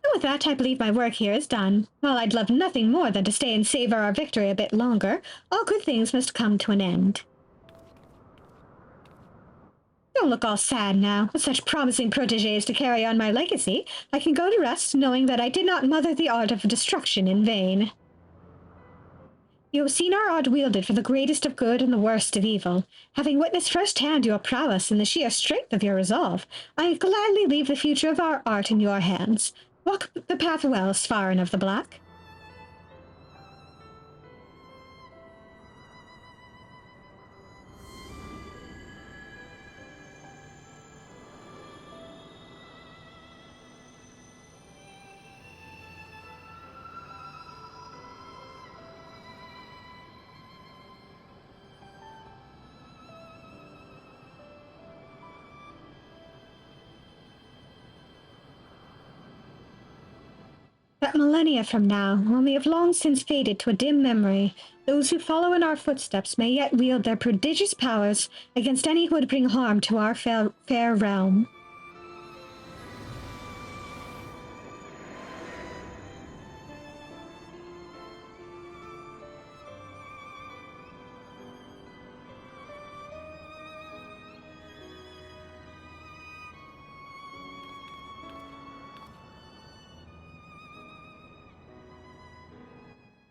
And with that, I believe my work here is done. While I'd love nothing more than to stay and savor our victory a bit longer, all good things must come to an end. Don't look all sad now. With such promising protégés to carry on my legacy, I can go to rest knowing that I did not mother the art of destruction in vain. You have seen our art wielded for the greatest of good and the worst of evil. Having witnessed firsthand your prowess and the sheer strength of your resolve, I gladly leave the future of our art in your hands. Walk the path well, Svarin of the Black. But millennia from now, when we have long since faded to a dim memory, those who follow in our footsteps may yet wield their prodigious powers against any who would bring harm to our fair realm.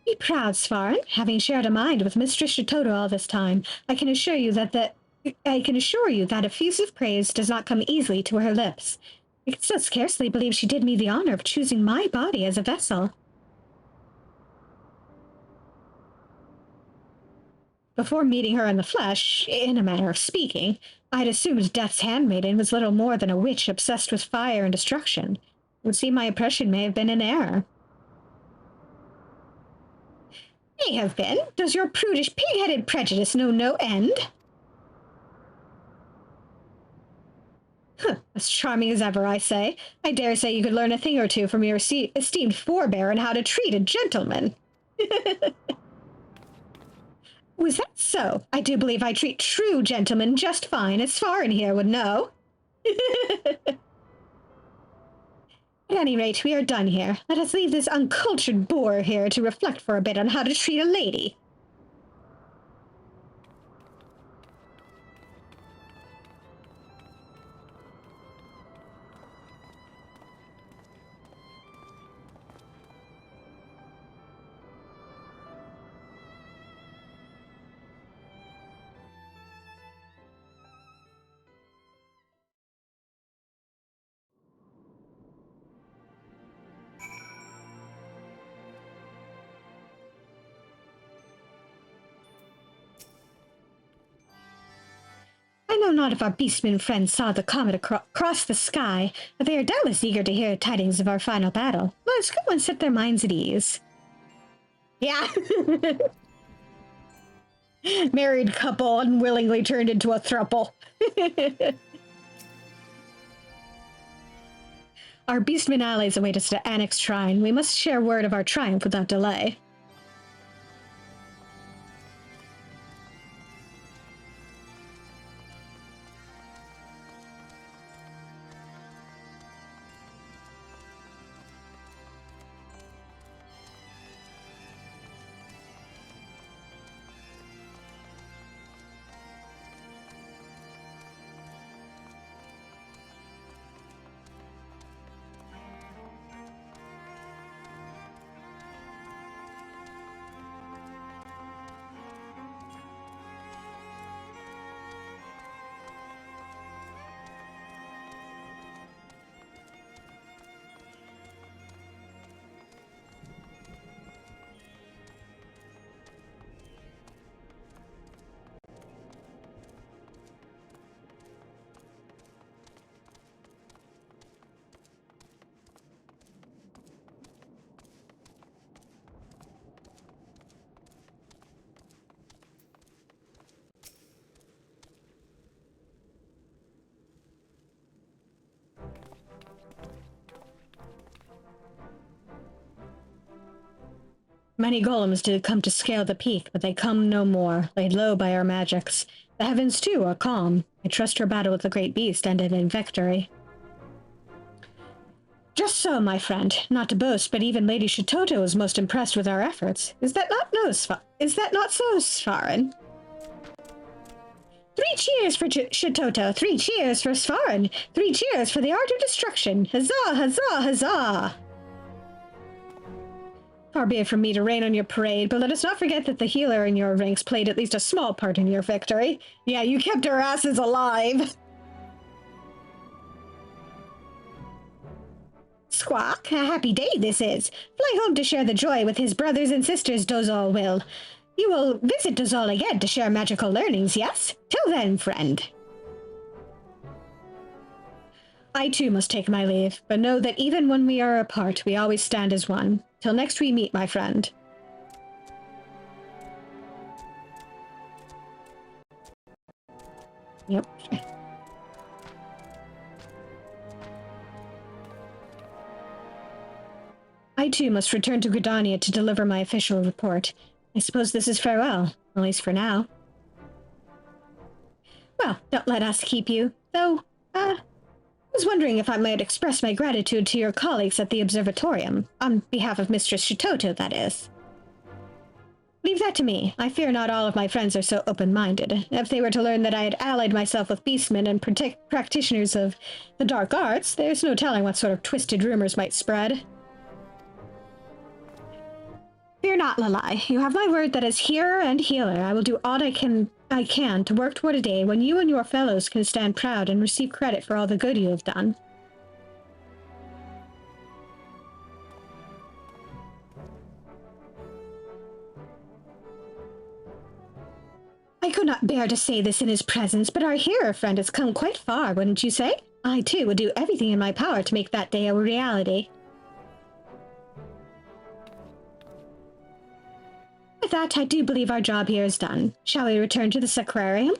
Be proud, Svarin. Having shared a mind with Mistress Shitoto all this time, I can assure you that effusive praise does not come easily to her lips. I can still scarcely believe she did me the honor of choosing my body as a vessel. Before meeting her in the flesh, in a manner of speaking, I had assumed Death's handmaiden was little more than a witch obsessed with fire and destruction. It would seem my impression may have been an error. May have been. Does your prudish, pig-headed prejudice know no end? As charming as ever, I say. I dare say you could learn a thing or two from your esteemed forebear on how to treat a gentleman. Was that so? I do believe I treat true gentlemen just fine, as Svarin here would know. At any rate, we are done here. Let us leave this uncultured boor here to reflect for a bit on how to treat a lady. I know not if our beastmen friends saw the comet across the sky, but they are doubtless eager to hear tidings of our final battle. Let us go and set their minds at ease. Yeah. Married couple unwillingly turned into a throuple. Our beastmen allies await us at Annex Shrine. We must share word of our triumph without delay. Many golems did come to scale the peak, but they come no more, laid low by our magics. The heavens, too, are calm. I trust her battle with the great beast ended in victory. Just so, my friend. Not to boast, but even Lady Shitoto was most impressed with our efforts. Is that not so, Svarin? 3 cheers for Shitoto, 3 cheers for Svarin, 3 cheers for the art of destruction. Huzzah, huzzah, huzzah! Far be it from me to rain on your parade, but let us not forget that the healer in your ranks played at least a small part in your victory. Yeah, you kept our asses alive. Squawk, a happy day this is. Fly home to share the joy with his brothers and sisters, Dozal will. You will visit Dozal again to share magical learnings, yes? Till then, friend. I too must take my leave, but know that even when we are apart, we always stand as one. Till next we meet, my friend. Yep. I too must return to Gridania to deliver my official report. I suppose this is farewell, at least for now. Well, don't let us keep you, though, I was wondering if I might express my gratitude to your colleagues at the Observatorium, on behalf of Mistress Shitoto, that is. Leave that to me. I fear not all of my friends are so open-minded. If they were to learn that I had allied myself with beastmen and practitioners of the dark arts, there's no telling what sort of twisted rumors might spread. Fear not, Lalai. You have my word that as hearer and healer, I will do all I can to work toward a day when you and your fellows can stand proud and receive credit for all the good you have done. I could not bear to say this in his presence, but our hearer friend has come quite far, wouldn't you say? I, too, would do everything in my power to make that day a reality. With that, I do believe our job here is done. Shall we return to the Sacrarium?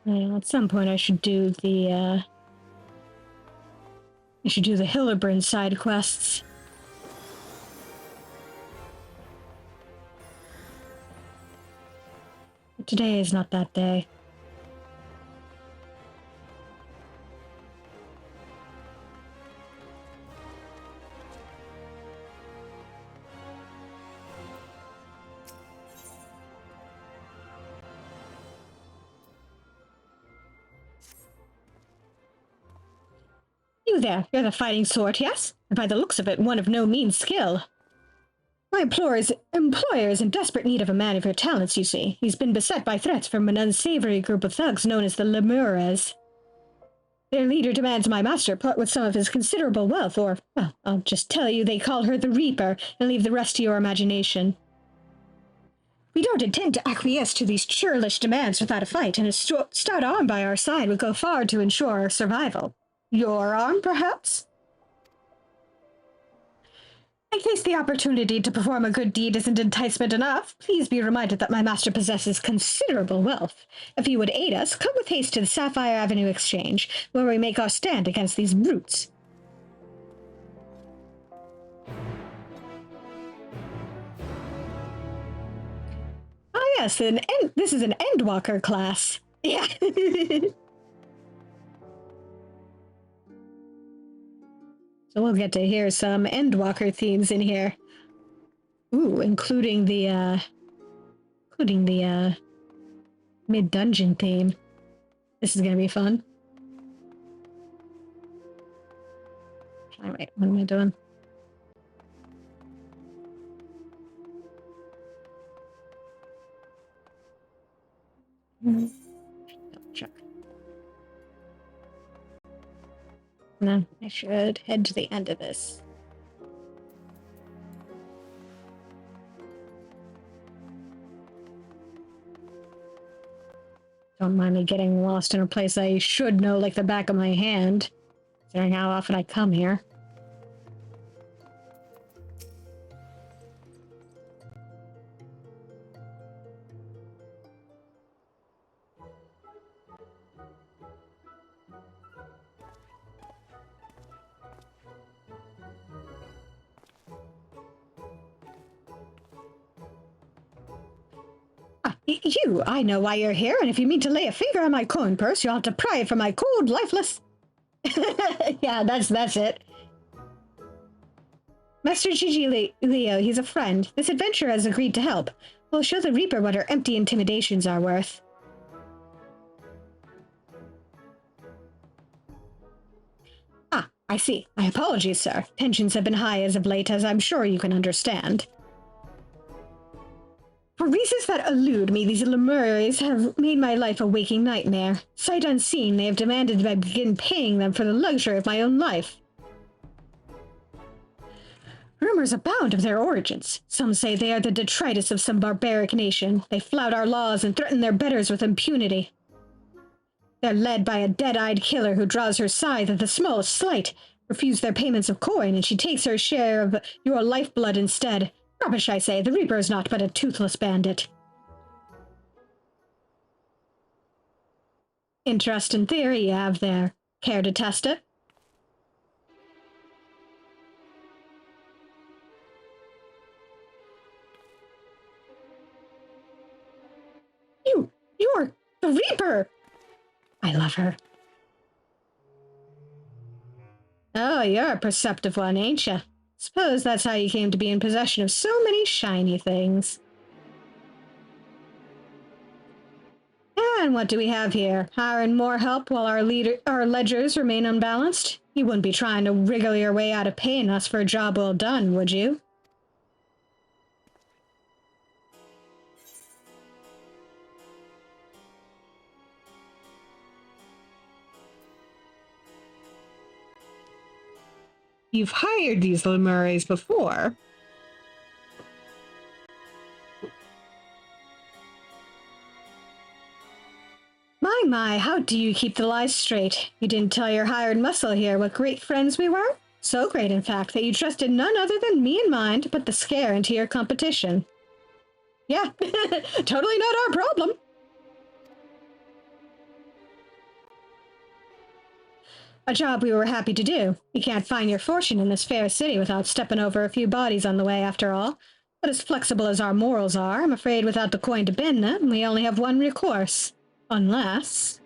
Well, at some point I should do the Hildebrand side quests. But today is not that day. You there, you're the fighting sort, yes? And by the looks of it, one of no mean skill. My employer is in desperate need of a man of your talents, you see. He's been beset by threats from an unsavory group of thugs known as the Lemures. Their leader demands my master part with some of his considerable wealth, or, well, I'll just tell you they call her the Reaper, and leave the rest to your imagination. We don't intend to acquiesce to these churlish demands without a fight, and a stout arm by our side would go far to ensure our survival. Your arm, perhaps? In case the opportunity to perform a good deed isn't enticement enough, please be reminded that my master possesses considerable wealth. If you would aid us, come with haste to the Sapphire Avenue Exchange, where we make our stand against these brutes. Ah yes, this is an Endwalker class. Yeah. So we'll get to hear some Endwalker themes in here. Ooh, including the mid-dungeon theme. This is gonna be fun. Alright, what am I doing? Double check. No, I should head to the end of this. Don't mind me getting lost in a place I should know like the back of my hand, considering how often I come here. You, I know why you're here, and if you mean to lay a finger on my coin purse, you'll have to pry it from my cold, lifeless... Yeah, that's it. Master Gigi Leo, he's a friend. This adventurer has agreed to help. We'll show the Reaper what her empty intimidations are worth. Ah, I see. My apologies, sir. Tensions have been high as of late, as I'm sure you can understand. For reasons that elude me, these Lemures have made my life a waking nightmare. Sight unseen, they have demanded that I begin paying them for the luxury of my own life. Rumors abound of their origins. Some say they are the detritus of some barbaric nation. They flout our laws and threaten their betters with impunity. They're led by a dead-eyed killer who draws her scythe at the smallest slight, refuse their payments of coin, and she takes her share of your lifeblood instead. Rubbish, I say. The Reaper is naught but a toothless bandit. Interesting theory you have there. Care to test it? You're the Reaper! I love her. Oh, you're a perceptive one, ain't you? Suppose that's how you came to be in possession of so many shiny things. And what do we have here? Hiring more help while our ledgers remain unbalanced? You wouldn't be trying to wriggle your way out of paying us for a job well done, would you? You've hired these Lemures before. My, how do you keep the lies straight? You didn't tell your hired muscle here what great friends we were? So great, in fact, that you trusted none other than me and mine to put the scare into your competition. Yeah, totally not our problem. A job we were happy to do. You can't find your fortune in this fair city without stepping over a few bodies on the way, after all. But as flexible as our morals are, I'm afraid without the coin to bend them, we only have one recourse. Unless...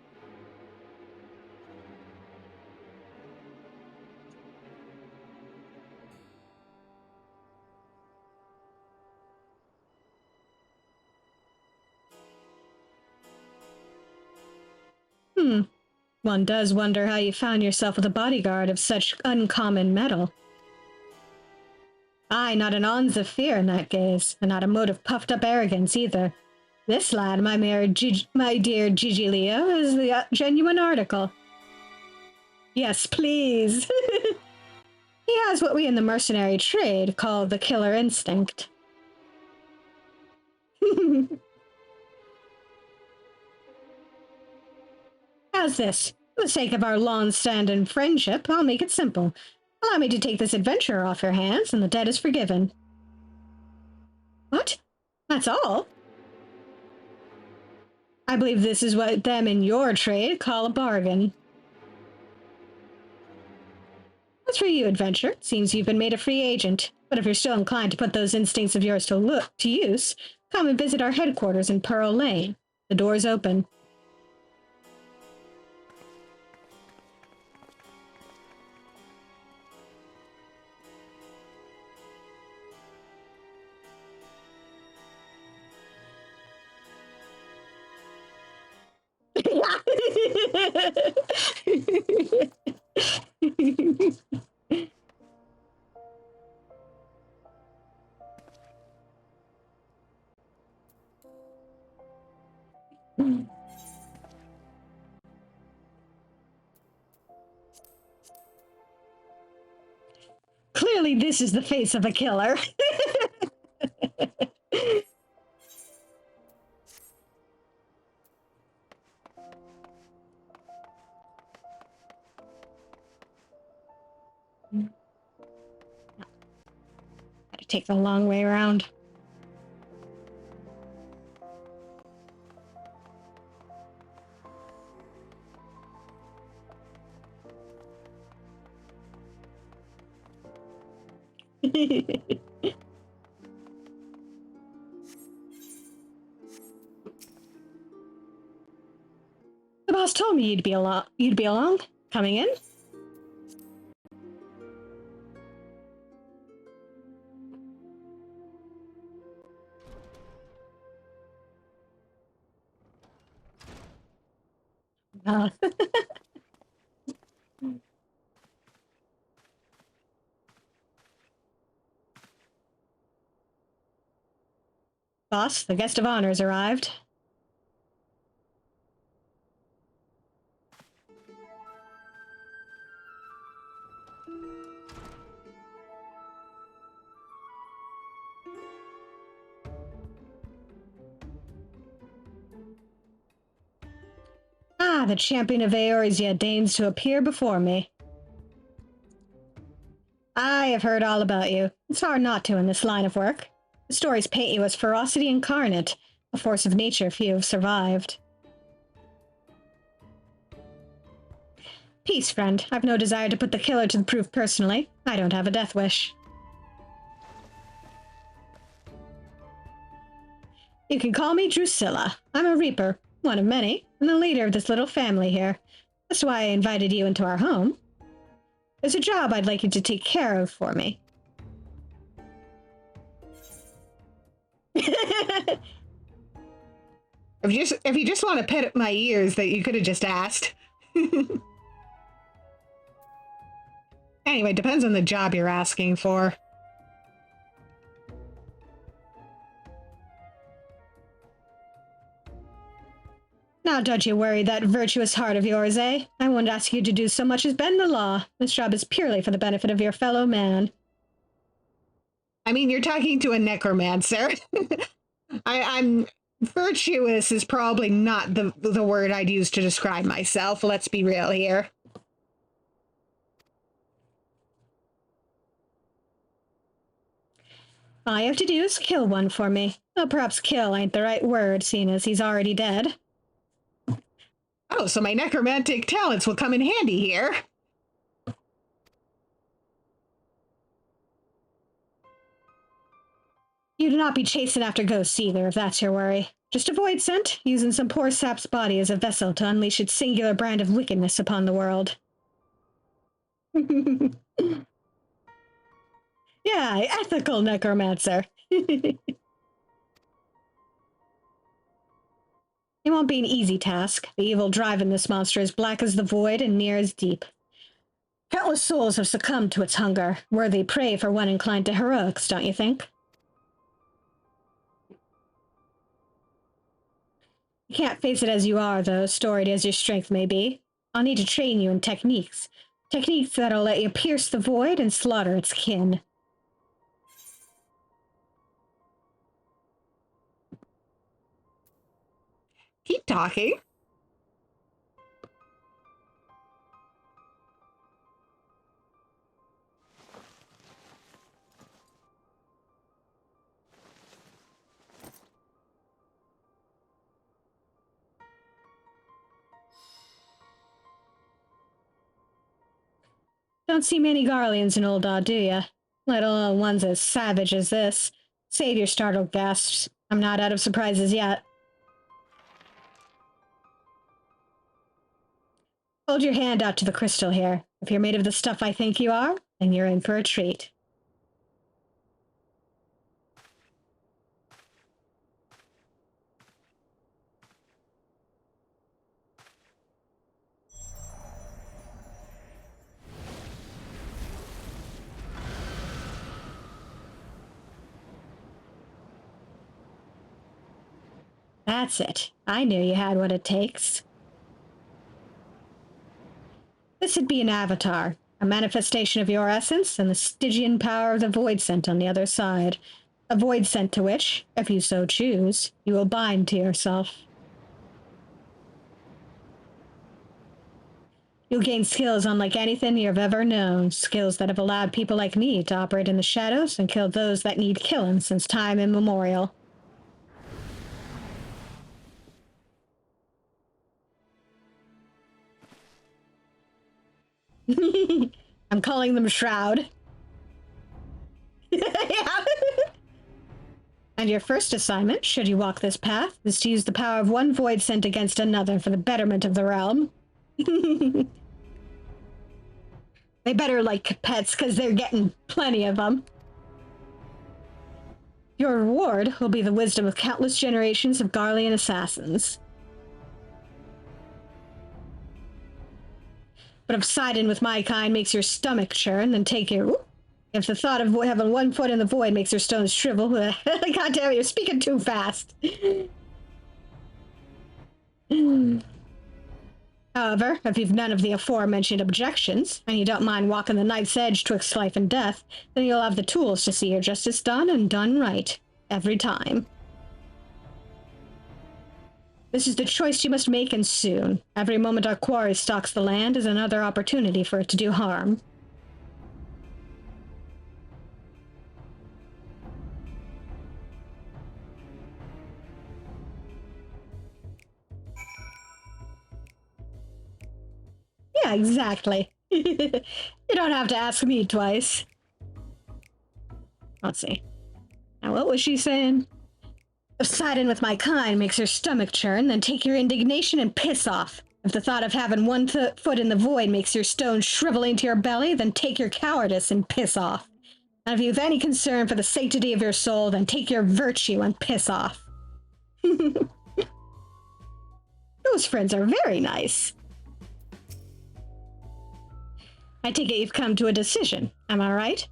One does wonder how you found yourself with a bodyguard of such uncommon mettle. Aye, not an ounce of fear in that gaze, and not a mote of puffed-up arrogance either. This lad, my dear Gigi Leo, is the genuine article. Yes, please. He has what we in the mercenary trade call the killer instinct. How's this? For the sake of our long-standing friendship, I'll make it simple. Allow me to take this adventurer off your hands, and the debt is forgiven. What? That's all? I believe this is what them in your trade call a bargain. As for you, adventurer, it seems you've been made a free agent. But if you're still inclined to put those instincts of yours to use, come and visit our headquarters in Pearl Lane. The door's open. Clearly, this is the face of a killer. Gotta take the long way around. The boss told me you'd be along. Coming in? Boss, the guest of honor has arrived. Ah, the champion of Eorzea deigns to appear before me. I have heard all about you. It's hard not to in this line of work. The stories paint you as ferocity incarnate, a force of nature few have survived. Peace, friend. I've no desire to put the killer to the proof personally. I don't have a death wish. You can call me Drusilla. I'm a Reaper, one of many, and the leader of this little family here. That's why I invited you into our home. There's a job I'd like you to take care of for me. If you just want to pet at my ears, that you could have just asked. Anyway, depends on the job you're asking for. Now don't you worry that virtuous heart of yours, eh? I won't ask you to do so much as bend the law. This job is purely for the benefit of your fellow man. I mean, you're talking to a necromancer. I'm virtuous is probably not the word I'd use to describe myself. Let's be real here. All you have to do is kill one for me. Well, perhaps kill ain't the right word, seeing as he's already dead. Oh, so my necromantic talents will come in handy here. You do not be chasing after ghosts either, if that's your worry. Just avoid scent, using some poor sap's body as a vessel to unleash its singular brand of wickedness upon the world. Yeah, ethical necromancer. It won't be an easy task. The evil drive in this monster is black as the void and near as deep. Countless souls have succumbed to its hunger. Worthy prey for one inclined to heroics, don't you think? You can't face it as you are, though, storied as your strength may be. I'll need to train you in techniques. Techniques that'll let you pierce the void and slaughter its kin. Keep talking. Don't see many Garleans in Ul'dah, do ya? Let alone ones as savage as this. Save your startled gasps. I'm not out of surprises yet. Hold your hand out to the crystal here. If you're made of the stuff I think you are, then you're in for a treat. That's it. I knew you had what it takes. This'd be an avatar. A manifestation of your essence and the Stygian power of the void scent on the other side. A void scent to which, if you so choose, you will bind to yourself. You'll gain skills unlike anything you've ever known, skills that have allowed people like me to operate in the shadows and kill those that need killing since time immemorial. I'm calling them Shroud. Yeah. And your first assignment, should you walk this path, is to use the power of one void scent against another for the betterment of the realm. They better like pets, because they're getting plenty of them. Your reward will be the wisdom of countless generations of Garlean assassins. But if siding with my kind makes your stomach churn, then take your... If the thought of having one foot in the void makes your stones shrivel... God damn it, you're speaking too fast. However, if you've none of the aforementioned objections, and you don't mind walking the knife's edge twixt life and death, then you'll have the tools to see your justice done and done right. Every time. This is the choice you must make, and soon. Every moment our quarry stalks the land is another opportunity for it to do harm. Yeah, exactly. You don't have to ask me twice. Let's see. Now, what was she saying? If siding with my kind makes your stomach churn, then take your indignation and piss off. If the thought of having one foot in the void makes your stone shrivel into your belly, then take your cowardice and piss off. And if you have any concern for the sanctity of your soul, then take your virtue and piss off. Those friends are very nice. I take it you've come to a decision, am I right?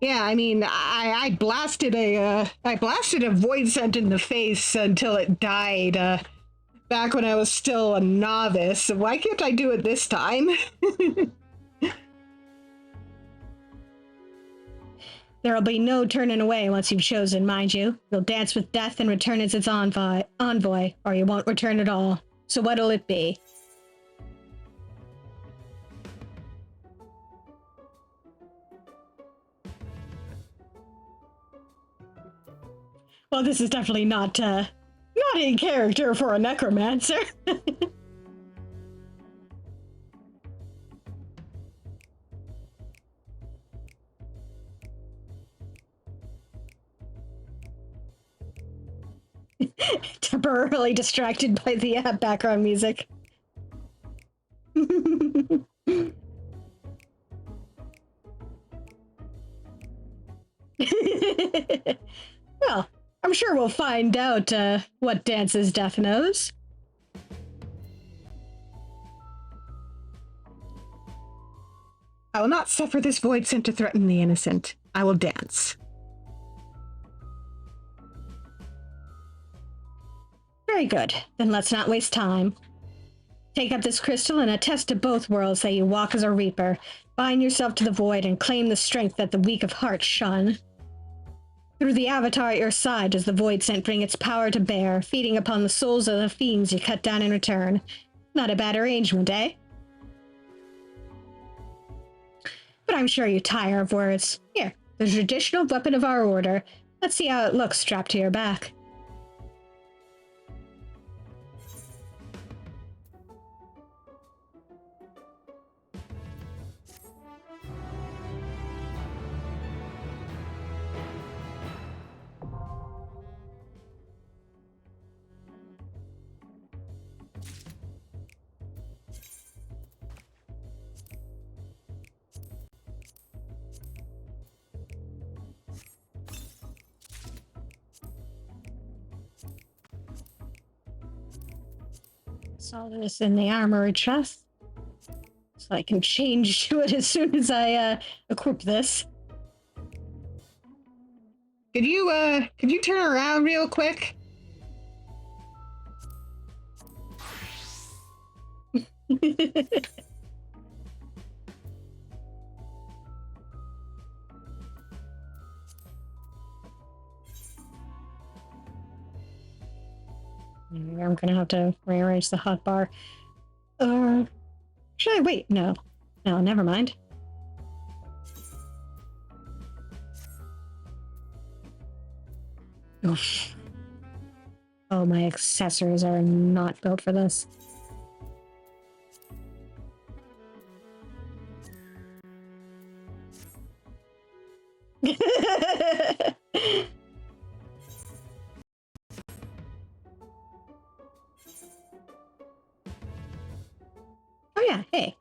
Yeah, I mean, I blasted a void scent in the face until it died, back when I was still a novice. Why can't I do it this time? There'll be no turning away once you've chosen, mind you. You'll dance with death and return as its envoy, or you won't return at all. So what'll it be? Well, this is definitely not in character for a necromancer. Temporarily distracted by the background music. Well, I'm sure we'll find out what dances Death knows. I will not suffer this void scent to threaten the innocent. I will dance. Very good. Then let's not waste time. Take up this crystal and attest to both worlds that you walk as a reaper. Bind yourself to the void and claim the strength that the weak of heart shun. Through the avatar at your side does the void scent bring its power to bear, feeding upon the souls of the fiends you cut down in return. Not a bad arrangement, eh? But I'm sure you tire of words. Here, the traditional weapon of our order. Let's see how it looks strapped to your back. All this in the armory chest, so I can change to it as soon as I equip this. Could you turn around real quick? I'm gonna have to rearrange the hotbar. Should I wait? No. No, never mind. Oof. Oh, my accessories are not built for this. Oh yeah, hey.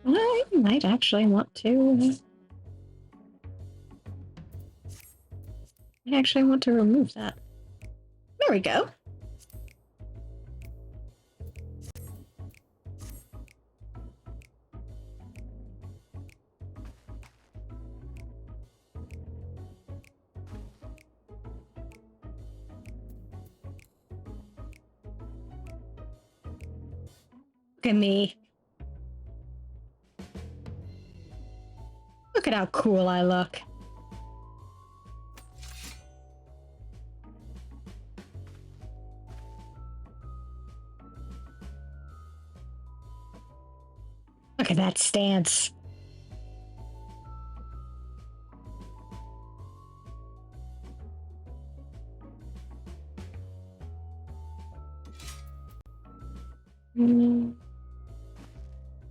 I might actually want to... I actually want to remove that. There we go. Look at me. Look at how cool I look. Look at that stance.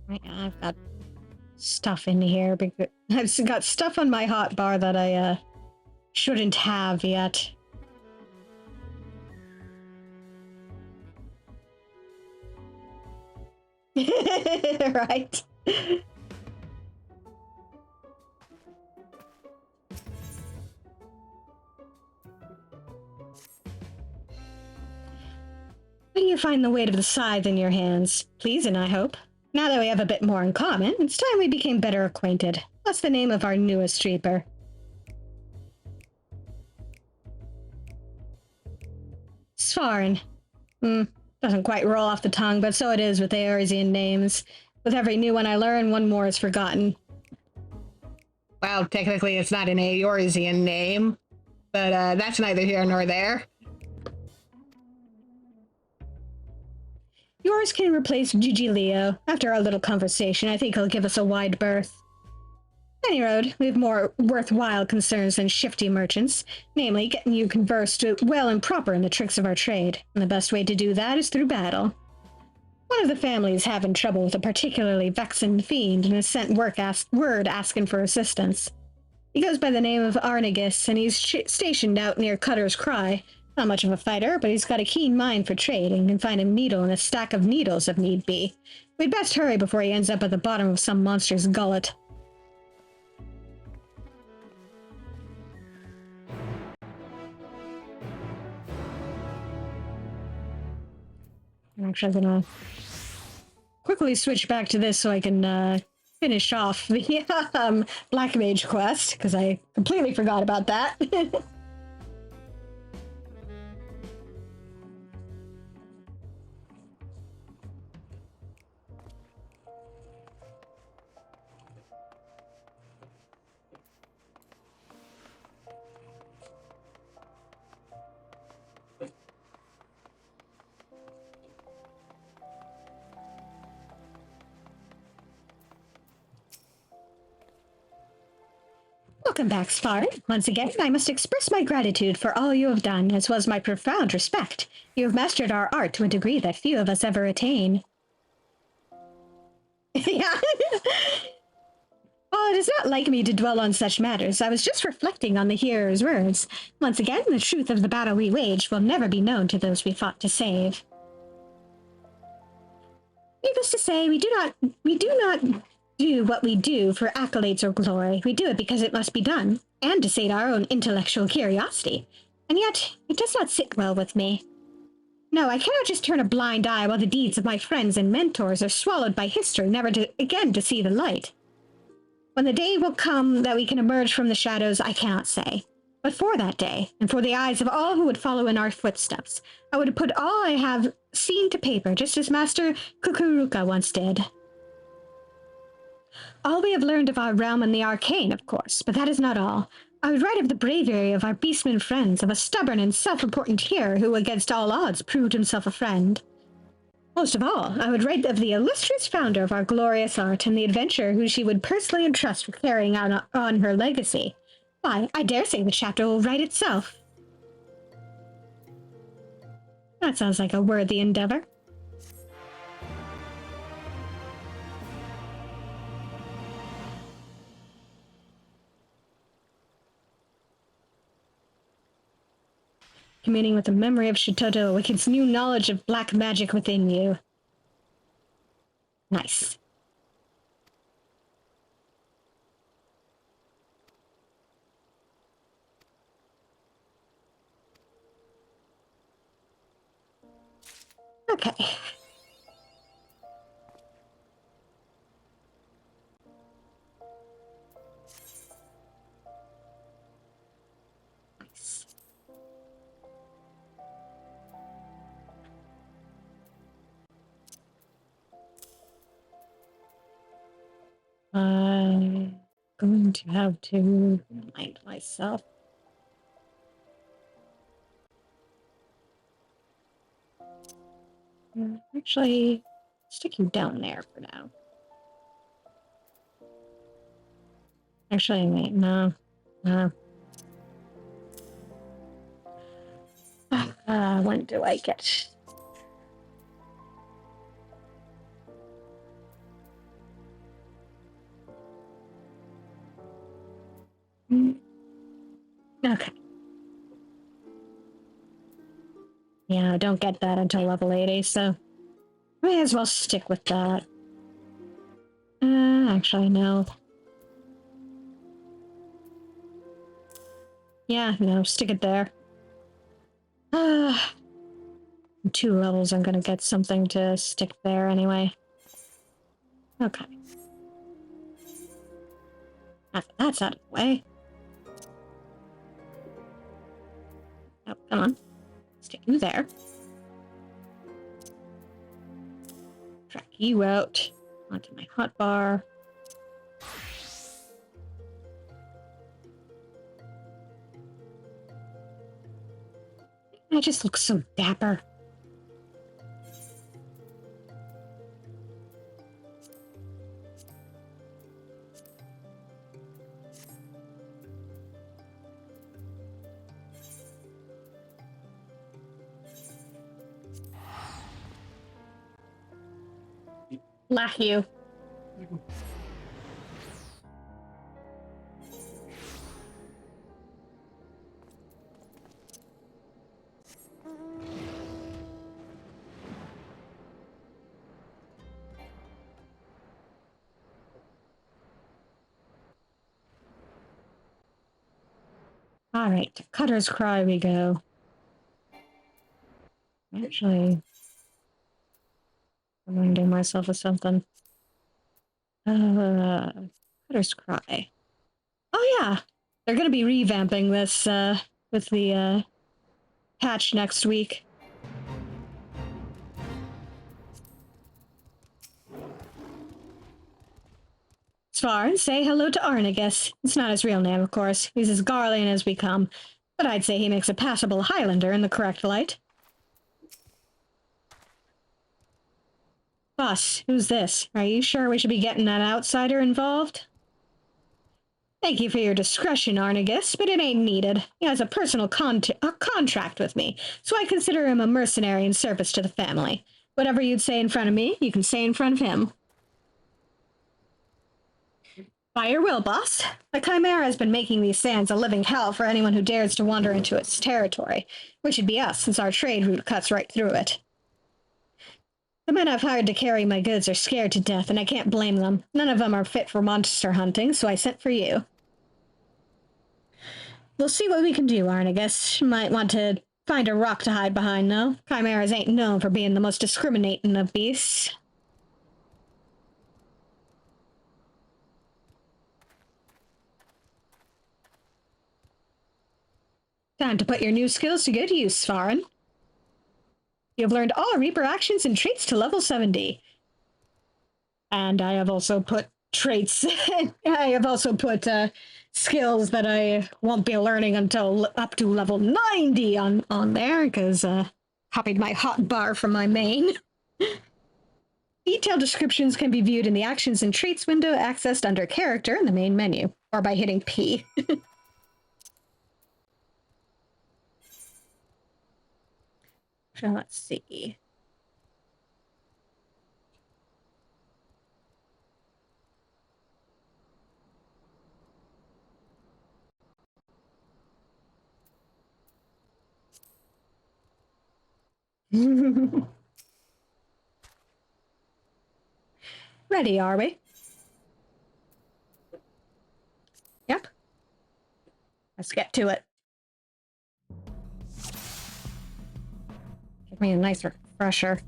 Right, I've got stuff in here because I've got stuff on my hotbar that I shouldn't have yet. Right. How do you find the weight of the scythe in your hands? Pleasing, I hope. Now that we have a bit more in common, it's time we became better acquainted. What's the name of our newest reaper? Svarin. Doesn't quite roll off the tongue, but so it is with Eorzean names. With every new one I learn, one more is forgotten. Well, technically it's not an Eorzean name, but that's neither here nor there. Yours can replace Gigi Leo. After our little conversation, I think he'll give us a wide berth. Any road, we have more worthwhile concerns than shifty merchants, namely getting you conversed well and proper in the tricks of our trade, and the best way to do that is through battle. One of the families having trouble with a particularly vexing fiend and has sent word asking for assistance. He goes by the name of Arnegus, and he's stationed out near Cutter's Cry. Not much of a fighter, but he's got a keen mind for trade and can find a needle in a stack of needles if need be. We'd best hurry before he ends up at the bottom of some monster's gullet. I'm actually gonna quickly switch back to this so I can finish off the Black Mage quest, because I completely forgot about that. Welcome back, Spar. Once again, I must express my gratitude for all you have done, as well as my profound respect. You have mastered our art to a degree that few of us ever attain. Yeah. While it is not like me to dwell on such matters, I was just reflecting on the hearer's words. Once again, the truth of the battle we waged will never be known to those we fought to save. Needless to say, we do not do what we do for accolades or glory. We do it because it must be done, and to sate our own intellectual curiosity. And yet, it does not sit well with me. No, I cannot just turn a blind eye while the deeds of my friends and mentors are swallowed by history, never again to see the light. When the day will come that we can emerge from the shadows, I cannot say. But for that day, and for the eyes of all who would follow in our footsteps, I would put all I have seen to paper, just as Master Kukuruka once did. All we have learned of our realm and the arcane, of course, but that is not all. I would write of the bravery of our beastmen friends, of a stubborn and self-important hero who, against all odds, proved himself a friend. Most of all, I would write of the illustrious founder of our glorious art and the adventurer who she would personally entrust with carrying on her legacy. Why, I dare say the chapter will write itself. That sounds like a worthy endeavor. Communing with the memory of Shitoto awakens new knowledge of black magic within you. Nice. Okay. Nice. I'm going to have to remind myself. Actually, stick you down there for now. Actually, wait, no. When do I get... Okay. Yeah, I don't get that until level 80, so may as well stick with that. Actually, no. Yeah, no, stick it there. In 2 levels, I'm gonna get something to stick there anyway. Okay. After that's out of the way. Oh, come on. Stick you there. Track you out onto my hotbar. I just look so dapper. Laugh you. All right, to Cutter's Cry we go. Actually, I'm going to do myself with something. Cutter's Cry. Oh yeah, they're going to be revamping this with the patch next week. Svar, say hello to Arnegus. It's not his real name, of course. He's as Garlean as we come. But I'd say he makes a passable Highlander in the correct light. Boss, who's this? Are you sure we should be getting an outsider involved? Thank you for your discretion, Arnegus, but it ain't needed. He has a personal contract with me, so I consider him a mercenary in service to the family. Whatever you'd say in front of me, you can say in front of him. By your will, boss. The Chimera has been making these sands a living hell for anyone who dares to wander into its territory, which would be us, since our trade route cuts right through it. The men I've hired to carry my goods are scared to death, and I can't blame them. None of them are fit for monster hunting, so I sent for you. We'll see what we can do, Arnegus. Might want to find a rock to hide behind, though. Chimeras ain't known for being the most discriminating of beasts. Time to put your new skills to good use, Svarin. You've learned all Reaper actions and traits to level 70. And I have also put traits, I have also put skills that I won't be learning until up to level 90 on there, because copied my hotbar from my main. Detailed descriptions can be viewed in the Actions and Traits window accessed under Character in the main menu, or by hitting P. So let's see. Ready, are we? Yep. Let's get to it. Give me a nice refresher.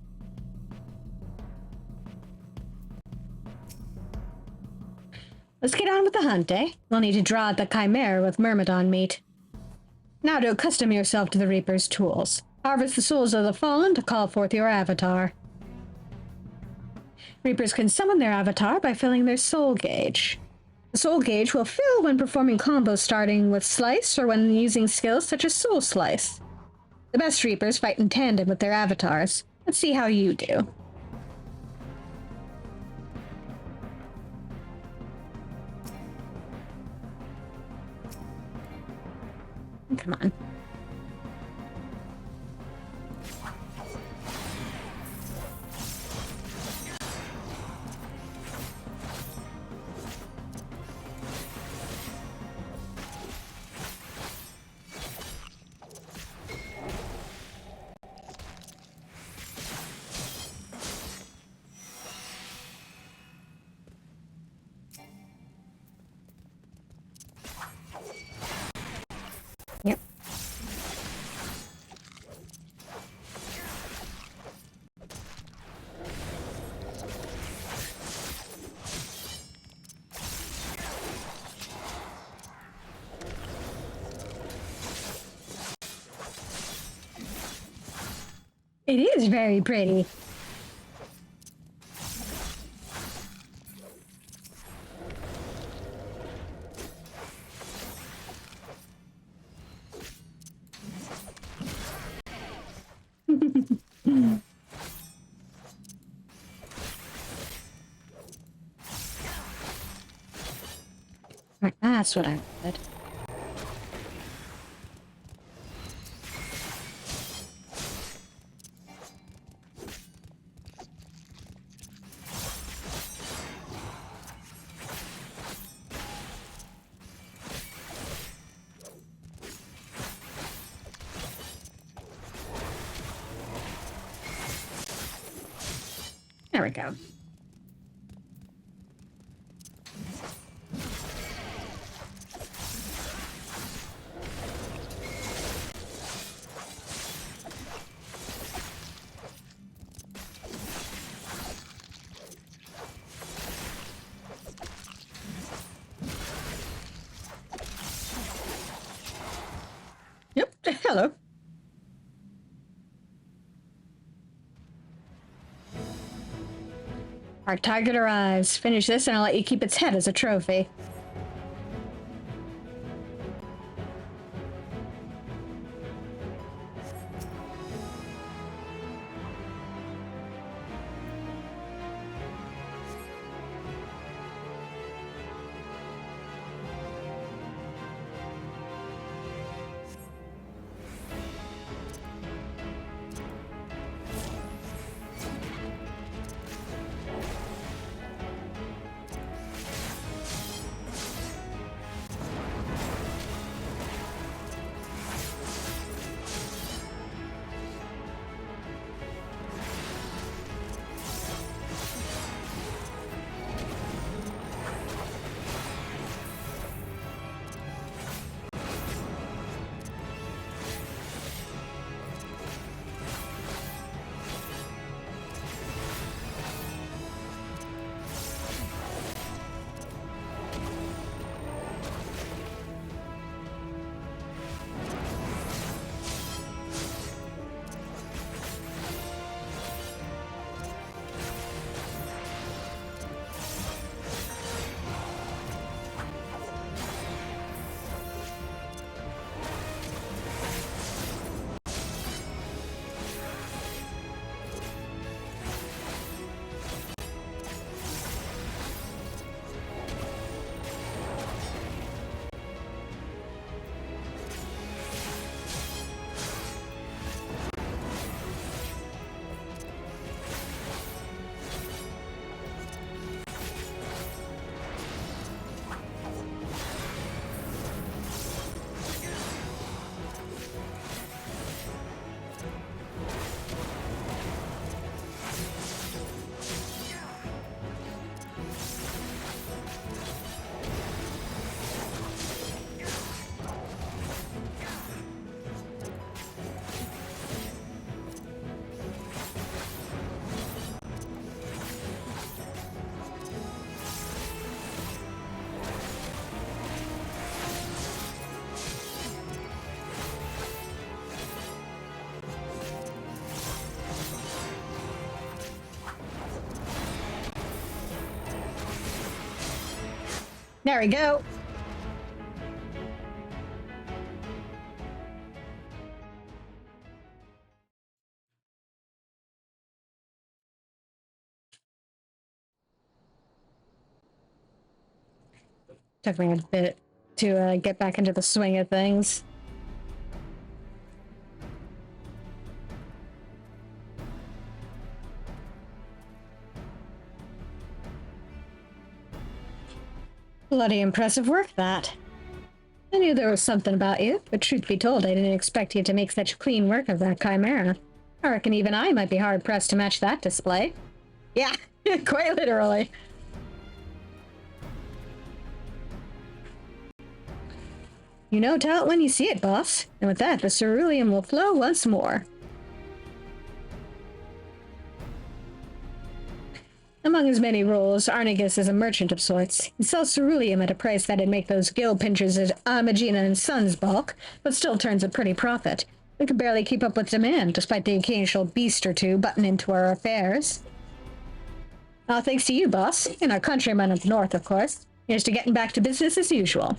Let's get on with the hunt, eh? We'll need to draw out the Chimera with Myrmidon meat. Now to accustom yourself to the Reaper's tools. Harvest the souls of the fallen to call forth your avatar. Reapers can summon their avatar by filling their soul gauge. The soul gauge will fill when performing combos starting with Slice or when using skills such as Soul Slice. The best Reapers fight in tandem with their avatars. Let's see how you do. Come on. Yep. It is very pretty. Right, that's what I wanted. There we go. Yep, hello. Our target arrives. Finish this and I'll let you keep its head as a trophy. There we go. Took me a bit to get back into the swing of things. Bloody impressive work, that. I knew there was something about you, but truth be told, I didn't expect you to make such clean work of that chimera. I reckon even I might be hard-pressed to match that display. Yeah, quite literally. You know, tell it when you see it, boss. And with that, the ceruleum will flow once more. Among his many roles, Arnigus is a merchant of sorts. He sells ceruleum at a price that'd make those gill pinchers at Amagina and Sons balk, but still turns a pretty profit. We can barely keep up with demand, despite the occasional beast or two butting into our affairs. All thanks to you, boss, and our countrymen of the north, of course. Here's to getting back to business as usual.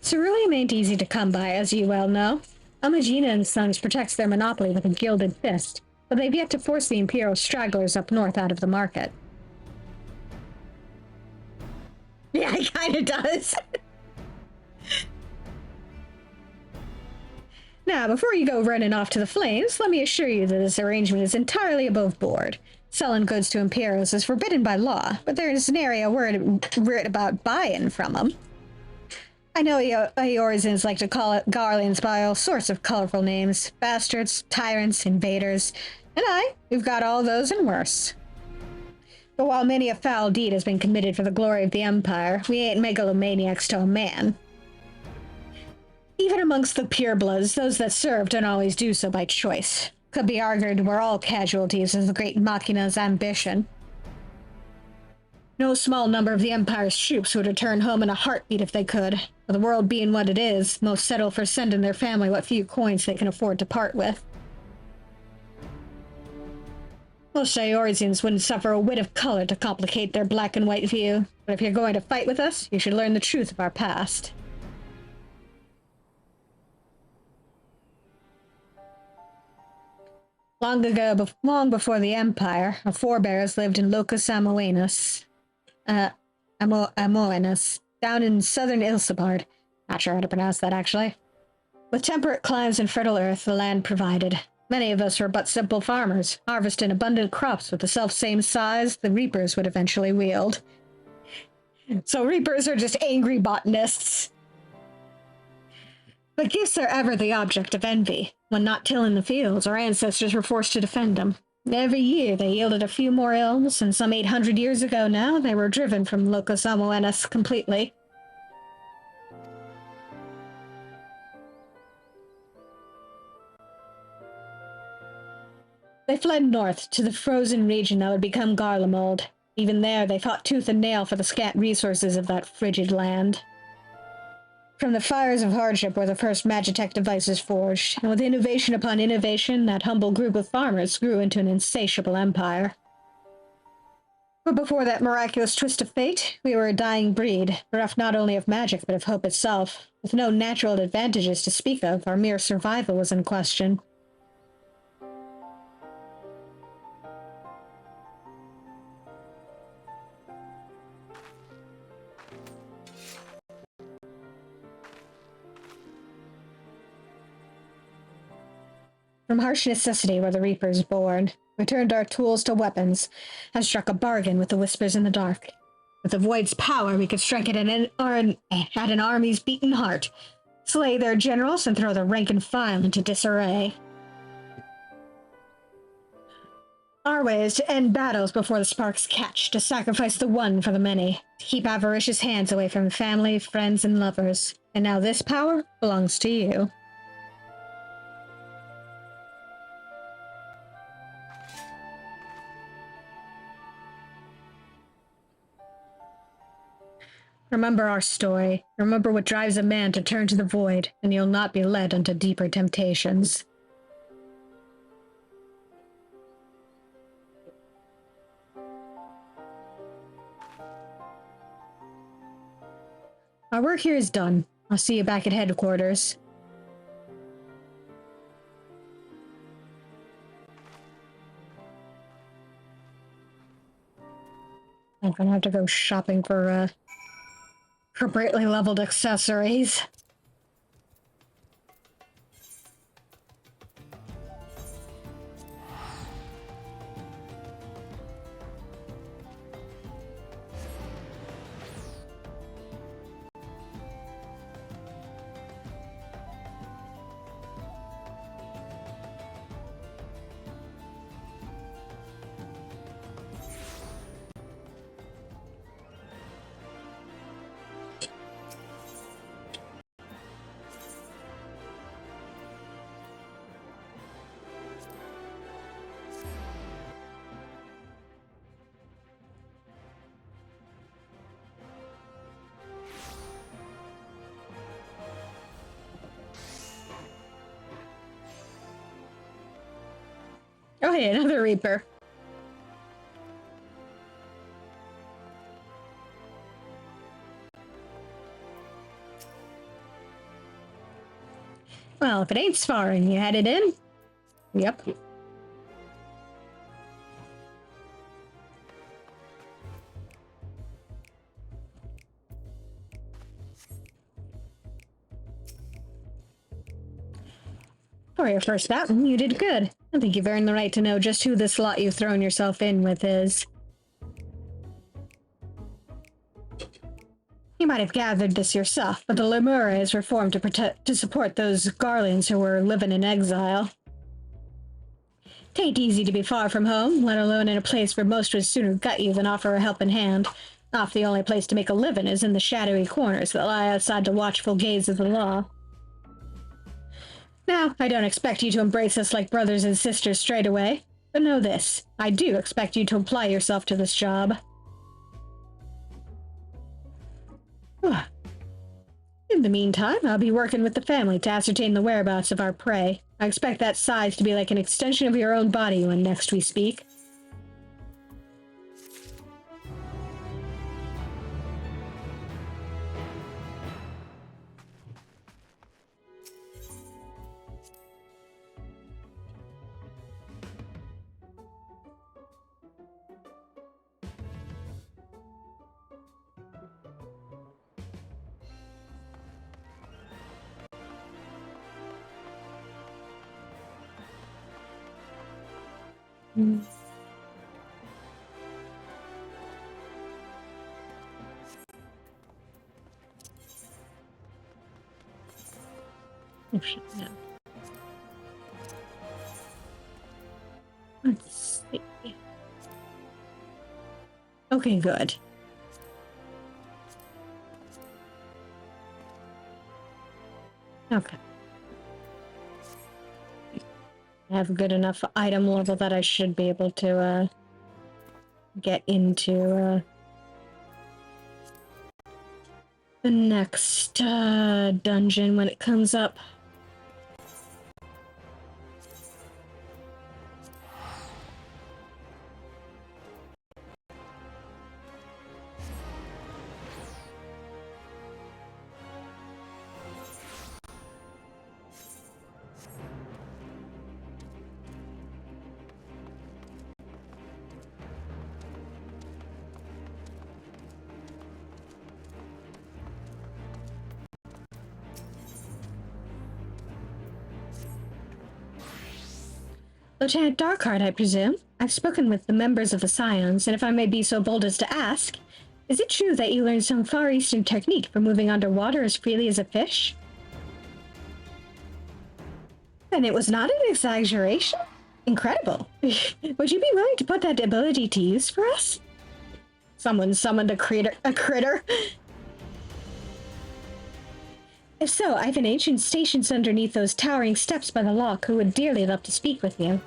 Ceruleum ain't easy to come by, as you well know. Amagina and Sons protects their monopoly with a gilded fist, but they've yet to force the Imperial stragglers up north out of the market. Yeah, it kinda does. Now, before you go running off to the flames, let me assure you that this arrangement is entirely above board. Selling goods to Imperials is forbidden by law, but there is an area worried about buying from them. I know Eorzans like to call it Garlands by all sorts of colorful names. Bastards, tyrants, invaders. And we've got all those and worse. But while many a foul deed has been committed for the glory of the Empire, we ain't megalomaniacs to a man. Even amongst the purebloods, those that serve don't always do so by choice. Could be argued we're all casualties of the great Machina's ambition. No small number of the Empire's troops would return home in a heartbeat if they could. But the world being what it is, most settle for sending their family what few coins they can afford to part with. Most Eorzeans wouldn't suffer a whit of color to complicate their black and white view, but if you're going to fight with us, you should learn the truth of our past. Long ago, long before the Empire, our forebears lived in Locus Amoenus. Amoenus, down in southern Ilsabard. Not sure how to pronounce that, actually. With temperate climes and fertile earth, the land provided. Many of us were but simple farmers, harvesting abundant crops with the self-same size the reapers would eventually wield. So reapers are just angry botanists. But gifts are ever the object of envy. When not tilling the fields, our ancestors were forced to defend them. Every year they yielded a few more elms, and some 800 years ago now, they were driven from Locus Amoenus completely. They fled north to the frozen region that would become Garlemald. Even there, they fought tooth and nail for the scant resources of that frigid land. From the fires of hardship were the first Magitech devices forged, and with innovation upon innovation, that humble group of farmers grew into an insatiable empire. But before that miraculous twist of fate, we were a dying breed, bereft not only of magic but of hope itself. With no natural advantages to speak of, our mere survival was in question. From harsh necessity were the Reapers born. We turned our tools to weapons, and struck a bargain with the Whispers in the Dark. With the Void's power, we could strike at an army's beaten heart, slay their generals, and throw the rank and file into disarray. Our way is to end battles before the sparks catch, to sacrifice the one for the many, to keep avaricious hands away from family, friends, and lovers. And now this power belongs to you. Remember our story. Remember what drives a man to turn to the void, and you'll not be led into deeper temptations. Our work here is done. I'll see you back at headquarters. I'm gonna have to go shopping for appropriately leveled accessories. Oh hey, another Reaper. Well, if it ain't sparring, you headed in? Yep. For your first battle, you did good. I think you've earned the right to know just who this lot you've thrown yourself in with is. You might have gathered this yourself, but the Lemures were formed to support those Garlands who were living in exile. Tain't easy to be far from home, let alone in a place where most would sooner gut you than offer a helping hand. Oft the only place to make a living is in the shadowy corners that lie outside the watchful gaze of the law. Now, I don't expect you to embrace us like brothers and sisters straight away, but know this, I do expect you to apply yourself to this job. In the meantime, I'll be working with the family to ascertain the whereabouts of our prey. I expect that size to be like an extension of your own body when next we speak. Oh shit, no. Let's see. Okay, good. Okay. I have a good enough item level that I should be able to get into the next dungeon when it comes up. Lieutenant Darkheart, I presume? I've spoken with the members of the Scions, and if I may be so bold as to ask, is it true that you learned some Far Eastern technique for moving underwater as freely as a fish? Then it was not an exaggeration? Incredible. Would you be willing to put that ability to use for us? Someone summoned a critter. If so, I have an ancient stationed underneath those towering steps by the lock who would dearly love to speak with you.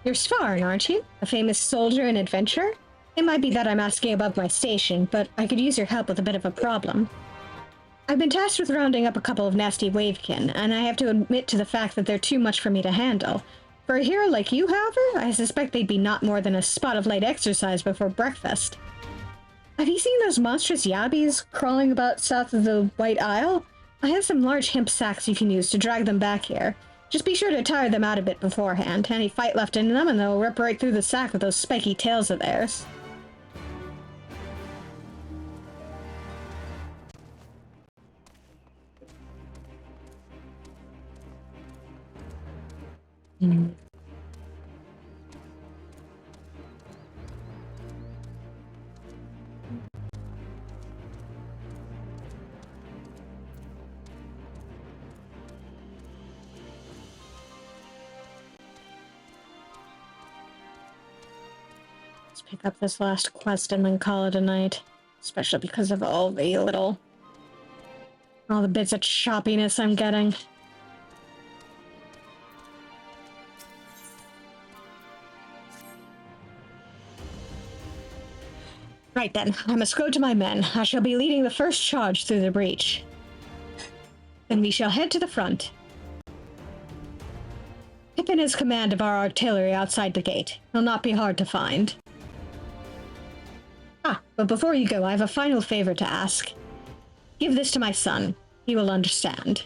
You're Svarn, aren't you? A famous soldier and adventurer? It might be that I'm asking above my station, but I could use your help with a bit of a problem. I've been tasked with rounding up a couple of nasty wavekin, and I have to admit to the fact that they're too much for me to handle. For a hero like you, however, I suspect they'd be not more than a spot of light exercise before breakfast. Have you seen those monstrous yabbies crawling about south of the White Isle? I have some large hemp sacks you can use to drag them back here. Just be sure to tire them out a bit beforehand. Any fight left in them, and they'll rip right through the sack with those spiky tails of theirs. Let's pick up this last quest and then call it a night. Especially because of all the bits of choppiness I'm getting. Right then, I must go to my men. I shall be leading the first charge through the breach. Then we shall head to the front. Pippin has command of our artillery outside the gate. He'll not be hard to find. But before you go, I have a final favor to ask. Give this to my son. He will understand.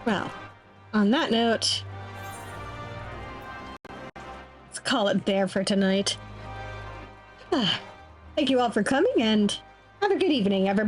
Well, on that note, let's call it there for tonight. Thank you all for coming, and have a good evening, everybody.